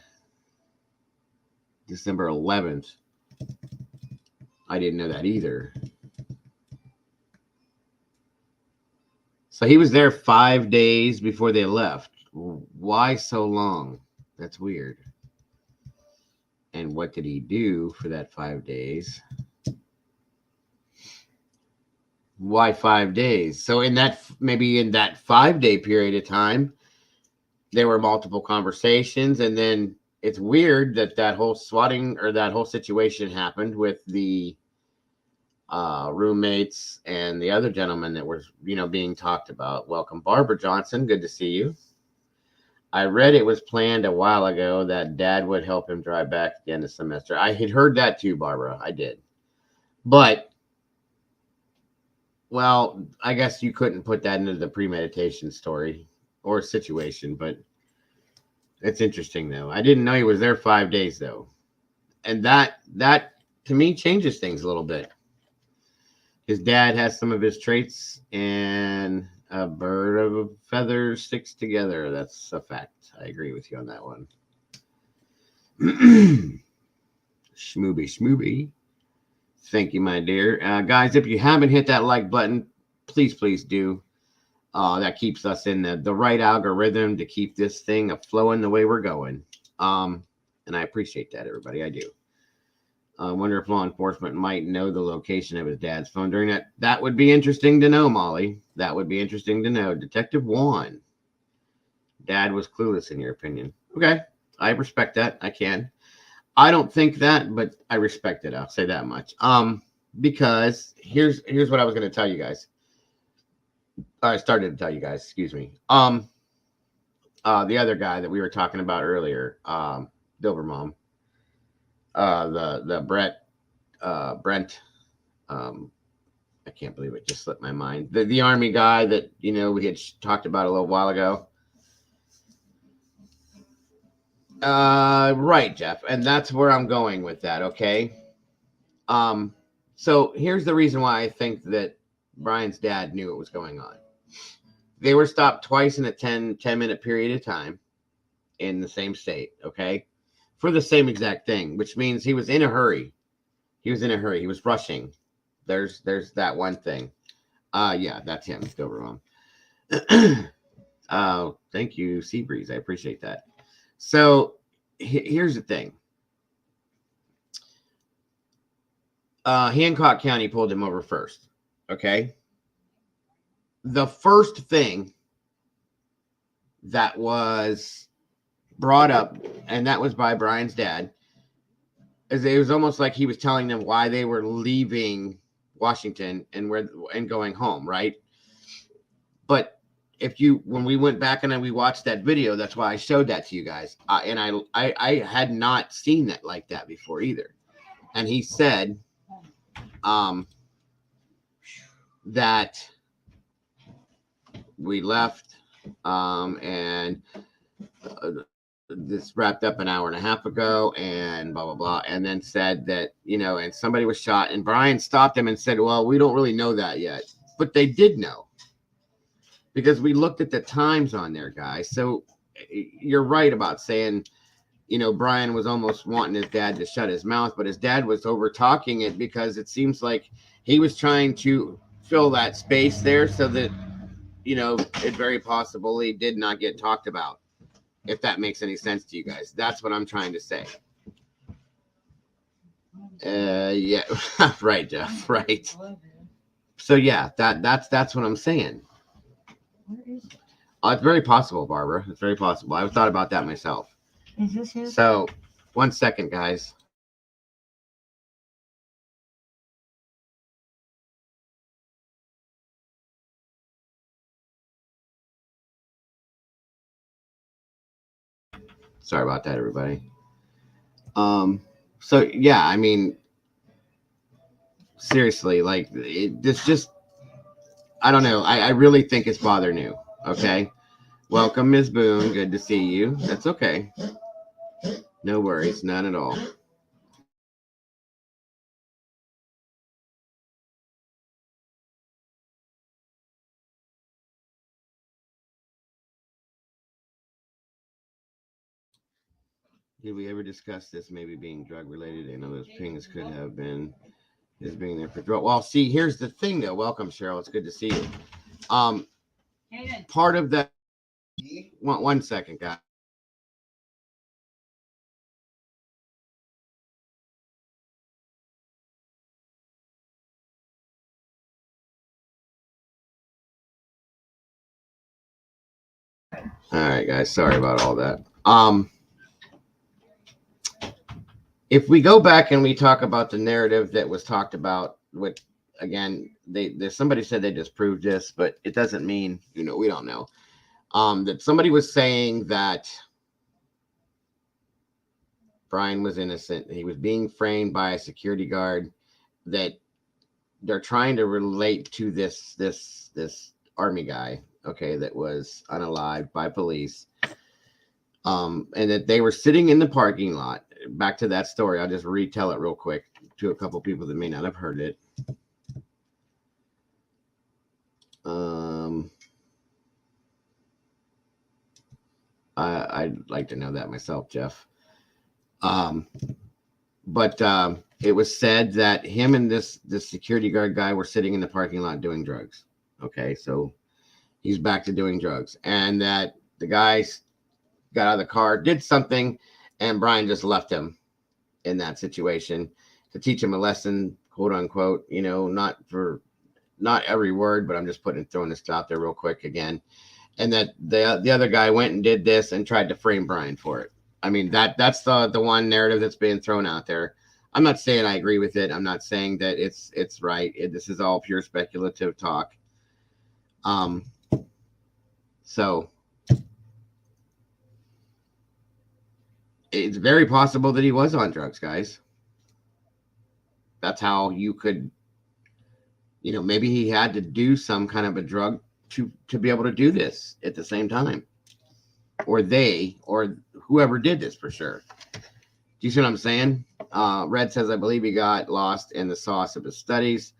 December 11th. I didn't know that either. So he was there 5 days before they left. Why so long? That's weird. And what did he do for that 5 days? Why 5 days? So maybe in that 5 day period of time, there were multiple conversations, and then it's weird that that whole swatting or that whole situation happened with the roommates and the other gentleman that was, being talked about. Welcome, Barbara Johnson. Good to see you. I read it was planned a while ago that Dad would help him drive back at the end of the semester. I had heard that too, Barbara. I did. But, well, I guess you couldn't put that into the premeditation story or situation, but it's interesting, though. I didn't know he was there 5 days, though. And that to me changes things a little bit. His dad has some of his traits, and a bird of a feather sticks together. That's a fact. I agree with you on that one. Schmooby. Thank you, my dear. Guys, if you haven't hit that like button, please do. That keeps us in the right algorithm to keep this thing flowing the way we're going. And I appreciate that, everybody. I do. I wonder if law enforcement might know the location of his dad's phone during that. That would be interesting to know, Molly. That would be interesting to know. Detective Juan. Dad was clueless, in your opinion. Okay. I respect that. I can. I don't think that, but I respect it. I'll say that much. Because here's what I was going to tell you guys. I started to tell you guys, excuse me. The other guy that we were talking about earlier, Dilbermom. The Brent, I can't believe it just slipped my mind. The Army guy that, we had talked about a little while ago. Right, Jeff. And that's where I'm going with that. Okay. So here's the reason why I think that Brian's dad knew what was going on. They were stopped twice in a 10-minute period of time in the same state. Okay. For the same exact thing, which means he was in a hurry. He was rushing. There's that one thing. Yeah, that's him. Still wrong. Thank you, Seabreeze. I appreciate that. So here's the thing. Hancock County pulled him over first. Okay. The first thing that was brought up, and that was by Brian's dad, is it was almost like he was telling them why they were leaving Washington and going home, right? But when we went back and we watched that video, that's why I showed that to you guys. And I had not seen that like that before either. And he said, that we left, and this wrapped up an hour and a half ago, and blah, blah, blah. And then said that, and somebody was shot, and Brian stopped him and said, well, we don't really know that yet, but they did know. Because we looked at the times on there, guys. So you're right about saying, Brian was almost wanting his dad to shut his mouth, but his dad was over talking it because it seems like he was trying to fill that space there so that, it very possibly did not get talked about, if that makes any sense to you guys. That's what I'm trying to say. Yeah, right, Jeff, right. So yeah, that's what I'm saying. It's very possible, Barbara. It's very possible. I've thought about that myself. Is this his? So, 1 second, guys. Sorry about that, everybody. So yeah, I mean, seriously, like this just, I don't know. I really think his father knew. Okay. Welcome, Ms. Boone. Good to see you. That's okay. No worries. None at all. Did we ever discuss this maybe being drug related? I know those pings could have been his being there for drug. Well, see, here's the thing though. Welcome, Cheryl. It's good to see you. Part of that. 1 second, guys. All right, guys. Sorry about all that. if we go back and we talk about the narrative that was talked about, with again, somebody said they disproved this, but it doesn't mean, we don't know. That somebody was saying that Brian was innocent. He was being framed by a security guard, that they're trying to relate to this army guy, okay, that was unalived by police. And that they were sitting in the parking lot. Back to that story, I'll just retell it real quick to a couple people that may not have heard it. I'd like to know that myself, Jeff. But it was said that him and this security guard guy were sitting in the parking lot doing drugs. Okay, so he's back to doing drugs, and that the guy got out of the car, did something, and Brian just left him in that situation to teach him a lesson, quote unquote. Not every word, but I'm just throwing this out there real quick again. And that the other guy went and did this and tried to frame Brian for it. I mean, that's the one narrative that's being thrown out there. I'm not saying I agree with it. I'm not saying that it's right. This is all pure speculative talk. So it's very possible that he was on drugs, guys. That's how you could, maybe he had to do some kind of a drug to be able to do this at the same time, or whoever did this, for sure. Do you see what I'm saying? Red says, I believe he got lost in the sauce of his studies,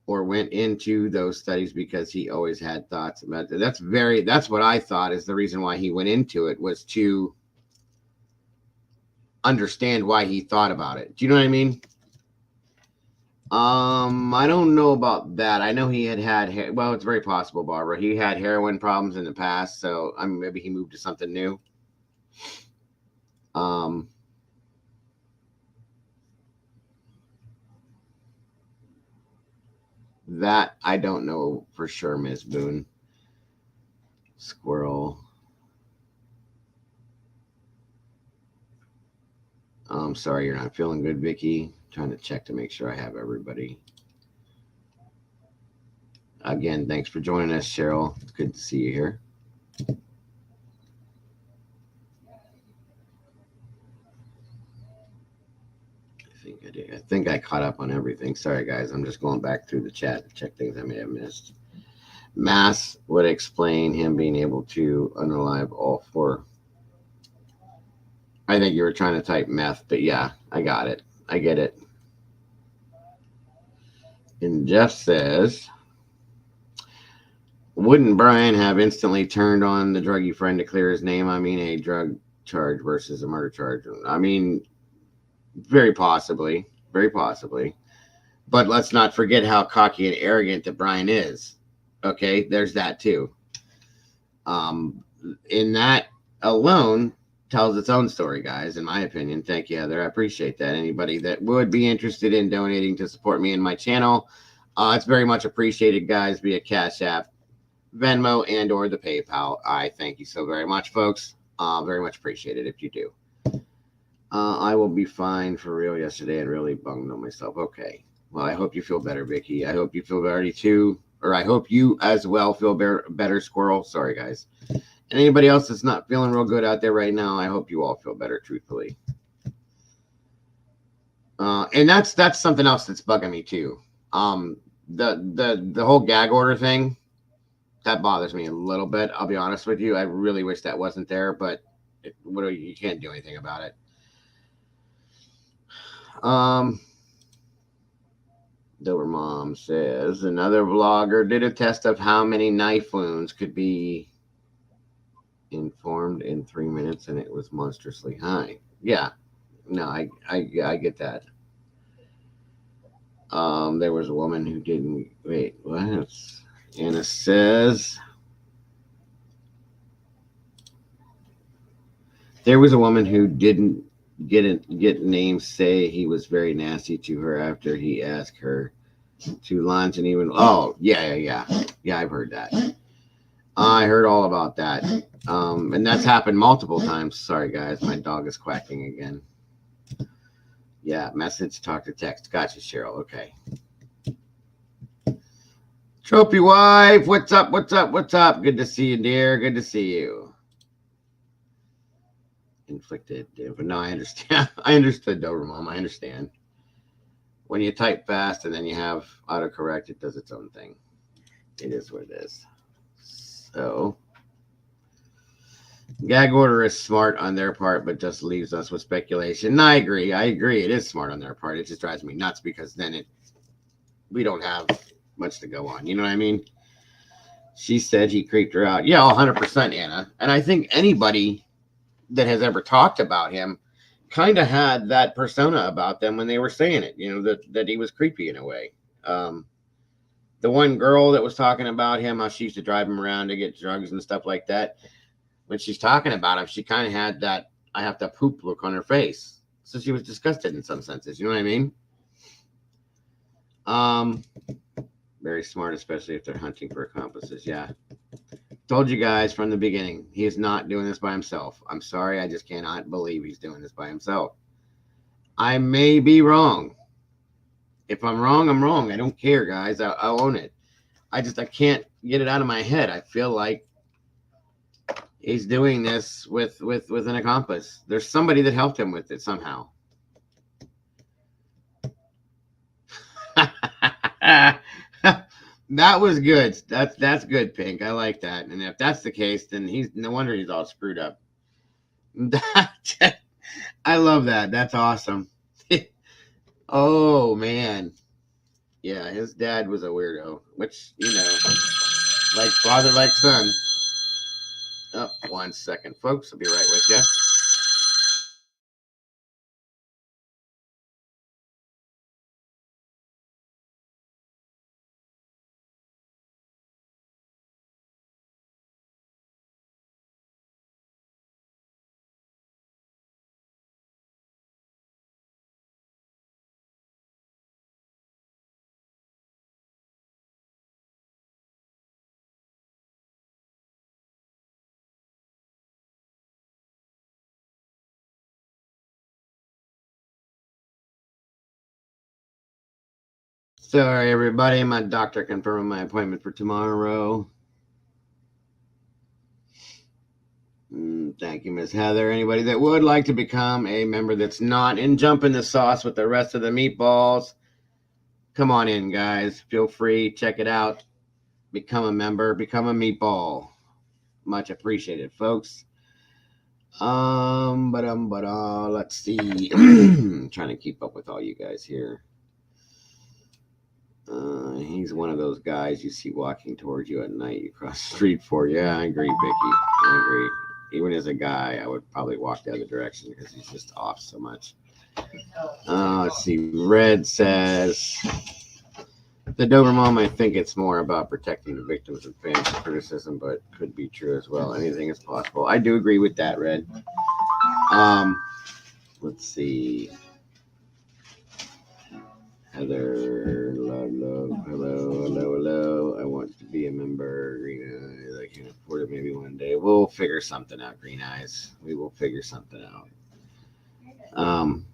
or went into those studies because he always had thoughts about it. That's what I thought is the reason why he went into it, was to understand why he thought about it. Do you know what I mean? I don't know about that. I know he had well, it's very possible, Barbara. He had heroin problems in the past, so maybe he moved to something new. That I don't know for sure, Ms. Boone. Squirrel. I'm sorry you're not feeling good, Vicky. Trying to check to make sure I have everybody. Again, thanks for joining us, Cheryl. It's good to see you here. I think I caught up on everything. Sorry, guys. I'm just going back through the chat to check things I may have missed. Mass would explain him being able to unalive all four. I think you were trying to type meth, but yeah, I got it. I get it. And Jeff says, wouldn't Brian have instantly turned on the druggy friend to clear his name? I mean, a drug charge versus a murder charge. I mean, very possibly. Very possibly. But let's not forget how cocky and arrogant that Brian is. Okay, there's that too. In that alone tells its own story, guys, in my opinion. Thank you, Heather. I appreciate that. Anybody that would be interested in donating to support me and my channel, it's very much appreciated, guys, via Cash App, Venmo, and or the PayPal. I thank you so very much, folks. Very much appreciated if you do. I will be fine for real. Yesterday, I really bummed on myself. Okay. Well, I hope you feel better, Vicky. I hope you feel better too. Or I hope you as well feel better, Squirrel. Sorry, guys. And anybody else that's not feeling real good out there right now, I hope you all feel better, truthfully. And that's something else that's bugging me too. The whole gag order thing, that bothers me a little bit. I'll be honest with you. I really wish that wasn't there, but you can't do anything about it. Dover Mom says another vlogger did a test of how many knife wounds could be informed in 3 minutes, and it was monstrously high. Yeah, no, I get that. There was a woman who didn't wait. What? Anna says there was a woman who didn't get names, say he was very nasty to her after he asked her to lunch, and even yeah, I've heard that. I heard all about that. And that's happened multiple times. Sorry, guys, my dog is quacking again. Yeah, message, talk to text. Gotcha, Cheryl. Okay. Trophy wife, what's up? What's up? What's up? Good to see you, dear. Good to see you. Inflicted, but no, I understand. I understood, Dover Mom. I understand. When you type fast and then you have autocorrect, it does its own thing. It is what it is. So, gag order is smart on their part, but just leaves us with speculation. And I agree. It is smart on their part. It just drives me nuts because then we don't have much to go on. You know what I mean? She said he creeped her out. Yeah, 100%, Anna. And I think anybody that has ever talked about him kind of had that persona about them when they were saying it, you know, that he was creepy in a way. The one girl that was talking about him, how she used to drive him around to get drugs and stuff like that, when she's talking about him, she kind of had that I have to poop look on her face. So she was disgusted in some senses. You know what I mean? Very smart, especially if they're hunting for accomplices. Yeah. Told you guys from the beginning, he is not doing this by himself. I'm sorry, I just cannot believe he's doing this by himself. I may be wrong. If I'm wrong, I'm wrong. I don't care, guys. I'll own it. I can't get it out of my head. I feel like he's doing this with an accomplice. There's somebody that helped him with it somehow. That was good. That's good, Pink. I like that. And if that's the case, then no wonder he's all screwed up. I love that. That's awesome. Oh man. Yeah, his dad was a weirdo, which, you know, like father, like son. Oh, 1 second, folks. I'll be right with you. Sorry, everybody. My doctor confirmed my appointment for tomorrow. Thank you, Miss Heather. Anybody that would like to become a member that's not in Jump in the Sauce with the rest of the meatballs, come on in, guys. Feel free. Check it out. Become a member. Become a meatball. Much appreciated, folks. Let's see. I'm trying to keep up with all you guys here. He's one of those guys you see walking towards you at night. You cross the street for. Yeah, I agree, Vicky. I agree. Even as a guy, I would probably walk the other direction because he's just off so much. Let's see. Red says, the Dover Mom, I think it's more about protecting the victims and fans of criticism, but could be true as well. Anything is possible. I do agree with that, Red. Let's see. Heather, love, hello. I want to be a member. Green Eyes, I can afford it maybe one day. We'll figure something out, Green Eyes. We will figure something out.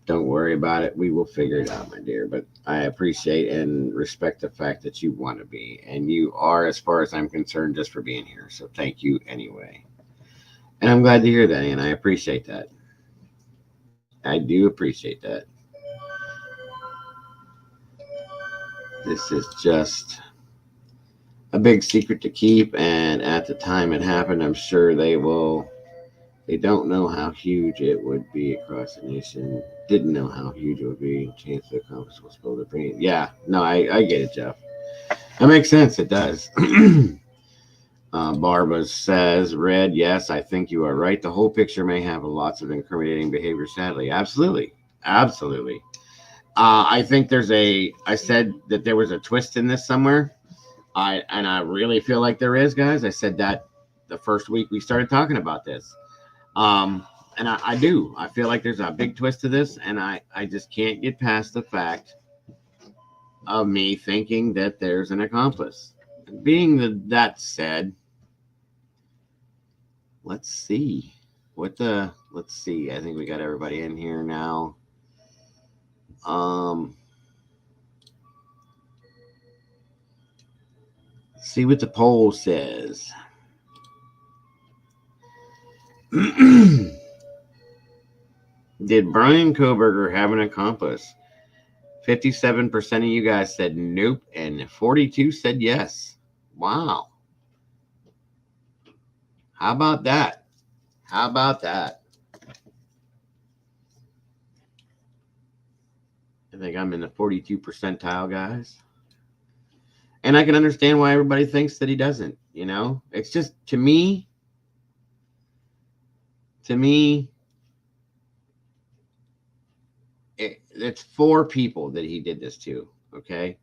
Don't worry about it. We will figure it out, my dear. But I appreciate and respect the fact that you want to be. And you are, as far as I'm concerned, just for being here. So thank you anyway. And I'm glad to hear that, and I appreciate that. I do appreciate that. This is just a big secret to keep, and at the time it happened, I'm sure they don't know how huge it would be across the nation. Didn't know how huge it would be. Chance the accomplice was supposed to bring. Yeah, no, I get it, Jeff. That makes sense. It does. Barbara says, Red, yes, I think you are right. The whole picture may have lots of incriminating behavior, sadly. Absolutely. I think I said that there was a twist in this somewhere. I really feel like there is, guys. I said that the first week we started talking about this. And I do. I feel like there's a big twist to this, and I just can't get past the fact of me thinking that there's an accomplice. Being that said, let's see. Let's see. I think we got everybody in here now. See what the poll says. Did Brian Koberger have an accomplice? 57% of you guys said nope, and 42 said yes. Wow. How about that? How about that? I think I'm in the 42 percentile, guys. And I can understand why everybody thinks that he doesn't, you know? It's just, to me, it's 4 people that he did this to, okay?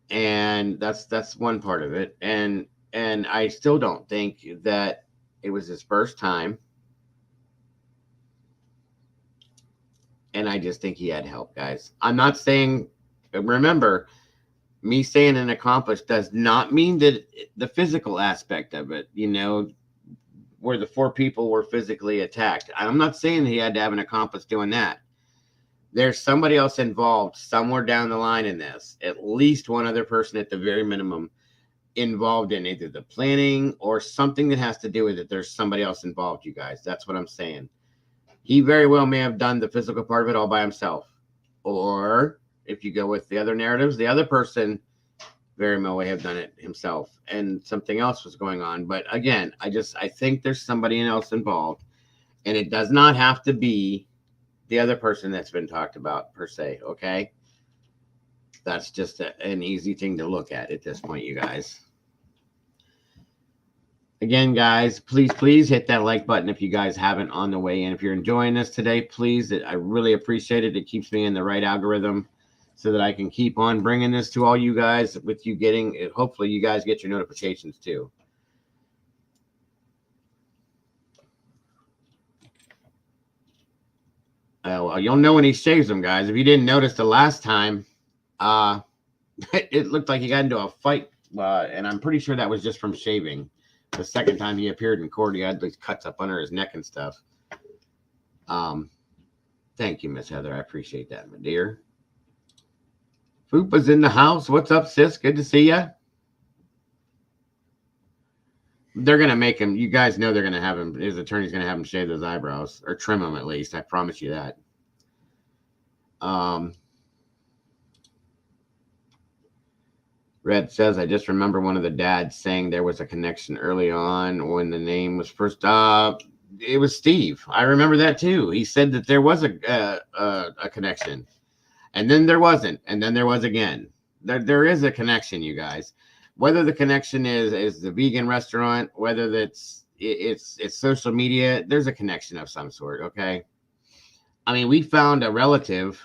And that's one part of it. And I still don't think that it was his first time. And I just think he had help, guys. I'm not saying, remember, me saying an accomplice does not mean that the physical aspect of it, you know, where the 4 people were physically attacked. I'm not saying he had to have an accomplice doing that. There's somebody else involved somewhere down the line in this. At least one other person at the very minimum involved in either the planning or something that has to do with it. There's somebody else involved, you guys. That's what I'm saying. He very well may have done the physical part of it all by himself. Or if you go with the other narratives, the other person very well may have done it himself and something else was going on. But again, I think there's somebody else involved, and it does not have to be the other person that's been talked about per se. Okay. That's just an easy thing to look at this point, you guys. Again, guys, please hit that like button if you guys haven't on the way in. If you're enjoying this today, please, I really appreciate it. It keeps me in the right algorithm so that I can keep on bringing this to all you guys with you getting it. Hopefully you guys get your notifications too. Well, you'll know when he shaves them, guys. If you didn't notice the last time, it looked like he got into a fight, and I'm pretty sure that was just from shaving. The second time he appeared in court, he had these cuts up under his neck and stuff. Thank you, Miss Heather. I appreciate that, my dear. Fupa's in the house. What's up, sis? Good to see you. They're going to make him, you guys know they're going to have him, his attorney's going to have him shave those eyebrows, or trim them at least. I promise you that. Red says, I just remember one of the dads saying there was a connection early on when the name was first. It was Steve. I remember that too. He said that there was a connection, and then there wasn't, and then there was again. There is a connection, you guys. Whether the connection is the vegan restaurant, whether it's social media, there's a connection of some sort. Okay. I mean, we found a relative.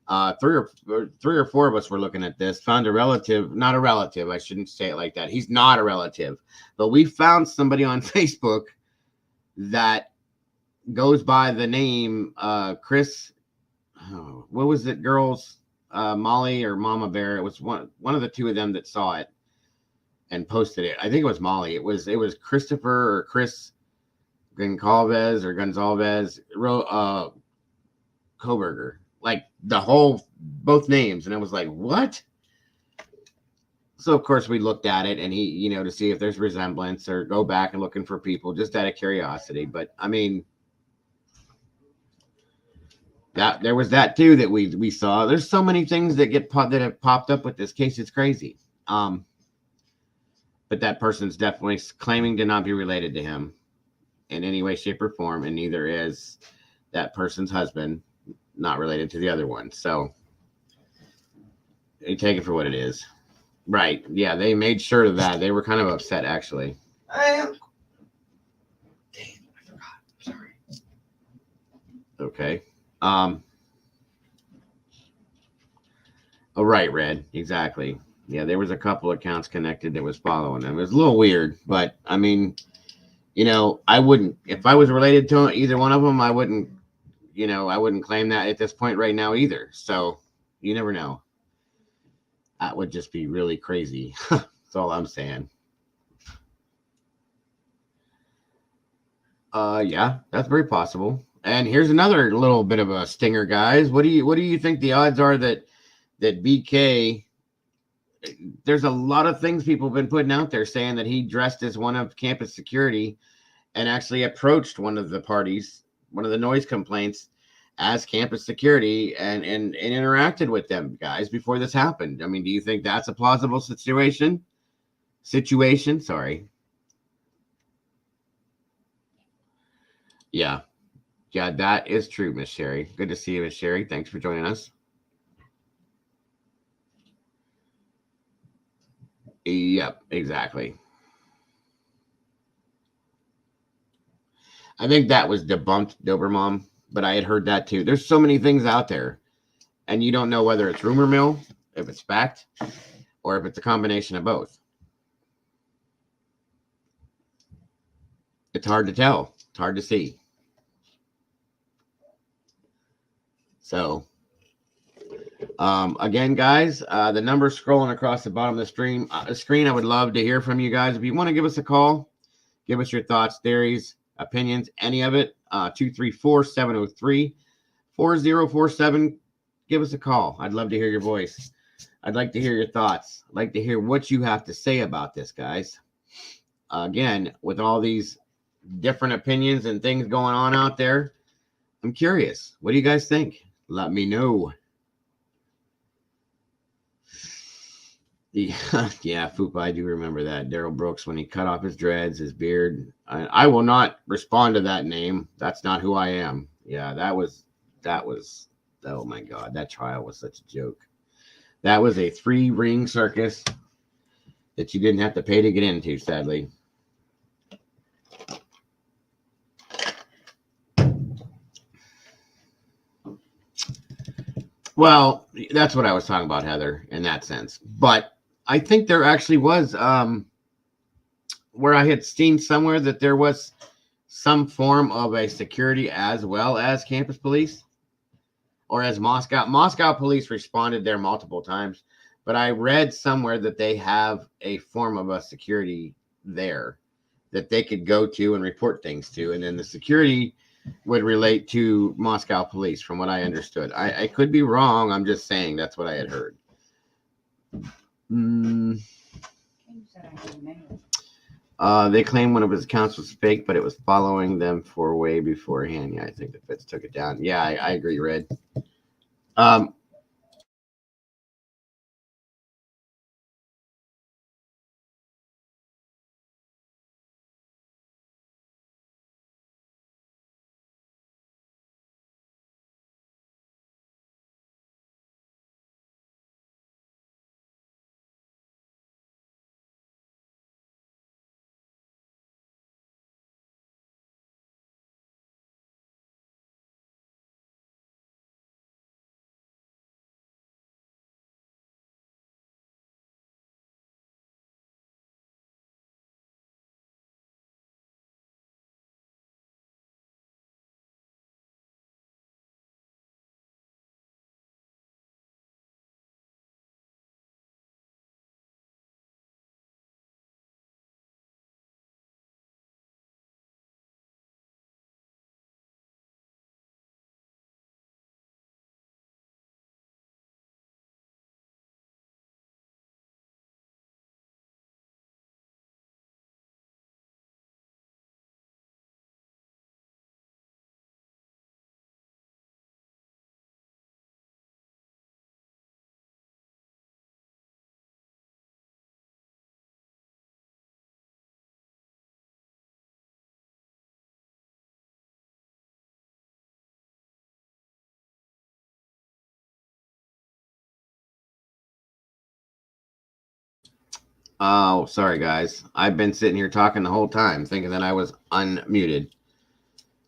3 or 4 of us were looking at this, found a relative, not a relative. I shouldn't say it like that. He's not a relative, but we found somebody on Facebook that goes by the name, Chris. Oh, what was it? Girls, Molly or Mama Bear. It was one of the 2 of them that saw it and posted it. I think it was Molly. It was Christopher or Chris Gonzalez or Gonzalez, Koberger. Like both names. And I was like, what? So of course we looked at it and he, you know, to see if there's resemblance or go back and looking for people just out of curiosity. But I mean, that there was that too that we saw. There's so many things that have popped up with this case. It's crazy. But that person's definitely claiming to not be related to him in any way, shape, or form, and neither is that person's husband. Not related to the other one. So you take it for what it is. Right. Yeah, they made sure of that. They were kind of upset, actually. Damn, I forgot. Sorry. Okay. Oh, right, Red. Exactly. Yeah, there was a couple accounts connected that was following them. It was a little weird, but I mean, you know, I wouldn't, if I was related to either one of them, I wouldn't claim that at this point right now either. So you never know. That would just be really crazy. That's all I'm saying. Yeah, that's very possible. And here's another little bit of a stinger, guys. What do you think the odds are that BK? There's a lot of things people have been putting out there saying that he dressed as one of campus security and actually approached one of the parties, one of the noise complaints, as campus security and interacted with them guys before this happened. I mean, do you think that's a plausible situation? Sorry. Yeah, that is true, Miss Sherry. Good to see you, Miss Sherry. Thanks for joining us. Yep, exactly. I think that was debunked, Dobermom, but I had heard that too. There's so many things out there, and you don't know whether it's rumor mill, if it's fact, or if it's a combination of both. It's hard to tell. It's hard to see. So, again, guys, the number's scrolling across the bottom of the screen. I would love to hear from you guys. If you want to give us a call, give us your thoughts, theories, opinions, any of it. 234-703-4047. Give us a call. I'd love to hear your voice. I'd like to hear your thoughts. I'd like to hear what you have to say about this, guys. Again, with all these different opinions and things going on out there, I'm curious. What do you guys think? Let me know. Yeah, Fupa, I do remember that. Daryl Brooks, when he cut off his dreads, his beard. I will not respond to that name. That's not who I am. Yeah, that was, oh my God, that trial was such a joke. That was a 3-ring circus that you didn't have to pay to get into, sadly. Well, that's what I was talking about, Heather, in that sense. But I think there actually was, where I had seen somewhere that there was some form of a security as well as campus police, or as Moscow police responded there multiple times. But I read somewhere that they have a form of a security there that they could go to and report things to. And then the security would relate to Moscow police, from what I understood. I could be wrong. I'm just saying that's what I had heard. They claim one of his accounts was fake, but it was following them for way beforehand. Yeah, I think the Feds took it down. Yeah, I agree, Red. Oh, sorry, guys. I've been sitting here talking the whole time, thinking that I was unmuted.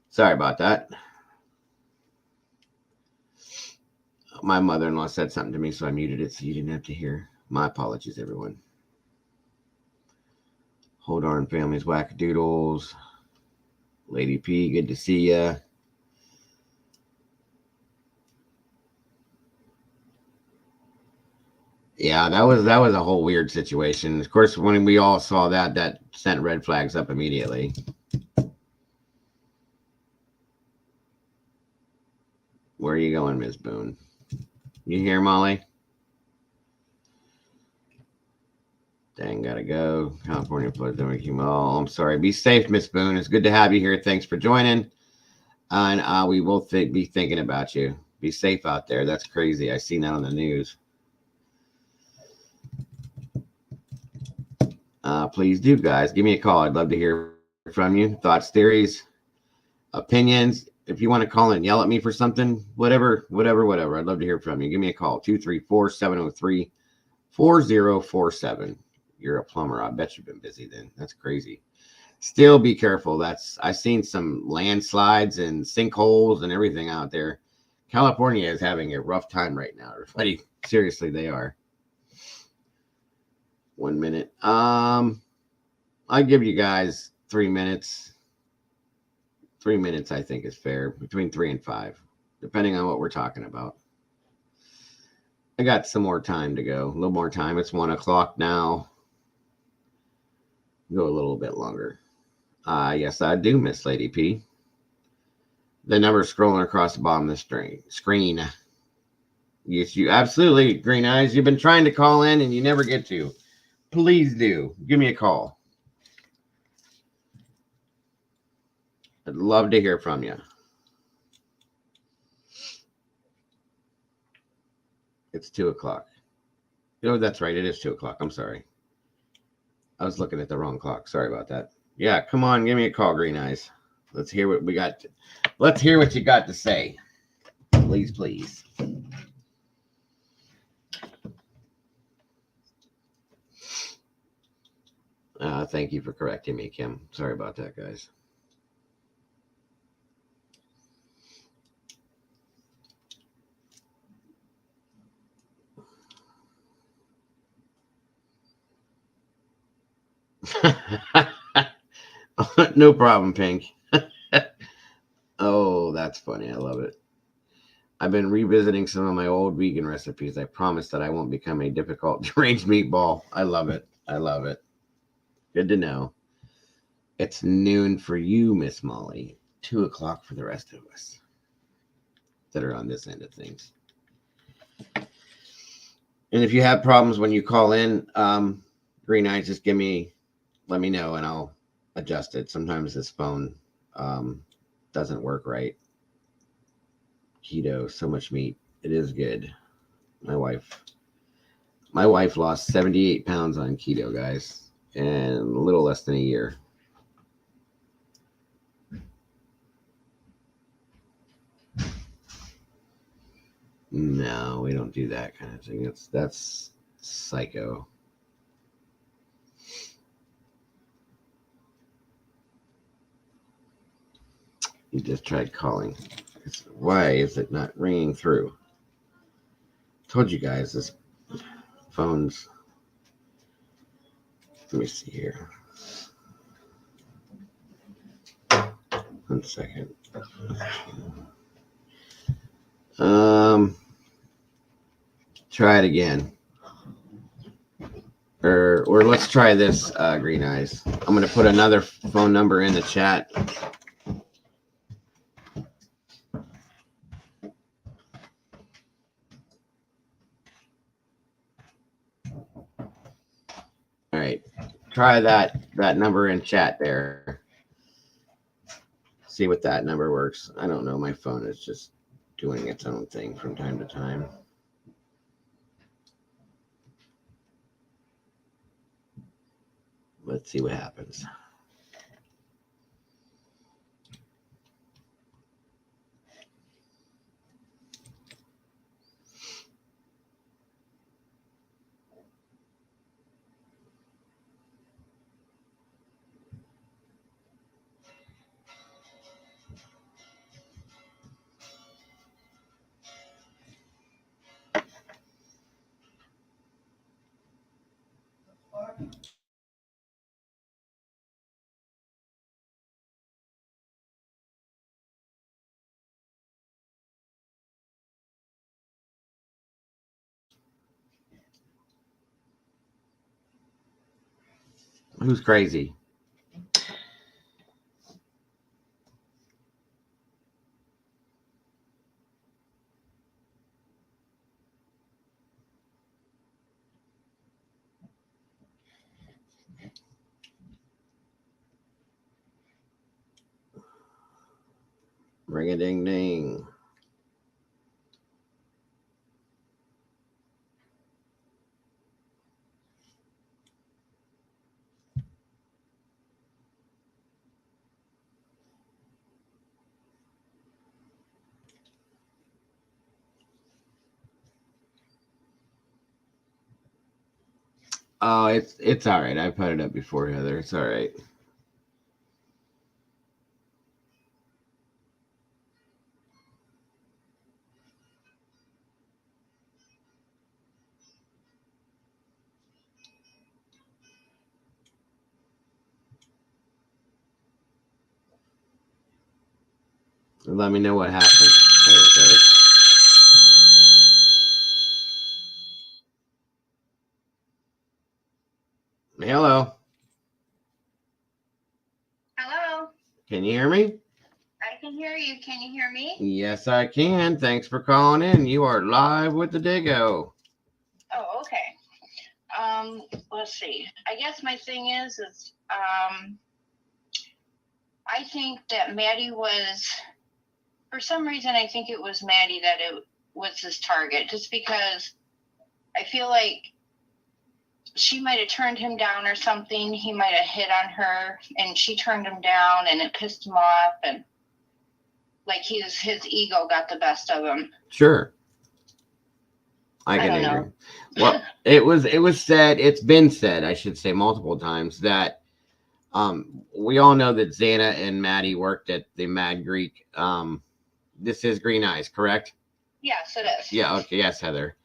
Sorry about that. My mother-in-law said something to me, so I muted it so you didn't have to hear. My apologies, everyone. Hold on, families, wackadoodles. Lady P, good to see ya. Yeah, that was a whole weird situation. Of course, when we all saw that, that sent red flags up immediately. Where are you going, Ms. Boone? You here, Molly? Dang, gotta go. California floods over Mall. I'm sorry. Be safe, Miss Boone. It's good to have you here. Thanks for joining. And we will be thinking about you. Be safe out there. That's crazy. I seen that on the news. Please do, guys. Give me a call. I'd love to hear from you. Thoughts, theories, opinions. If you want to call and yell at me for something, whatever. I'd love to hear from you. Give me a call. 234-703-4047. You're a plumber. I bet you've been busy then. That's crazy. Still be careful. I've seen some landslides and sinkholes and everything out there. California is having a rough time right now, everybody. Seriously, they are. 1 minute. I give you guys 3 minutes. 3 minutes, I think, is fair. Between 3 and 5, depending on what we're talking about. I got some more time to go. A little more time. It's 1 o'clock now. Go a little bit longer. Yes, I do, Miss Lady P. The number scrolling across the bottom of the screen. Yes, you absolutely, Green Eyes. You've been trying to call in and you never get to. Please do. Give me a call. I'd love to hear from you. It's 2 o'clock. Oh, that's right. It is 2 o'clock. I'm sorry. I was looking at the wrong clock. Sorry about that. Yeah, come on. Give me a call, Green Eyes. Let's hear what we got. Let's hear what you got to say. Please, please. Thank you for correcting me, Kim. Sorry about that, guys. No problem, Pink. Oh, that's funny. I love it. I've been revisiting some of my old vegan recipes. I promise that I won't become a difficult deranged meatball. I love it. I love it. Good to know. It's noon for you, Miss Molly. 2 o'clock for the rest of us that are on this end of things. And if you have problems when you call in, Green Eyes, just let me know and I'll adjust it. Sometimes this phone doesn't work right. Keto, so much meat. It is good. My wife lost 78 pounds on keto, guys, in a little less than a year. No, we don't do that kind of thing. That's psycho. You just tried calling. Why is it not ringing through? Told you guys this phone's. Let me see here. 1 second. Try it again. Or let's try this, Green Eyes. I'm going to put another phone number in the chat. All right. Try that number in chat there. See what that number works. I don't know. My phone is just doing its own thing from time to time. Let's see what happens. Who's crazy? Ring a ding ding. Oh, it's all right. I put it up before, Heather. It's all right. Let me know what happened. There it goes. Hello. Hello. Can you hear me? I can hear you. Can you hear me? Yes, I can. Thanks for calling in. You are live with the Digo. Oh, okay. Let's see. I guess my thing is I think that Maddie was, for some reason, I think it was Maddie that it was his target, just because I feel like she might have turned him down or something. He might have hit on her and she turned him down and it pissed him off, and like his ego got the best of him. Sure. I can agree. Well, it was said, it's been said, I should say multiple times, that we all know that Xana and Maddie worked at the Mad Greek. This is Green Eyes, correct? Yes, it is. Yeah, okay, yes, Heather.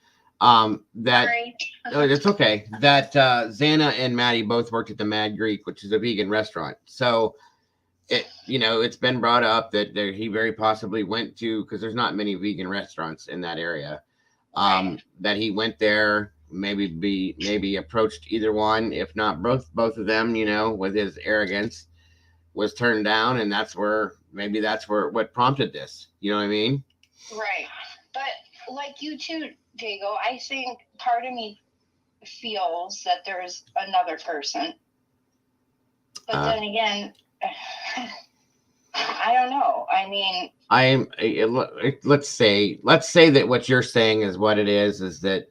Sorry. Oh, it's okay. That Xana and Maddie both worked at the Mad Greek, which is a vegan restaurant. So it's been brought up that he very possibly went to, because there's not many vegan restaurants in that area. That he went there, maybe approached either one, if not both of them, with his arrogance, was turned down, and that's where what prompted this. You know what I mean? Right. But like you too, Diego, I think part of me feels that there's another person. But then again, I don't know. I mean, let's say that what you're saying is what it is that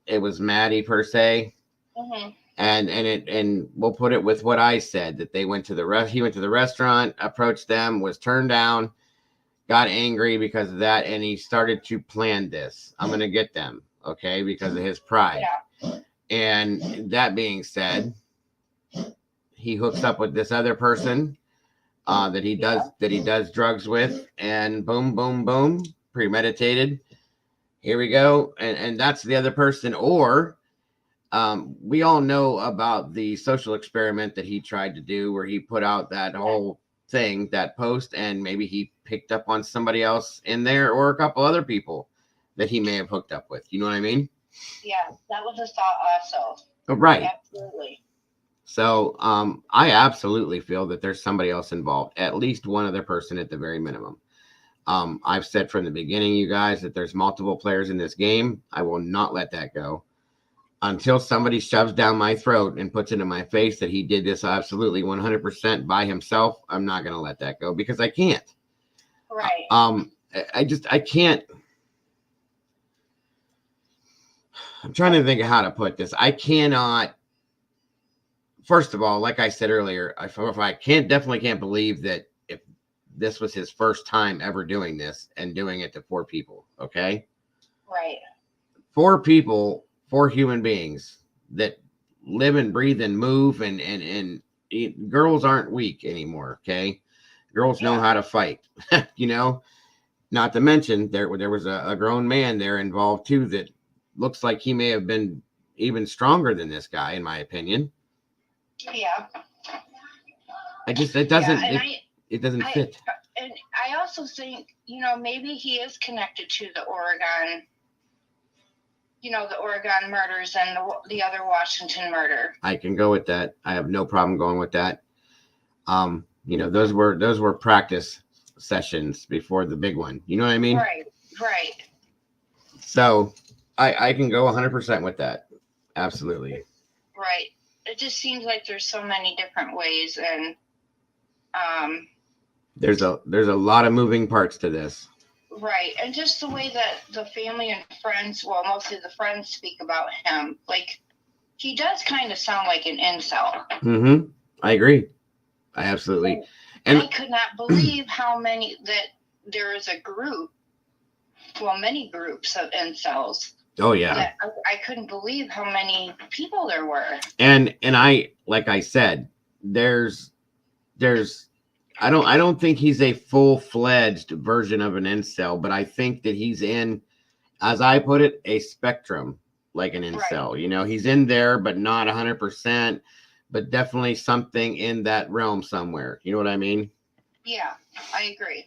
it was Maddie per se. Mm-hmm. And we'll put it with what I said, that he went to the restaurant, approached them, was turned down, got angry because of that, and he started to plan this. I'm going to get them, okay, because of his pride. Yeah. And that being said, he hooks up with this other person that he does drugs with, and boom, boom, boom, premeditated. Here we go, and that's the other person. Or we all know about the social experiment that he tried to do, where he put out that whole thing, that post, and maybe he picked up on somebody else in there, or a couple other people that he may have hooked up with. You know what I mean? Yeah, that was a thought also. Right. Absolutely. So I absolutely feel that there's somebody else involved, at least one other person at the very minimum. I've said from the beginning, you guys, that there's multiple players in this game. I will not let that go until somebody shoves down my throat and puts it in my face that he did this absolutely 100% by himself. I'm not going to let that go, because I can't. Right. I can't. I'm trying to think of how to put this. I cannot. First of all, like I said earlier, I definitely can't believe that if this was his first time ever doing this, and doing it to 4 people. Okay. Right. 4 people, 4 human beings that live and breathe and move, and girls aren't weak anymore. Okay. Girls know how to fight, not to mention there was a grown man there involved too, that looks like he may have been even stronger than this guy, in my opinion. Yeah. It doesn't fit. And I also think, maybe he is connected to the Oregon, the Oregon murders and the other Washington murder. I can go with that. I have no problem going with that. Those were practice sessions before the big one. You know what I mean? Right. So I can go 100% with that. Absolutely. Right. It just seems like there's so many different ways, and There's a lot of moving parts to this. Right. And just the way that the family and friends, well, mostly the friends speak about him, like, he does kind of sound like an incel. Mm-hmm. I agree. I absolutely. And I could not believe how many that there is a group, well, many groups of incels. oh yeah. That I couldn't believe how many people there were. And I, like I said, there's I don't think he's a full-fledged version of an incel, but I think that he's in, as I put it, a spectrum, like an incel. Right. You know, he's in there, but not 100%, but definitely something in that realm somewhere. You know what I mean? Yeah, I agree.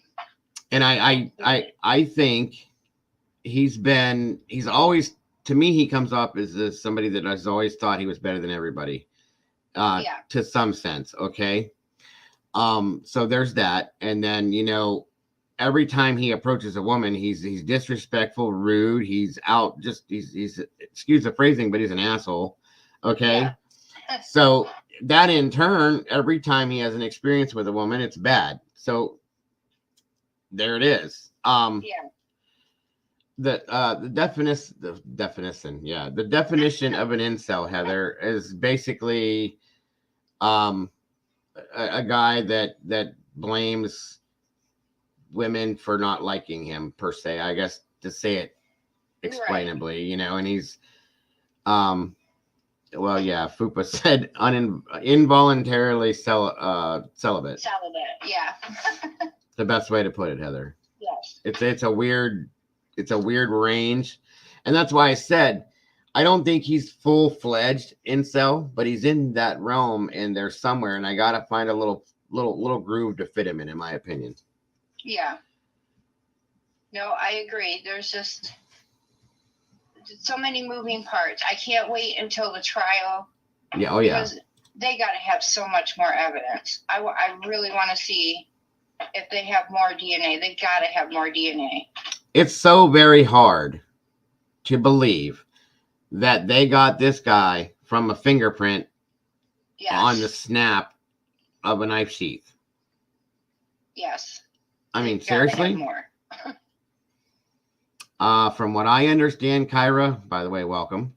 And I think he's always, to me, he comes up as somebody that has always thought he was better than everybody, Yeah. to some sense. Okay. So there's that. And then, you know, every time he approaches a woman, he's disrespectful, rude. He's excuse the phrasing, but he's an asshole. Okay. Yeah. So that in turn, every time he has an experience with a woman, it's bad. So there it is. Yeah. The definition of an incel, Heather, is basically a guy that blames women for not liking him, per se, I guess, to say it explainably. Right. You know, and he's well, yeah, Fupa said involuntarily celibate. Celibate, yeah. The best way to put it, Heather. Yes. It's a weird range, and that's why I said I don't think he's full-fledged incel, but he's in that realm in there somewhere, and I gotta find a little groove to fit him in my opinion. Yeah. No, I agree. There's just so many moving parts. I can't wait until the trial. Yeah. Oh yeah. Because they got to have so much more evidence. I really want to see if they have more DNA. They got to have more DNA. It's so very hard to believe that they got this guy from a fingerprint on the snap of a knife sheath. Yes. I mean, seriously? More. From what I understand, Kyra, by the way, welcome.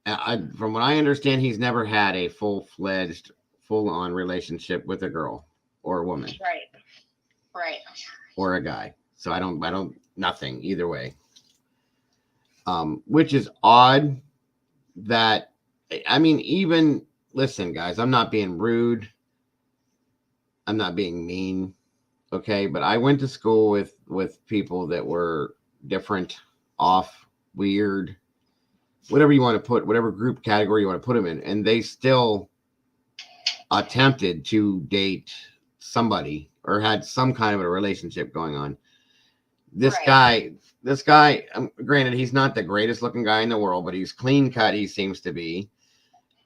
From what I understand, he's never had a full-fledged, full-on relationship with a girl or a woman. Right. Right. Or a guy. So I don't, nothing either way. Which is odd that, I mean, even, listen, guys, I'm not being rude. I'm not being mean. Okay. But I went to school with people that were different, off, weird, whatever you want to put, whatever group category you want to put them in. And they still attempted to date somebody or had some kind of a relationship going on. This guy, granted, he's not the greatest looking guy in the world, but he's clean cut. He seems to be.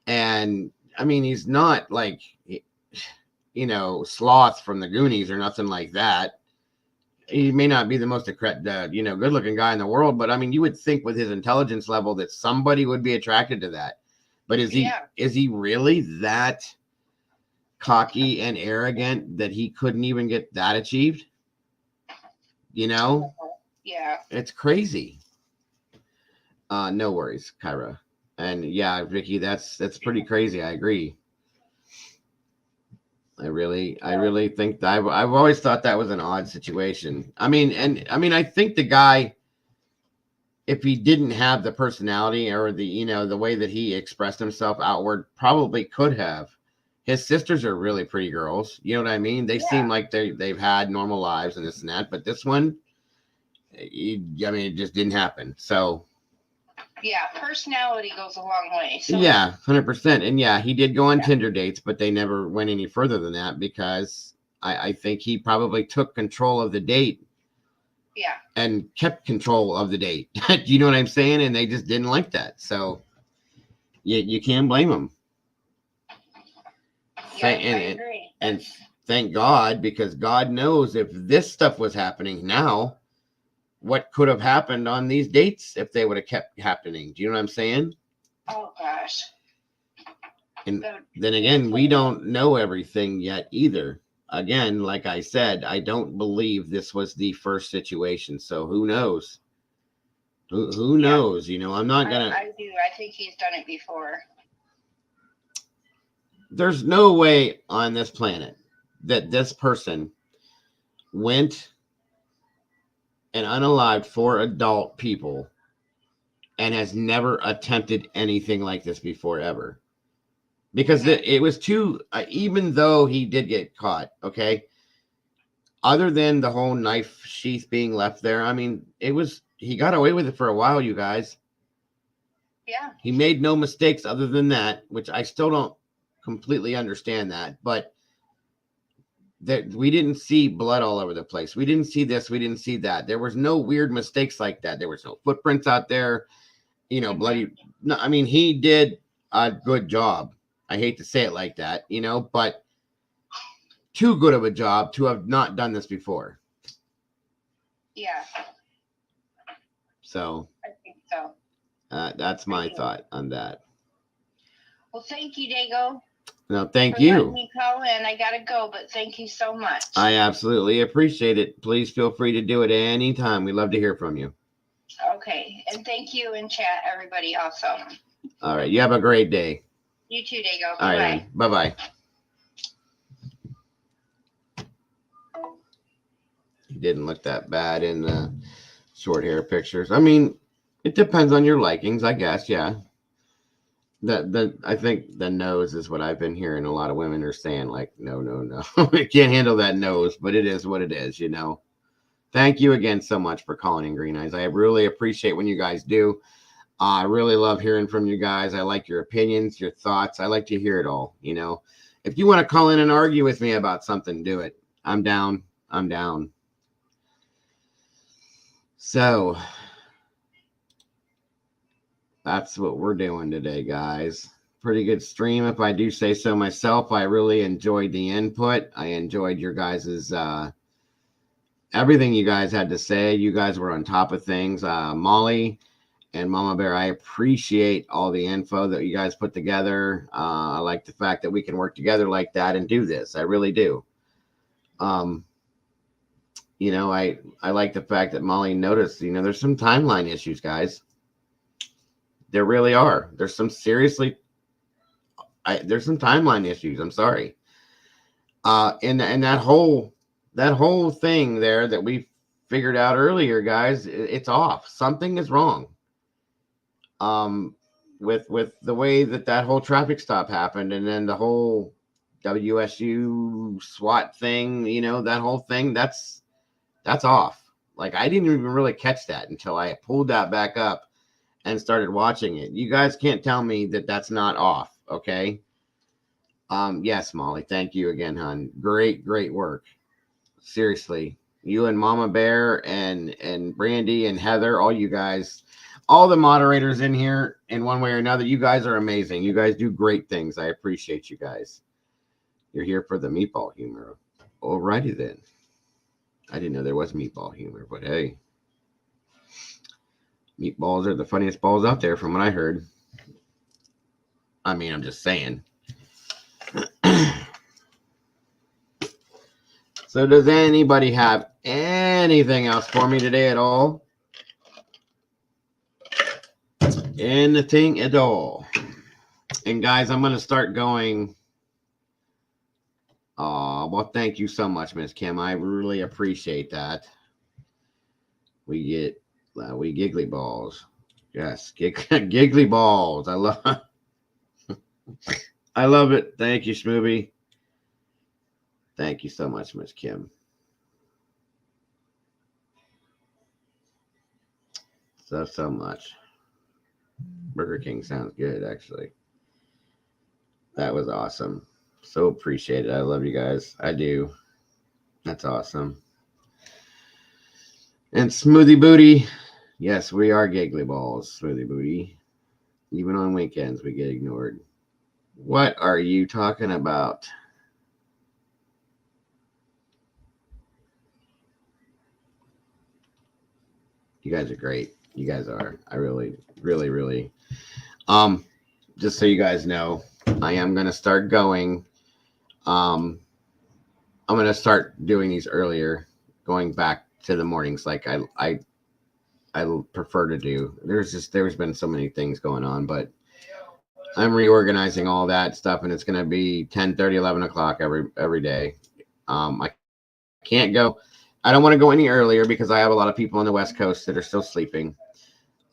And I mean, he's not like, you know, Sloth from the Goonies or nothing like that. He may not be the most, you know, good looking guy in the world, but I mean, you would think with his intelligence level that somebody would be attracted to that. But is he really that cocky and arrogant that he couldn't even get that achieved? You know? Yeah. It's crazy. No worries, Kyra. And yeah, Vicky, that's pretty crazy. I agree. I really think that I've always thought that was an odd situation. I mean, I think the guy, if he didn't have the personality or the, you know, the way that he expressed himself outward, probably could have. His sisters are really pretty girls. You know what I mean? They seem like they've had normal lives and this and that, but this one, I mean, it just didn't happen. So yeah, personality goes a long way. So. Yeah, 100%. And yeah, he did go on Tinder dates, but they never went any further than that because I think he probably took control of the date. Yeah. And kept control of the date. You know what I'm saying? And they just didn't like that. So you can't blame them. Yeah, I agree. And thank God, because God knows if this stuff was happening now, what could have happened on these dates if they would have kept happening. Do you know what I'm saying? Oh, gosh. And then again, we don't know everything yet either. again, like I said, I don't believe this was the first situation. So who knows? Who knows? You know, I'm not gonna. I do. I think he's done it before. There's no way on this planet that this person went and unalived 4 adult people and has never attempted anything like this before ever. Because it was too, even though he did get caught, okay, other than the whole knife sheath being left there, I mean, he got away with it for a while, you guys. Yeah. He made no mistakes other than that, which I still don't completely understand that, but that we didn't see blood all over the place. We didn't see this. We didn't see that. There was no weird mistakes like that. There was no footprints out there, you know, bloody. No, I mean, he did a good job. I hate to say it like that, you know, but too good of a job to have not done this before. Yeah. So I think so. That's my thought on that. Well, thank you, Dago. No, thank for you. letting me call in. I gotta go, but thank you so much. I absolutely appreciate it. Please feel free to do it anytime. We love to hear from you. Okay, and thank you in chat, everybody, also. All right, you have a great day. You too, Dago. All right, bye-bye. He didn't look that bad in the short hair pictures. I mean, it depends on your likings, I guess. Yeah. I think the nose is what I've been hearing. A lot of women are saying, like, no. I can't handle that nose, but it is what it is, you know. Thank you again so much for calling in, Green Eyes. I really appreciate when you guys do. I really love hearing from you guys. I like your opinions, your thoughts. I like to hear it all, you know. If you want to call in and argue with me about something, do it. I'm down. I'm down. So that's what we're doing today, guys. Pretty good stream, if I do say so myself. I really enjoyed the input. I enjoyed your guys's everything you guys had to say. You guys were on top of things. Molly and Mama Bear, I appreciate all the info that you guys put together. I like the fact that we can work together like that and do this. I really do. You know, I like the fact that Molly noticed, you know, there's some timeline issues, guys. There really are. There's some there's some timeline issues. I'm sorry. And that whole thing there that we figured out earlier, guys, it's off. Something is wrong. With the way that whole traffic stop happened, and then the whole WSU SWAT thing, you know, that whole thing, that's off. Like, I didn't even really catch that until I pulled that back up and started watching it. You guys can't tell me that that's not off, okay? Yes, Molly, thank you again, hon. Great work. Seriously, you and Mama Bear and Brandy and Heather, all you guys, all the moderators in here in one way or another, you guys are amazing. You guys do great things. I appreciate you guys. You're here for the meatball humor. Alrighty then. I didn't know there was meatball humor, but hey. Meatballs are the funniest balls out there from what I heard. I mean, I'm just saying. So does anybody have anything else for me today at all? Anything at all? And guys, I'm going to start going. Well, thank you so much, Miss Kim. I really appreciate that. We giggly balls. Yes, giggly balls. I love it. Thank you, Schmooby. Thank you so much, Miss Kim. So much. Burger King sounds good, actually. That was awesome. So appreciate it. I love you guys. I do. That's awesome. And Smoothie Booty. Yes, we are giggly balls, Smoothie Booty. Even on weekends, we get ignored. What are you talking about? You guys are great. You guys are. I really. Just so you guys know, I am going to start going. I'm gonna start doing these earlier, going back to the mornings like I prefer to do. There's been so many things going on, but I'm reorganizing all that stuff, and it's gonna be 10:30, 11 o'clock every day. I can't go. I don't want to go any earlier because I have a lot of people on the West Coast that are still sleeping.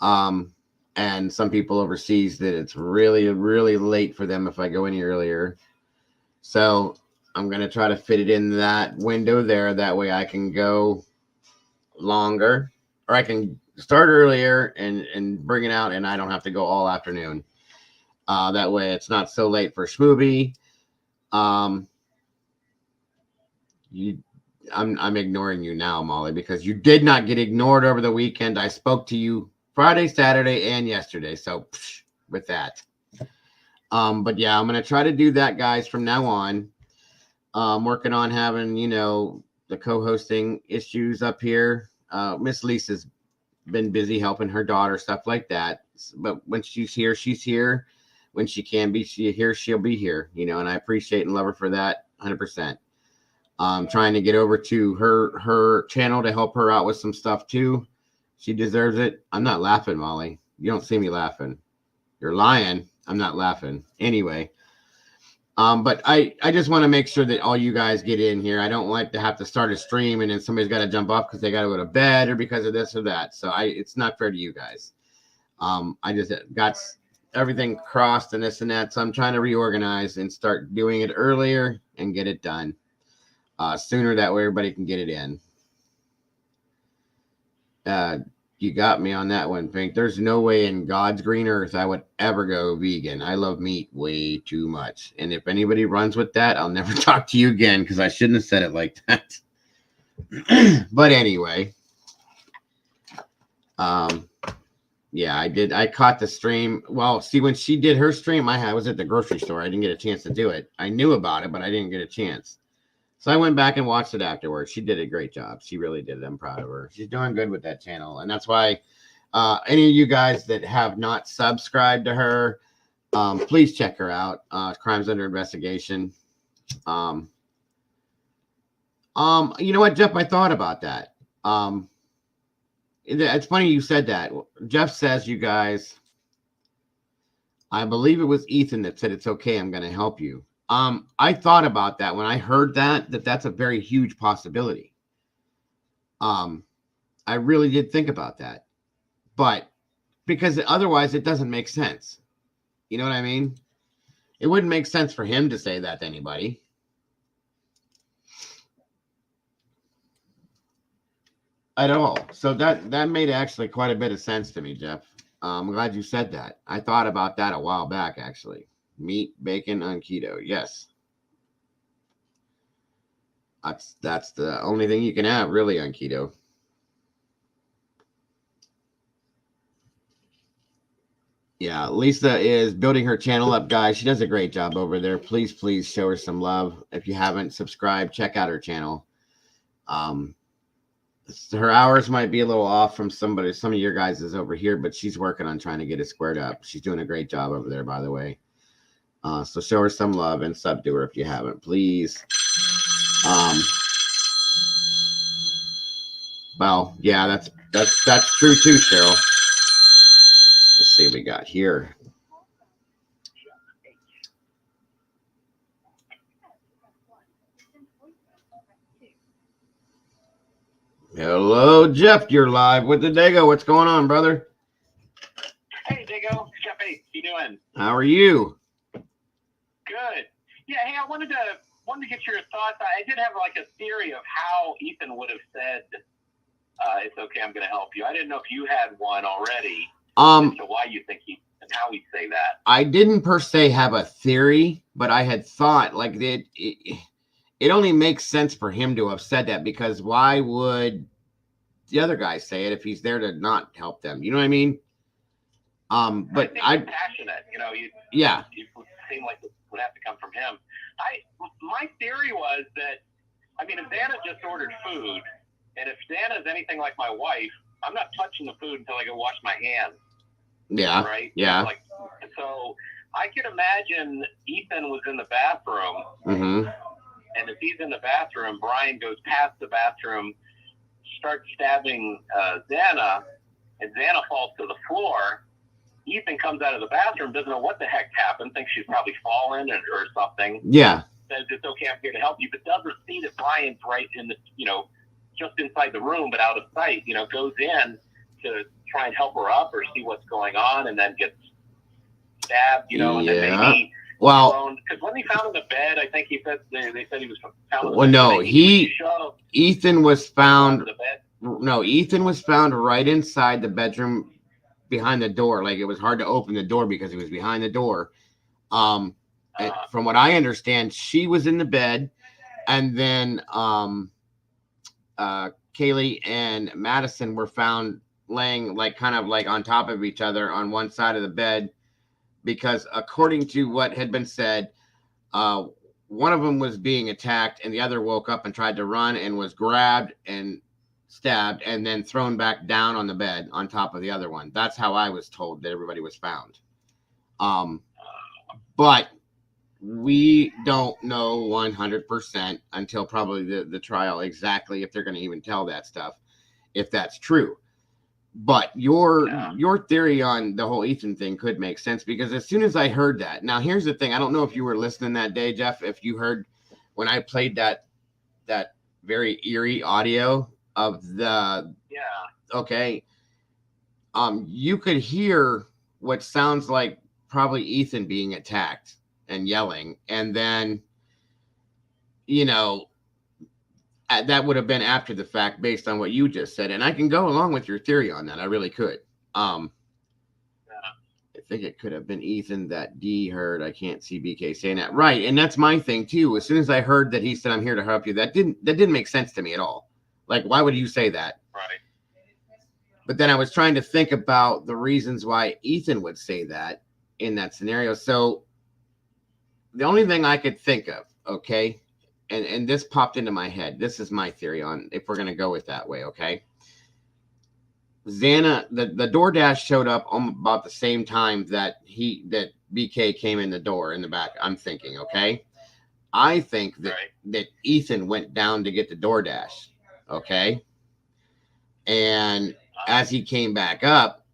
And some people overseas that it's really, really late for them if I go any earlier. So I'm going to try to fit it in that window there. That way I can go longer, or I can start earlier and bring it out, and I don't have to go all afternoon. That way it's not so late for Schmooby. I'm ignoring you now, Molly, because you did not get ignored over the weekend. I spoke to you Friday, Saturday, and yesterday. So with that. But yeah, I'm going to try to do that, guys, from now on. Working on having, the co-hosting issues up here. Miss Lisa's been busy helping her daughter, stuff like that. But when she's here, she's here. When she can be here, she'll be here, and I appreciate and love her for that 100%. Trying to get over to her channel to help her out with some stuff too. She deserves it. I'm not laughing, Molly. You don't see me laughing. You're lying. I'm not laughing. Anyway. But I just want to make sure that all you guys get in here. I don't like to have to start a stream and then somebody's got to jump off because they got to go to bed or because of this or that. So it's not fair to you guys. I just got everything crossed and this and that. So I'm trying to reorganize and start doing it earlier and get it done sooner. That way everybody can get it in. You got me on that one, Pink. There's no way in God's green earth I would ever go vegan. I love meat way too much. And if anybody runs with that, I'll never talk to you again because I shouldn't have said it like that. But anyway. Yeah, I did. I caught the stream. Well, see, when she did her stream, I was at the grocery store. I didn't get a chance to do it. I knew about it, but I didn't get a chance. So I went back and watched it afterwards. She did a great job. She really did. I'm proud of her. She's doing good with that channel. And that's why any of you guys that have not subscribed to her, please check her out. Crimes Under Investigation. You know what, Jeff? I thought about that. It's funny you said that. Jeff says, you guys, I believe it was Ethan that said, it's okay. I'm going to help you. I thought about that when I heard that's a very huge possibility. I really did think about that, but because otherwise it doesn't make sense. You know what I mean? It wouldn't make sense for him to say that to anybody. At all. So that made actually quite a bit of sense to me, Jeff. I'm glad you said that. I thought about that a while back, actually. Meat, bacon on keto. Yes. That's the only thing you can have really on keto. Yeah, Lisa is building her channel up, guys. She does a great job over there. Please show her some love. If you haven't subscribed, check out her channel. Her hours might be a little off from some of your guys is over here, but she's working on trying to get it squared up. She's doing a great job over there, by the way. So show her some love and sub to her if you haven't, please. Well, yeah, that's true too, Cheryl. Let's see what we got here. Hello, Jeff. You're live with the Dago. What's going on, brother? Hey, Dago. Jeff, how you doing? How are you? Good. Yeah. Hey, I wanted to get your thoughts. I did have like a theory of how Ethan would have said, "It's okay, I'm going to help you." I didn't know if you had one already. As to why you think and how he'd say that. I didn't per se have a theory, but I had thought like it only makes sense for him to have said that, because why would the other guy say it if he's there to not help them? You know what I mean? But I'm passionate. You seem like it would have to come from him. My theory was that, if Dana just ordered food, and if Dana's anything like my wife, I'm not touching the food until I go wash my hands. Yeah. Right? Yeah. So I could imagine Ethan was in the bathroom, And as he's in the bathroom, Brian goes past the bathroom, starts stabbing Xana, and Xana falls to the floor. Ethan comes out of the bathroom, doesn't know what the heck happened, thinks she's probably fallen or something. Yeah. Says, it's okay, I'm here to help you, but doesn't see that Brian's right in the, just inside the room, but out of sight, goes in to try and help her up or see what's going on, and then gets stabbed, and then maybe thrown. Because when he found in the bed, I think he said, they said he was found in the bed. No, Ethan was found, Ethan was found right inside the bedroom behind the door. Like, it was hard to open the door because he was behind the door. From what I understand, she was in the bed, and then Kaylee and Madison were found laying kind of on top of each other on one side of the bed, because according to what had been said, one of them was being attacked and the other woke up and tried to run and was grabbed and stabbed and then thrown back down on the bed on top of the other one. That's how I was told that everybody was found. But we don't know 100% until probably the trial exactly if they're going to even tell that stuff, if that's true. But your theory on the whole Ethan thing could make sense, because as soon as I heard that, now here's the thing, I don't know if you were listening that day, Jeff, if you heard when I played that very eerie audio of the you could hear what sounds like probably Ethan being attacked and yelling, and then that would have been after the fact based on what you just said, and I can go along with your theory on that. I really could. I think it could have been Ethan that D heard. I can't see BK saying that, right? And that's my thing too. As soon as I heard that he said, "I'm here to help you," that didn't make sense to me at all. Like, why would you say that? Right. But then I was trying to think about the reasons why Ethan would say that in that scenario. So the only thing I could think of, okay, and this popped into my head. This is my theory on if we're going to go with that way, okay? Xana, the DoorDash showed up about the same time that BK came in the door in the back, I'm thinking, okay? I think that Ethan went down to get the DoorDash, okay? And as he came back up,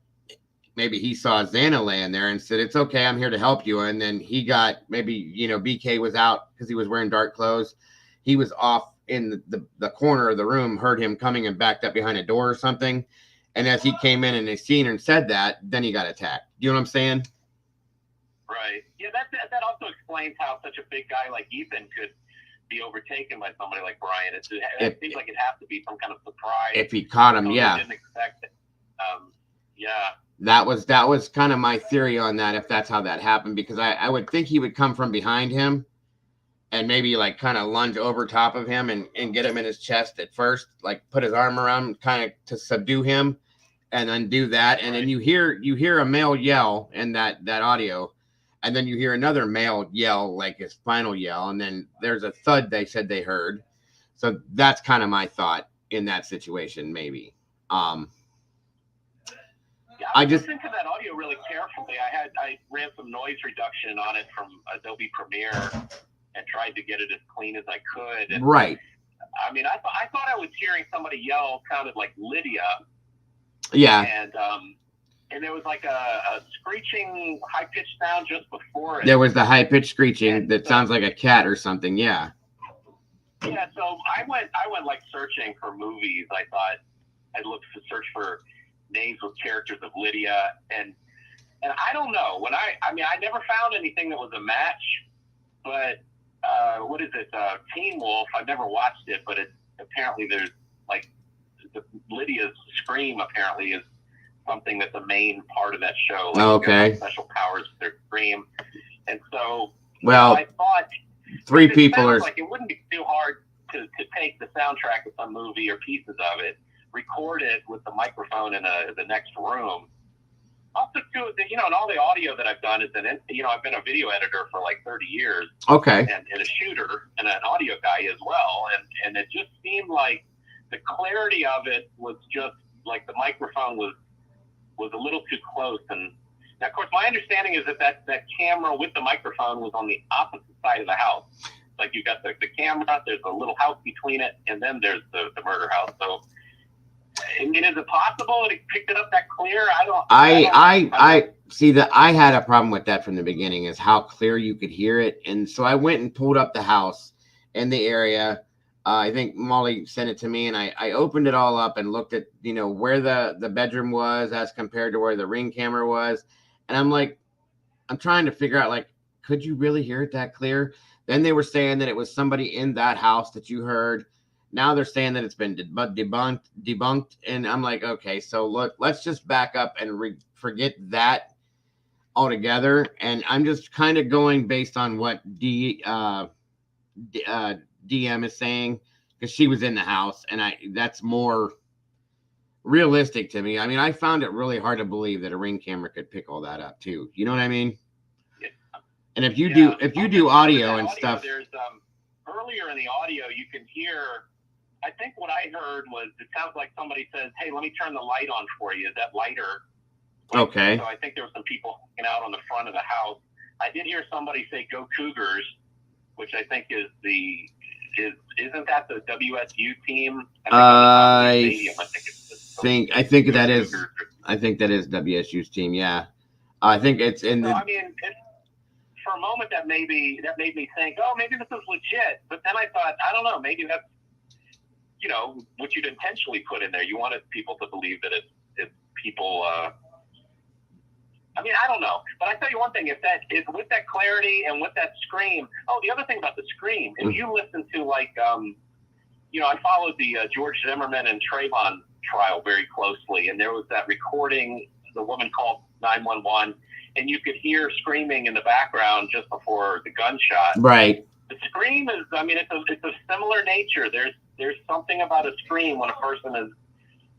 maybe he saw Xana laying there and said, "It's okay, I'm here to help you." And then he got, maybe, BK was out because he was wearing dark clothes. He was off in the corner of the room, heard him coming and backed up behind a door or something. And as he came in and they seen her and said that, then he got attacked. Do you know what I'm saying? Right. Yeah, that also explains how such a big guy like Ethan could be overtaken by somebody like Brian. It seems like it has to be some kind of surprise. If he caught him, yeah. Didn't expect it. That was kind of my theory on that, if that's how that happened, because I would think he would come from behind him and maybe kind of lunge over top of him and get him in his chest at first, put his arm around him kind of to subdue him, and then do that. And then you hear a male yell in that audio, and then you hear another male yell, his final yell, and then there's a thud they said they heard. So that's kind of my thought in that situation, maybe. I just listened to that audio really carefully. I ran some noise reduction on it from Adobe Premiere and tried to get it as clean as I could. And, right. I mean, I thought I was hearing somebody yell, sounded like Lydia. Yeah. And there was a screeching, high-pitched sound just before it. There was the high-pitched screeching that sounds like a cat or something. Yeah. Yeah. So I went searching for movies. I thought I'd look to search for names with characters of Lydia, and I don't know, when I never found anything that was a match, but what is it, Teen Wolf, I've never watched it, but apparently there's Lydia's scream apparently is something that's a main part of that show. Okay. Special powers with their scream. And so I thought three people are it wouldn't be too hard to take the soundtrack of some movie or pieces of it, record it with the microphone in the next room. Also, too, and all the audio that I've done is I've been a video editor for 30 years. Okay. And a shooter and an audio guy as well. And it just seemed like the clarity of it was just the microphone was a little too close. And now, of course, my understanding is that camera with the microphone was on the opposite side of the house. like you got the camera, there's a little house between it, and then there's the murder house. So, I mean, is it possible that he picked it up that clear? I see that I had a problem with that from the beginning, is how clear you could hear it. And so I went and pulled up the house in the area. I think Molly sent it to me, and I opened it all up and looked at, where the bedroom was as compared to where the Ring camera was. And I'm like, I'm trying to figure out, like, could you really hear it that clear? Then they were saying that it was somebody in that house that you heard. Now they're saying that it's been debunked. And I'm like, okay, so look, let's just back up and forget that altogether. And I'm just kind of going based on what DM is saying, because she was in the house, and that's more realistic to me. I mean, I found it really hard to believe that a Ring camera could pick all that up too. You know what I mean? Yeah. And if you do audio and stuff, there's earlier in the audio you can hear. I think what I heard was, it sounds like somebody says, "Hey, let me turn the light on for you." Is that lighter? Okay. So I think there were some people hanging out on the front of the house. I did hear somebody say "Go Cougars," which I think isn't that the WSU team? I think that is WSU's team. Yeah, I think it's in the. I mean, for a moment that made me think, oh, maybe this is legit. But then I thought, I don't know, maybe that's what you'd intentionally put in there. You wanted people to believe that it's people. I mean, I don't know, but I tell you one thing: if with that clarity and with that scream. Oh, the other thing about the scream, if you listen to I followed the George Zimmerman and Trayvon trial very closely, and there was that recording. The woman called 911, and you could hear screaming in the background just before the gunshot. Right. The scream is, I mean, it's a similar nature. There's something about a scream when a person is,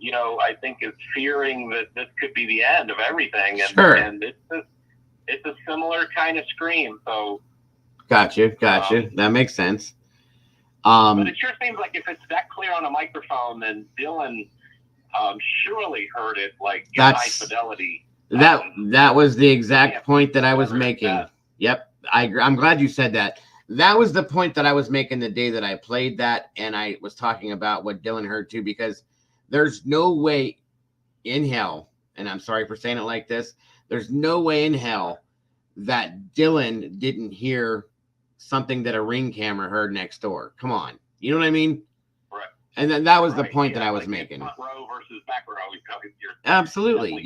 I think is fearing that this could be the end of everything. And, sure. And it's a similar kind of scream. So. Gotcha. That makes sense. But it sure seems like if it's that clear on a microphone, then Dylan surely heard it like high fidelity. That was the exact point that I was making. Yep. I'm glad you said that. That was the point that I was making the day that I played that, and I was talking about what Dylan heard too, because there's no way in hell, and I'm sorry for saying it like this, there's no way in hell that Dylan didn't hear something that a Ring camera heard next door. Come on. You know what I mean? Right. And then that was the point that I was making. Front row versus back row. Absolutely.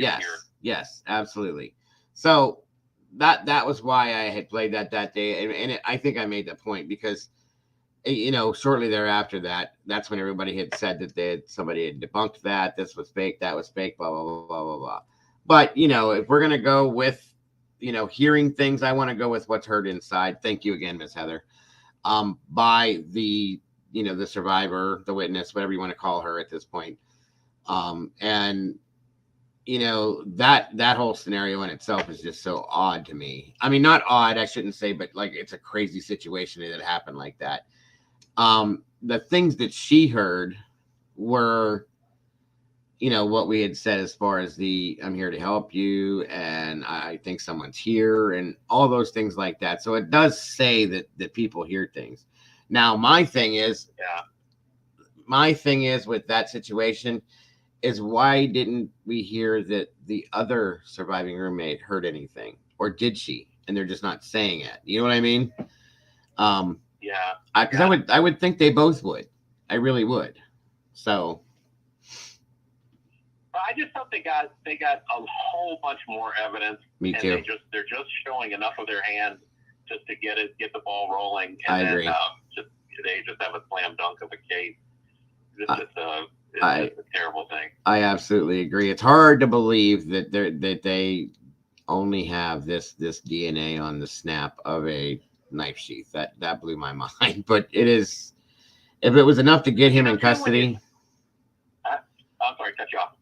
Yes, absolutely. So that was why I had played that day. And I think I made the point because, shortly thereafter that's when everybody had said that somebody had debunked that. This was fake. That was fake, blah, blah, blah, blah, blah, blah. But, if we're going to go with, hearing things, I want to go with what's heard inside. Thank you again, Miss Heather. By the, the survivor, the witness, whatever you want to call her at this point. And that whole scenario in itself is just so odd to me. I mean, not odd, I shouldn't say, but like it's a crazy situation that happened like that. The things that she heard were, what we had said as far as I'm here to help you, and I think someone's here, and all those things like that. So it does say that people hear things. Now, my thing is with that situation is, why didn't we hear that the other surviving roommate heard anything, or did she? And they're just not saying it. You know what I mean? Because I would think they both would. I really would. So. I just hope they got a whole bunch more evidence. Me too. And they're just showing enough of their hand just to get the ball rolling. And I agree. They just have a slam dunk of a case. It's a terrible thing. I absolutely agree. It's hard to believe that they only have this DNA on the snap of a knife sheath. That blew my mind. But it is, if it was enough to get him in custody. I'm sorry, cut you off.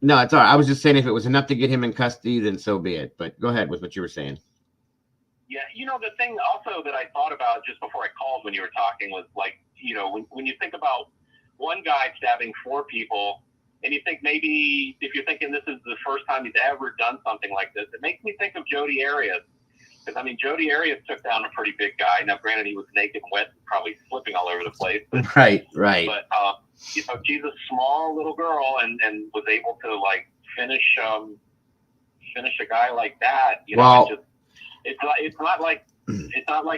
No, it's all right. I was just saying, if it was enough to get him in custody, then so be it. But go ahead with what you were saying. Yeah, the thing also that I thought about just before I called when you were talking was like, when you think about one guy stabbing 4 people, and you think maybe if you're thinking this is the first time he's ever done something like this, it makes me think of Jodi Arias Because I mean, Jody Arias took down a pretty big guy. Now, granted, he was naked and wet, and probably slipping all over the place. But, Right. But you know, she's a small little girl, and was able to like finish a guy like that. You know, it's not like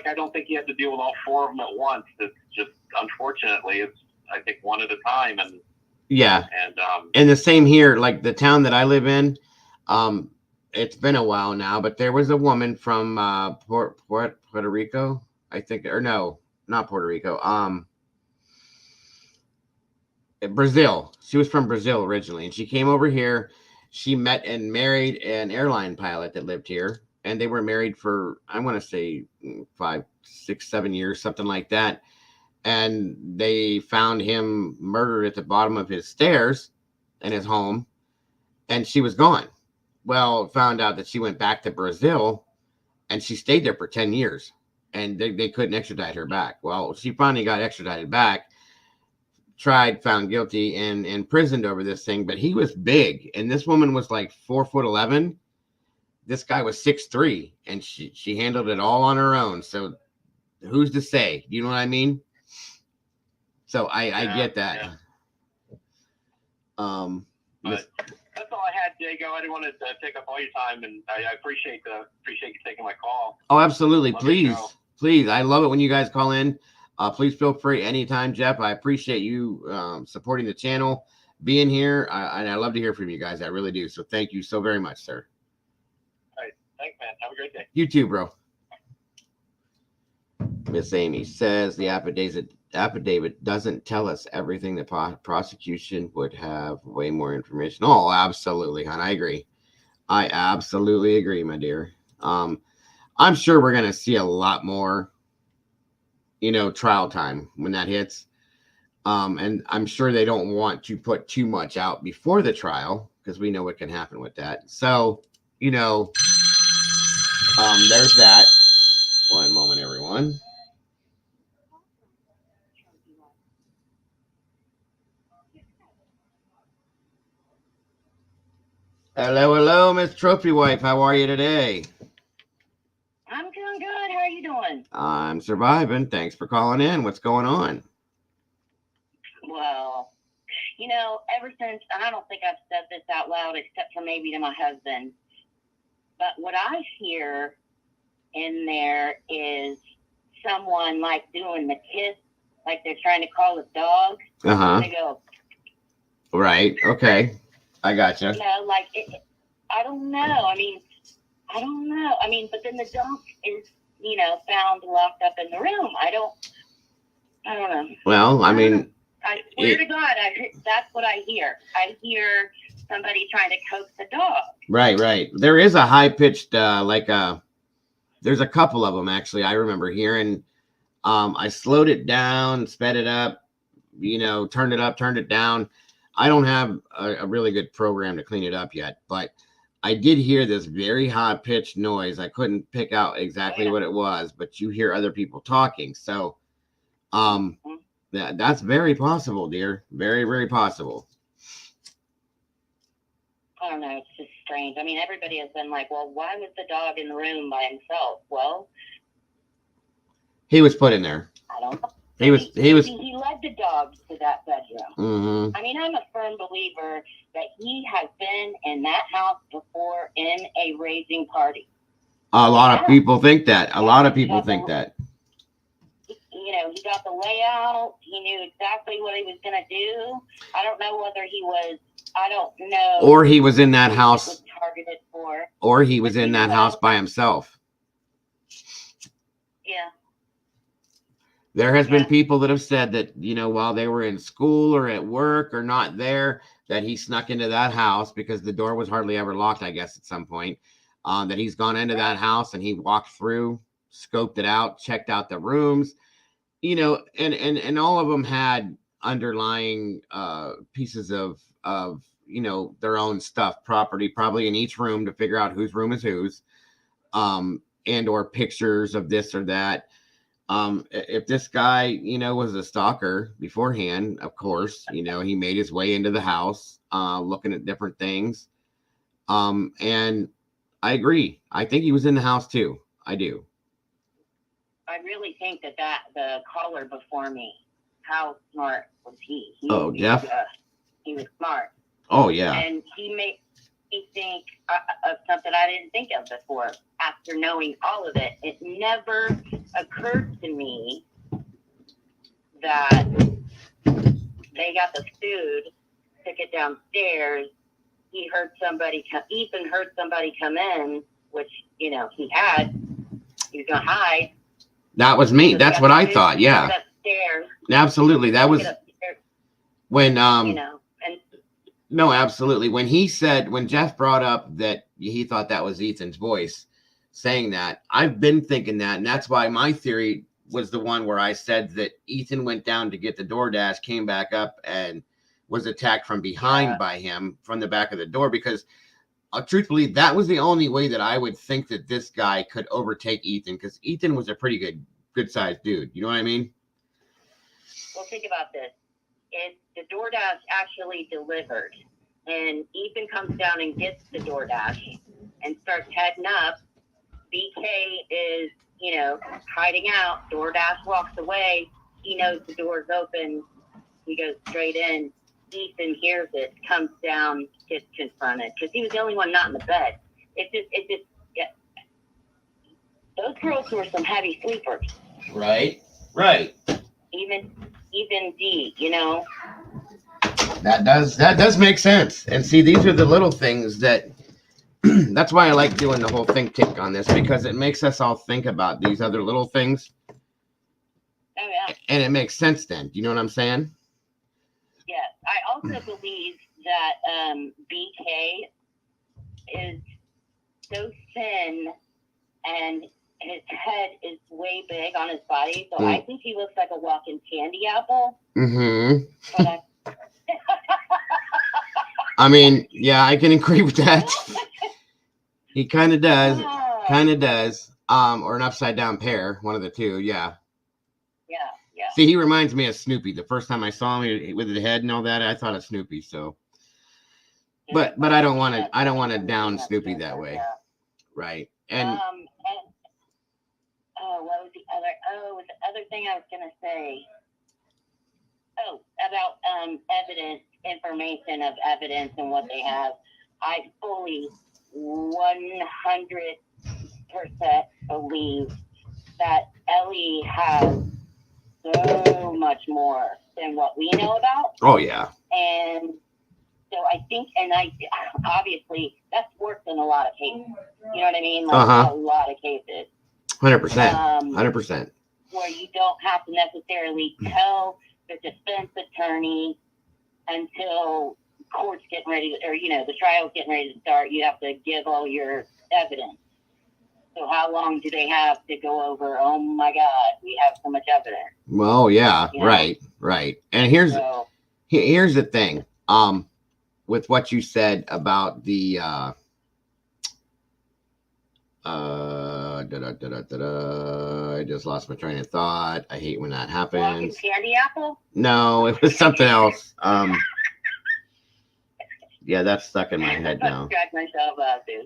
I don't think you have to deal with all four of them at once. It's just unfortunately, it's I think one at a time. And yeah, and the same here. Like the town that I live in, it's been a while now, but there was a woman from Puerto Rico, I think, or no, not Puerto Rico. Brazil. She was from Brazil originally, and she came over here. She met and married an airline pilot that lived here, and they were married for, I want to say 5, 6, 7 years, something like that. And they found him murdered at the bottom of his stairs in his home, and she was gone. Well, found out that she went back to Brazil, and she stayed there for 10 years, and they couldn't extradite her back. Well, she finally got extradited back, tried, found guilty, and imprisoned over this thing. But he was big, and this woman was like 4'11". This guy was 6'3", and she handled it all on her own. So who's to say? You know what I mean? So I get that. Yeah. But that's all I had, Jago. I didn't want to take up all your time, and I appreciate you taking my call. Oh, absolutely. Love Please. I love it when you guys call in. Please feel free anytime, Jeff. I appreciate you supporting the channel, being here, and I love to hear from you guys. I really do. So thank you so very much, sir. All right. Thanks, man. Have a great day. You too, bro. Miss Amy says the affidavit doesn't tell us everything. The prosecution would have way more information. Oh, absolutely, hon. I agree. I absolutely agree, my dear. I'm sure we're going to see a lot more, trial time when that hits. And I'm sure they don't want to put too much out before the trial because we know what can happen with that. So, there's that. One moment, everyone. Hello, Miss Trophy Wife. How are you today? I'm doing good. How are you doing? I'm surviving. Thanks for calling in. What's going on? Well, ever since, and I don't think I've said this out loud except for maybe to my husband, but what I hear in there is someone like doing the kiss, like they're trying to call a dog. They go. Right. Okay. I gotcha. I don't know. I don't know. But then the dog is, found locked up in the room. I don't know. Well, I swear to God, that's what I hear. I hear somebody trying to coax the dog. Right. There is a high-pitched, there's a couple of them, actually, I remember hearing. I slowed it down, sped it up, turned it up, turned it down. I don't have a really good program to clean it up yet, but I did hear this very high-pitched noise. I couldn't pick out exactly what it was, but you hear other people talking. So that's very possible, dear. Very, very possible. I don't know. It's just strange. Everybody has been like, well, why was the dog in the room by himself? Well, he was put in there. I don't know. He led the dog to that bedroom. Mm-hmm. I'm a firm believer that he has been in that house before in a raising party. A lot of people think that. A lot of people think that. He got the layout. He knew exactly what he was going to do. I don't know whether he was, or he was in that house. Was targeted for. Or he was in that house by himself. Yeah. There has been people that have said that, while they were in school or at work or not there, that he snuck into that house because the door was hardly ever locked, I guess, at some point, that he's gone into that house and he walked through, scoped it out, checked out the rooms, and all of them had underlying pieces of their own stuff, property, probably in each room to figure out whose room is whose, and or pictures of this or that. If this guy, was a stalker beforehand, of course, he made his way into the house, looking at different things. And I agree. I think he was in the house too. I do. I really think that the caller before me, how smart was he? Jeff? He was smart. Oh, yeah. And he made me think of something I didn't think of before. After knowing all of it, it never occurred to me that they got the food, took it downstairs. Ethan heard somebody come in, which, he was going to hide. That was me. That's what I thought. Yeah. Upstairs. Absolutely. That was when, and no, absolutely. When Jeff brought up that he thought that was Ethan's voice saying that, I've been thinking that. And that's why my theory was the one where I said that Ethan went down to get the DoorDash, came back up and was attacked from behind by him from the back of the door, because truthfully, that was the only way that I would think that this guy could overtake Ethan, because Ethan was a pretty good sized dude. You know what I mean? Well, think about this. If the DoorDash actually delivered and Ethan comes down and gets the DoorDash and starts heading up, BK is, hiding out. DoorDash walks away. He knows the door's open. He goes straight in. Ethan hears it, comes down, gets confronted, because he was the only one not in the bed. Those girls were some heavy sleepers. Right. Even D, That does make sense. And see, these are the little things that that's why I like doing the whole think tank on this, because it makes us all think about these other little things. Oh, yeah. And it makes sense then. Do you know what I'm saying? Yes. I also believe that BK is so thin and his head is way big on his body. So I think he looks like a walking candy apple. Mm-hmm. But I mean, yeah, I can agree with that. He kind of does. Or an upside down pear, one of the two. Yeah. Yeah. See, he reminds me of Snoopy. The first time I saw him with his head and all that, I thought of Snoopy. So, but I don't want to down Snoopy that way, right? And what was the other thing I was gonna say? Oh, about information of evidence and what they have. I fully 100% believe that Ellie has so much more than what we know about. Oh, yeah. And so I think, obviously, that's worse than a lot of cases. You know what I mean? Like a lot of cases. 100%. 100%. Where you don't have to necessarily tell the defense attorney until court's getting ready, or the trial's getting ready to start. You have to give all your evidence. So how long do they have to go over? Oh my God, we have so much evidence. Well, yeah, right. And here's the thing. With what you said about the I just lost my train of thought. I hate when that happens. Walking candy apple? No, it was something else. Yeah, that's stuck in my head now.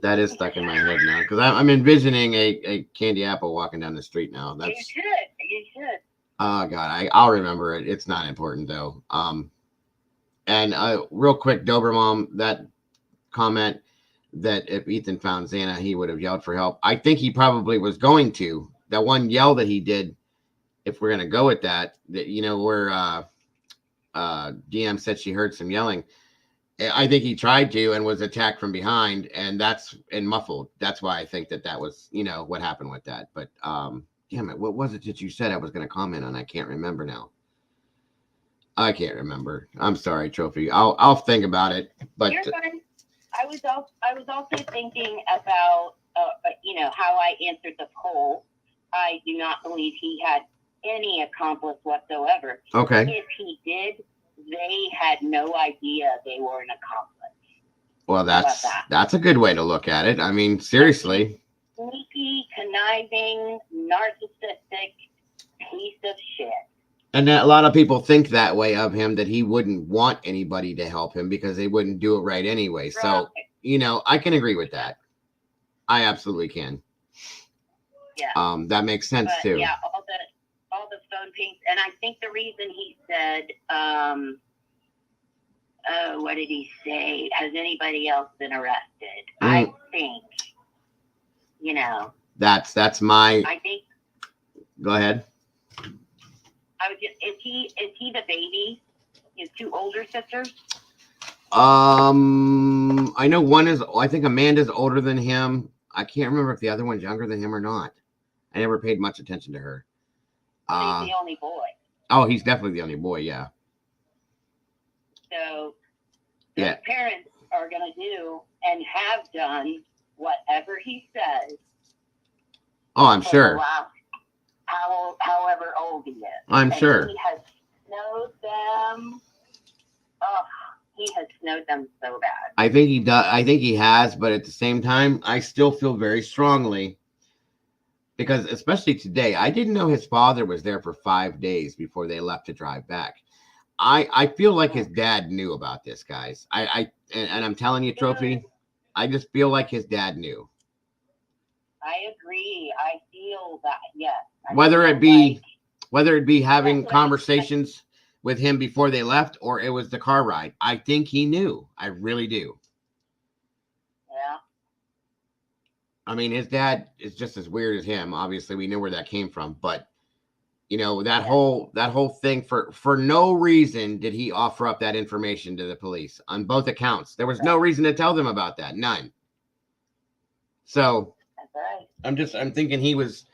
That is stuck in my head now, because I'm envisioning a candy apple walking down the street now. You should. Oh God, I'll remember it. It's not important though. And real quick, Dobermom, that comment that if Ethan found Xana, he would have yelled for help. I think he probably was going to. That one yell that he did, if we're gonna go with that, where DM said she heard some yelling. I think he tried to and was attacked from behind, and muffled. That's why I think that was, what happened with that. But damn it, what was it that you said I was going to comment on? I can't remember now. I can't remember. I'm sorry, Trophy. I'll think about it. But you're fine. I was also thinking about how I answered the poll. I do not believe he had any accomplice whatsoever. Okay. If he did, they had no idea they were an accomplice. Well, that's a good way to look at it. I mean, seriously. Sneaky, conniving, narcissistic piece of shit. And a lot of people think that way of him, that he wouldn't want anybody to help him because they wouldn't do it right anyway. So, I can agree with that. I absolutely can. Yeah. That makes sense But too. yeah, all the phone pings, and I think the reason he said, what did he say? Has anybody else been arrested? I think, That's my. I think. Go ahead. Is he the baby? His two older sisters? I know one is. I think Amanda's older than him. I can't remember if the other one's younger than him or not. I never paid much attention to her. He's the only boy. Oh, he's definitely the only boy. Yeah. So yeah, parents are going to do and have done whatever he says. Oh, I'm sure. However old he is. I'm sure. He has snowed them. Oh, he has snowed them so bad. I think he does. I think he has, but at the same time, I still feel very strongly because, especially today, I didn't know his father was there for 5 days before they left to drive back. I feel like his dad knew about this, guys. And I'm telling you, Trophy, I just feel like his dad knew. I agree. I feel that, yes. Whether it be having conversations with him before they left or it was the car ride, I think he knew. I really do. Yeah. I mean, his dad is just as weird as him. Obviously, we know where that came from, but that whole thing for no reason did he offer up that information to the police on both accounts. There was no reason to tell them about that. None. So that's right. I'm thinking he was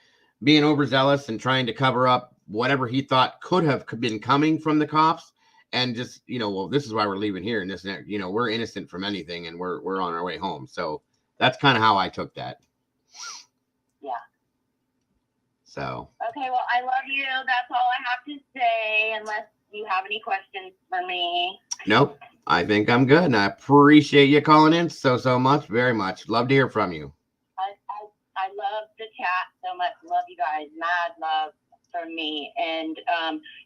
being overzealous and trying to cover up whatever he thought could have been coming from the cops, and just well, this is why we're leaving here, and this, we're innocent from anything, and we're on our way home. So that's kind of how I took that. Yeah. So. Okay, well, I love you. That's all I have to say, unless you have any questions for me. Nope. I think I'm good, and I appreciate you calling in so much, very much. Love to hear from you. I love the chat so much. Love you guys. Mad love from me. And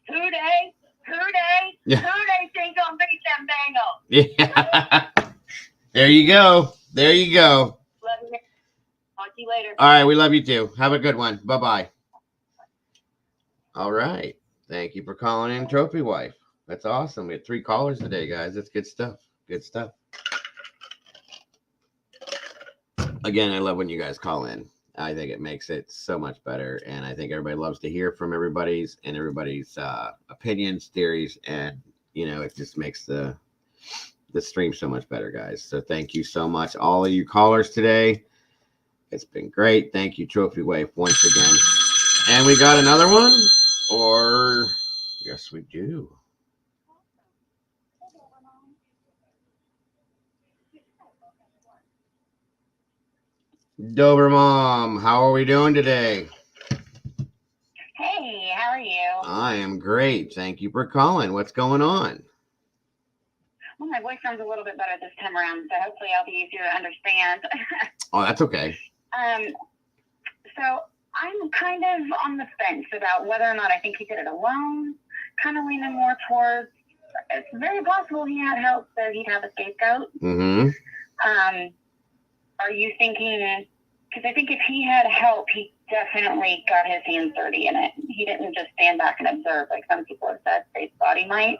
who they think gonna beat them Bengals? Yeah. There you go. Love you. Talk to you later. All right, we love you too. Have a good one. Bye-bye. All right. Thank you for calling in, Trophy Wife. That's awesome. We had 3 callers today, guys. That's good stuff. Good stuff. Again, I love when you guys call in. I think it makes it so much better, and I think everybody loves to hear from everybody's opinions, theories, and it just makes the stream so much better, guys. So thank you so much, all of you callers today. It's been great. Thank you, Trophy Wife, once again. And we got another one, or yes, we do. Dober Mom, how are we doing today? Hey, how are you? I am great. Thank you for calling. What's going on? Well, my voice sounds a little bit better this time around, so hopefully I'll be easier to understand. Oh, that's okay. So I'm kind of on the fence about whether or not I think he did it alone. Kind of leaning more towards it's very possible he had help, so he'd have a scapegoat. Mm-hmm. Are you thinking? Because I think if he had help, he definitely got his hands dirty in it. He didn't just stand back and observe like some people have said they thought he might.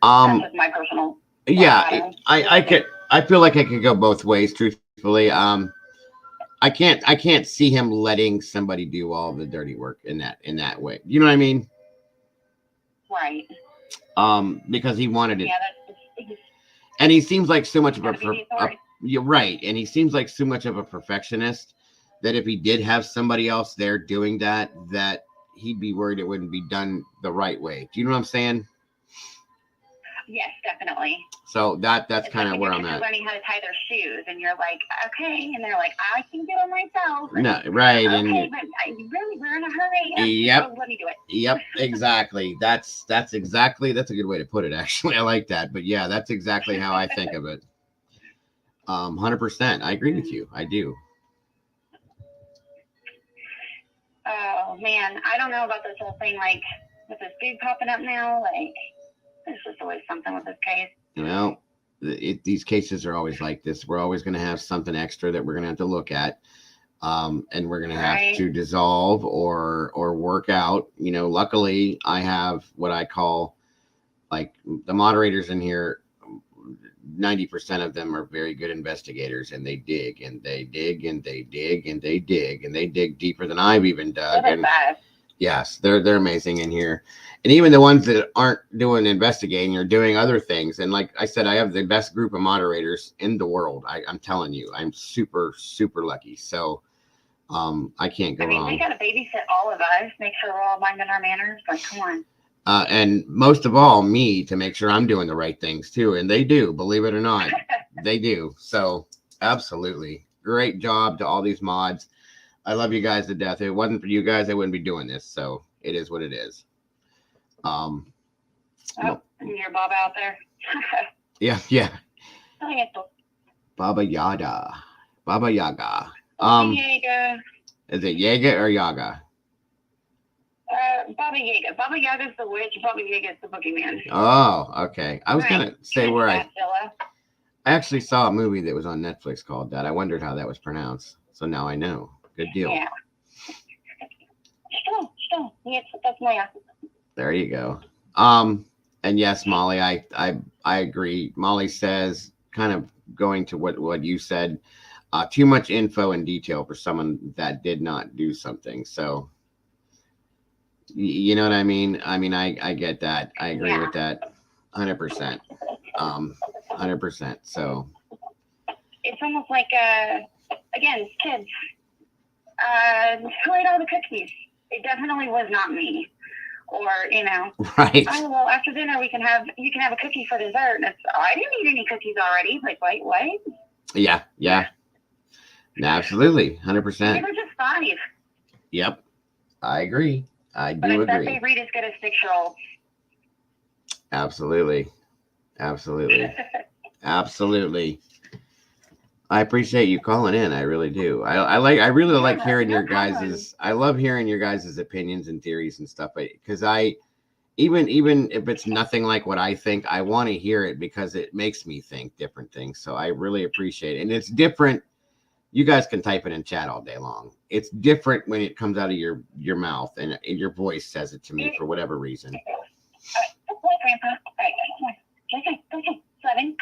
That's just my personal. Yeah, I feel like I could go both ways, truthfully. I can't see him letting somebody do all the dirty work in that way. You know what I mean? Right. Because he wanted it. Yeah, and he seems like so much of you're right, and he seems like so much of a perfectionist that if he did have somebody else there doing that he'd be worried it wouldn't be done the right way. Do you know what I'm saying? Yes, definitely. So that's kind of where I'm at. Learning how to tie their shoes, and you're like, okay, and they're like, I can do it myself. No, right, okay, and but we're in a hurry. Yep. So let me do it. Yep, exactly. That's a good way to put it. Actually, I like that. But yeah, that's exactly how I think of it. 100%. I agree with you. I do. Oh man, I don't know about this whole thing. Like with this dude popping up now, like. There's just always something with this case. Well, these cases are always like this. We're always going to have something extra that we're going to have to look at. And we're going to have to dissolve or work out. You know, luckily I have what I call, like, the moderators in here. 90% of them are very good investigators, and they dig and they dig and they dig and they dig and they dig deeper than I've even dug. And yes, they're amazing in here. And even the ones that aren't doing investigating or doing other things. And like I said, I have the best group of moderators in the world. I'm telling you, I'm super, super lucky. So I can't go wrong. They got to babysit all of us, make sure we're all minding our manners. Like, come on. And most of all, me, to make sure I'm doing the right things too. And they do, believe it or not, they do. So absolutely. Great job to all these mods. I love you guys to death. If it wasn't for you guys, I wouldn't be doing this. So it is what it is. Your Bob out there. Yeah. Baba Yaga. Yaga. Is it Yaga or Yaga? Baba Yaga. Baba Yaga's the witch. Baba Yaga's the boogeyman. Oh, okay. I was gonna say where I Villa. actually saw a movie that was on Netflix called that. I wondered how that was pronounced. So now I know. Good deal. Yeah. That's my. There you go. And yes, Molly, I agree. Molly says, kind of going to what you said, too much info and detail for someone that did not do something. So, you know what I mean? I get that. I agree with that 100%. 100%. So It's almost like, again, kids. Who ate all the cookies? It definitely was not me. Or, you know, right. Oh, well, after dinner you can have a cookie for dessert. And it's, I didn't eat any cookies already. Like, wait, what? Yeah. Absolutely. 100%. They were just 5. Yep. I agree. I But do I bet agree. they read as good as 6-year-olds. Absolutely. I appreciate you calling in. I really do. I really like hearing your guys's. I love hearing your guys's opinions and theories and stuff. Because even if it's nothing like what I think, I want to hear it because it makes me think different things. So I really appreciate it. And it's different. You guys can type it in chat all day long. It's different when it comes out of your mouth and your voice says it to me for whatever reason. Good boy, Grandpa. All right, come on. Okay. 7.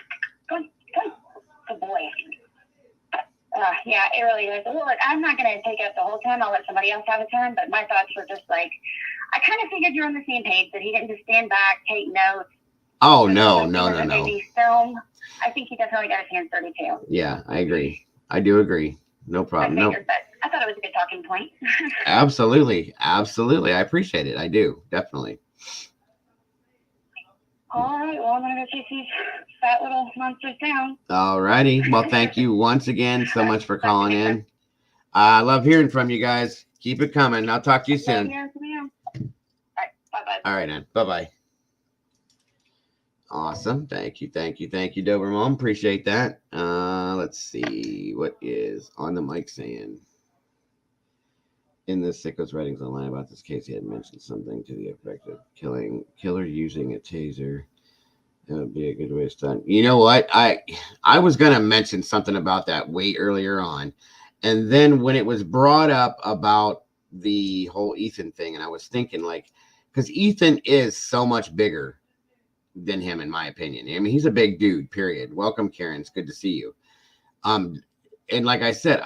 Come on. Good boy. Yeah, it really is. Look, I'm not going to take up the whole time. I'll let somebody else have a turn. But my thoughts were just like, I kind of figured you're on the same page, that he didn't just stand back, take notes. Oh, no. Baby film. I think he definitely got his hands dirty too. Yeah, I agree. I do agree. No problem. No. I thought it was a good talking point. Absolutely. I appreciate it. I do. Definitely. All right. Well, I'm going to go chase these fat little monsters down. All righty. Well, thank you once again so much for calling in. I love hearing from you guys. Keep it coming. I'll talk to you soon. All right. Bye-bye. All right, then. Bye-bye. Awesome. Thank you, Dober Mom. Appreciate that. Let's see. What is on the mic saying? In the Sicko's writings online about this case, he had mentioned something to the effect of killer using a taser. That would be a good way to start. You know what? I was going to mention something about that way earlier on. And then when it was brought up about the whole Ethan thing, and I was thinking, like, because Ethan is so much bigger than him, in my opinion. I mean, he's a big dude, period. Welcome, Karen. It's good to see you. And like I said,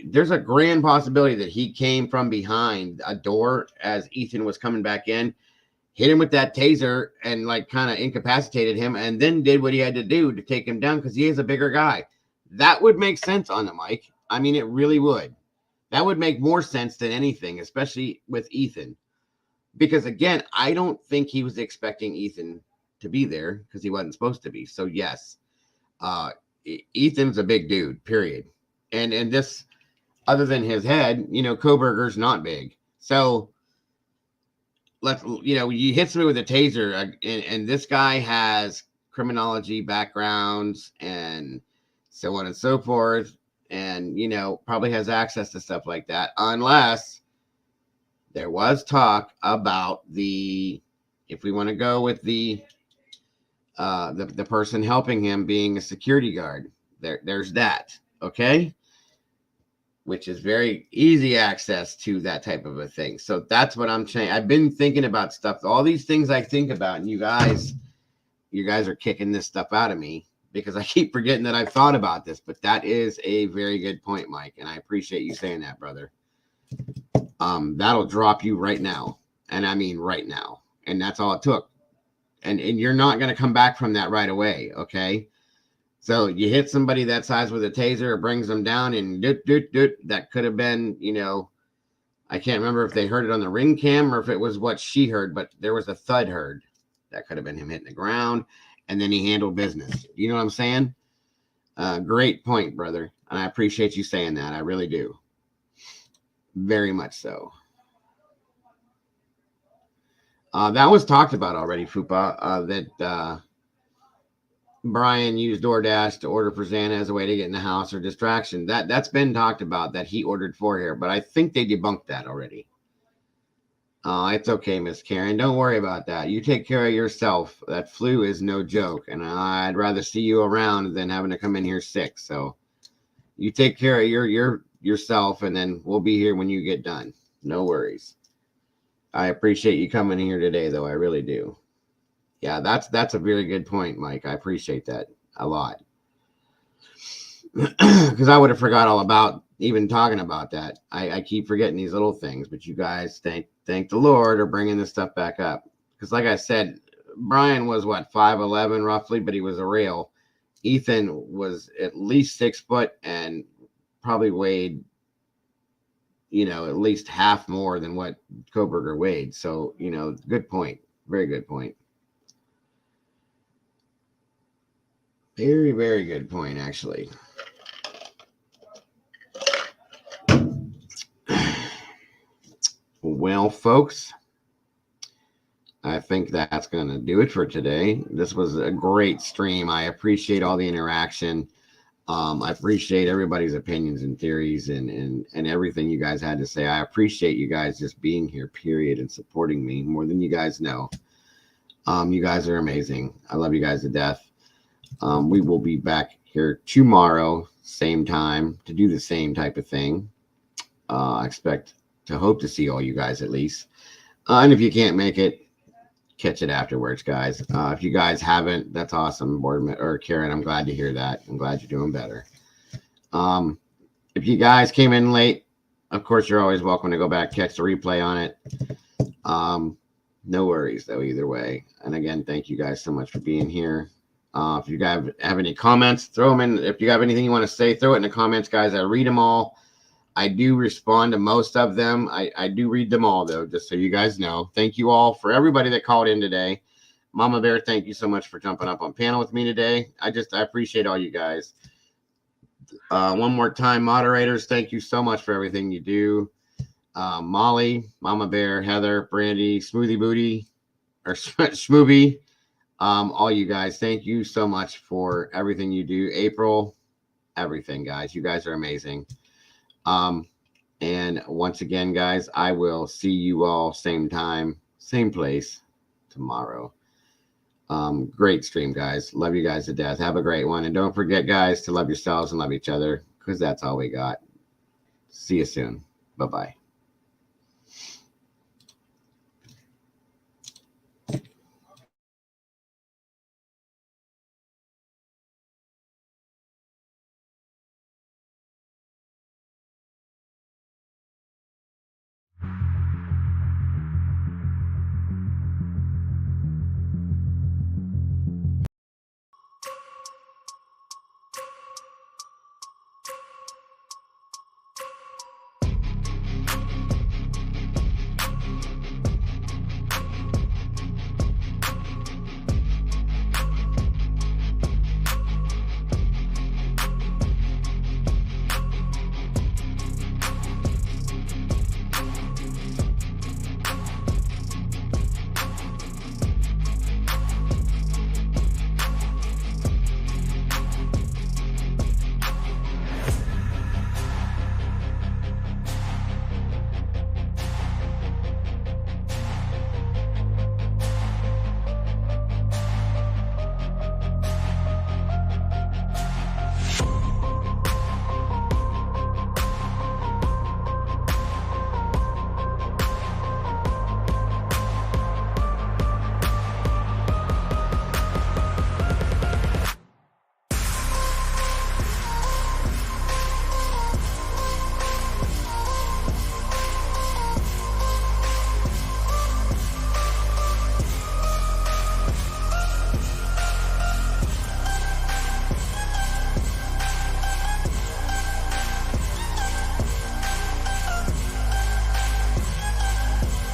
there's a grand possibility that he came from behind a door as Ethan was coming back in, hit him with that taser and like kind of incapacitated him, and then did what he had to do to take him down because he is a bigger guy. That would make sense on the mic. I mean, it really would. That would make more sense than anything, especially with Ethan. Because again, I don't think he was expecting Ethan to be there because he wasn't supposed to be. So yes, Ethan's a big dude, period. And this, other than his head, Kohberger's not big. So he hits me with a taser, and this guy has criminology backgrounds and so on and so forth, and probably has access to stuff like that, unless there was talk about if we want to go with the person helping him being a security guard. There's that. Okay. which is very easy access to that type of a thing. So that's what I'm saying. I've been thinking about stuff, all these things I think about, and you guys are kicking this stuff out of me because I keep forgetting that I've thought about this. But that is a very good point, Mike, and I appreciate you saying that, brother. That'll drop you right now, and I mean right now, and that's all it took. And you're not going to come back from that right away, okay? So you hit somebody that size with a taser, it brings them down, and that could have been, you know, I can't remember if they heard it on the ring cam or if it was what she heard, but there was a thud heard. That could have been him hitting the ground, and then he handled business. You know what I'm saying? Great point, brother. And I appreciate you saying that. I really do. Very much so. That was talked about already, Fupa, that Brian used DoorDash to order for Xana as a way to get in the house or distraction. That's been talked about, that he ordered for her, but I think they debunked that already. It's okay, Miss Karen. Don't worry about that. You take care of yourself. That flu is no joke, and I'd rather see you around than having to come in here sick. So you take care of yourself, and then we'll be here when you get done. No worries. I appreciate you coming here today, though. I really do. Yeah, that's a very good point, Mike. I appreciate that a lot. Because I would have forgot all about even talking about that. I keep forgetting these little things, but you guys thank the Lord are bringing this stuff back up. Because like I said, Brian was what, 5'11" roughly, but he was a rail. Ethan was at least 6 foot and probably weighed, you know, at least half more than what Koberger weighed. So, you know, good point. Very good point. Very, very good point, actually. Well, folks, I think that's going to do it for today. This was a great stream. I appreciate all the interaction. I appreciate everybody's opinions and theories and everything you guys had to say. I appreciate you guys just being here, period, and supporting me more than you guys know. You guys are amazing. I love you guys to death. We will be back here tomorrow, same time, to do the same type of thing. I expect to hope to see all you guys at least. And if you can't make it, catch it afterwards, guys. If you guys haven't, that's awesome. Boardman or Karen, I'm glad to hear that. I'm glad you're doing better. If you guys came in late, of course, you're always welcome to go back, catch the replay on it. No worries, though, either way. And again, thank you guys so much for being here. If you guys have any comments, throw them in. If you have anything you want to say, throw it in the comments, guys. I read them all. I do respond to most of them. I do read them all, though, just so you guys know. Thank you all for everybody that called in today. Mama Bear, thank you so much for jumping up on panel with me today. I appreciate all you guys. One more time, moderators, thank you so much for everything you do. Molly, Mama Bear, Heather, Brandy, Smoothie Booty, or Schmooby, all you guys, thank you so much for everything you do. April, everything, guys. You guys are amazing. And once again, guys, I will see you all same time, same place tomorrow. Great stream, guys. Love you guys to death. Have a great one. And don't forget, guys, to love yourselves and love each other, because that's all we got. See you soon. Bye-bye.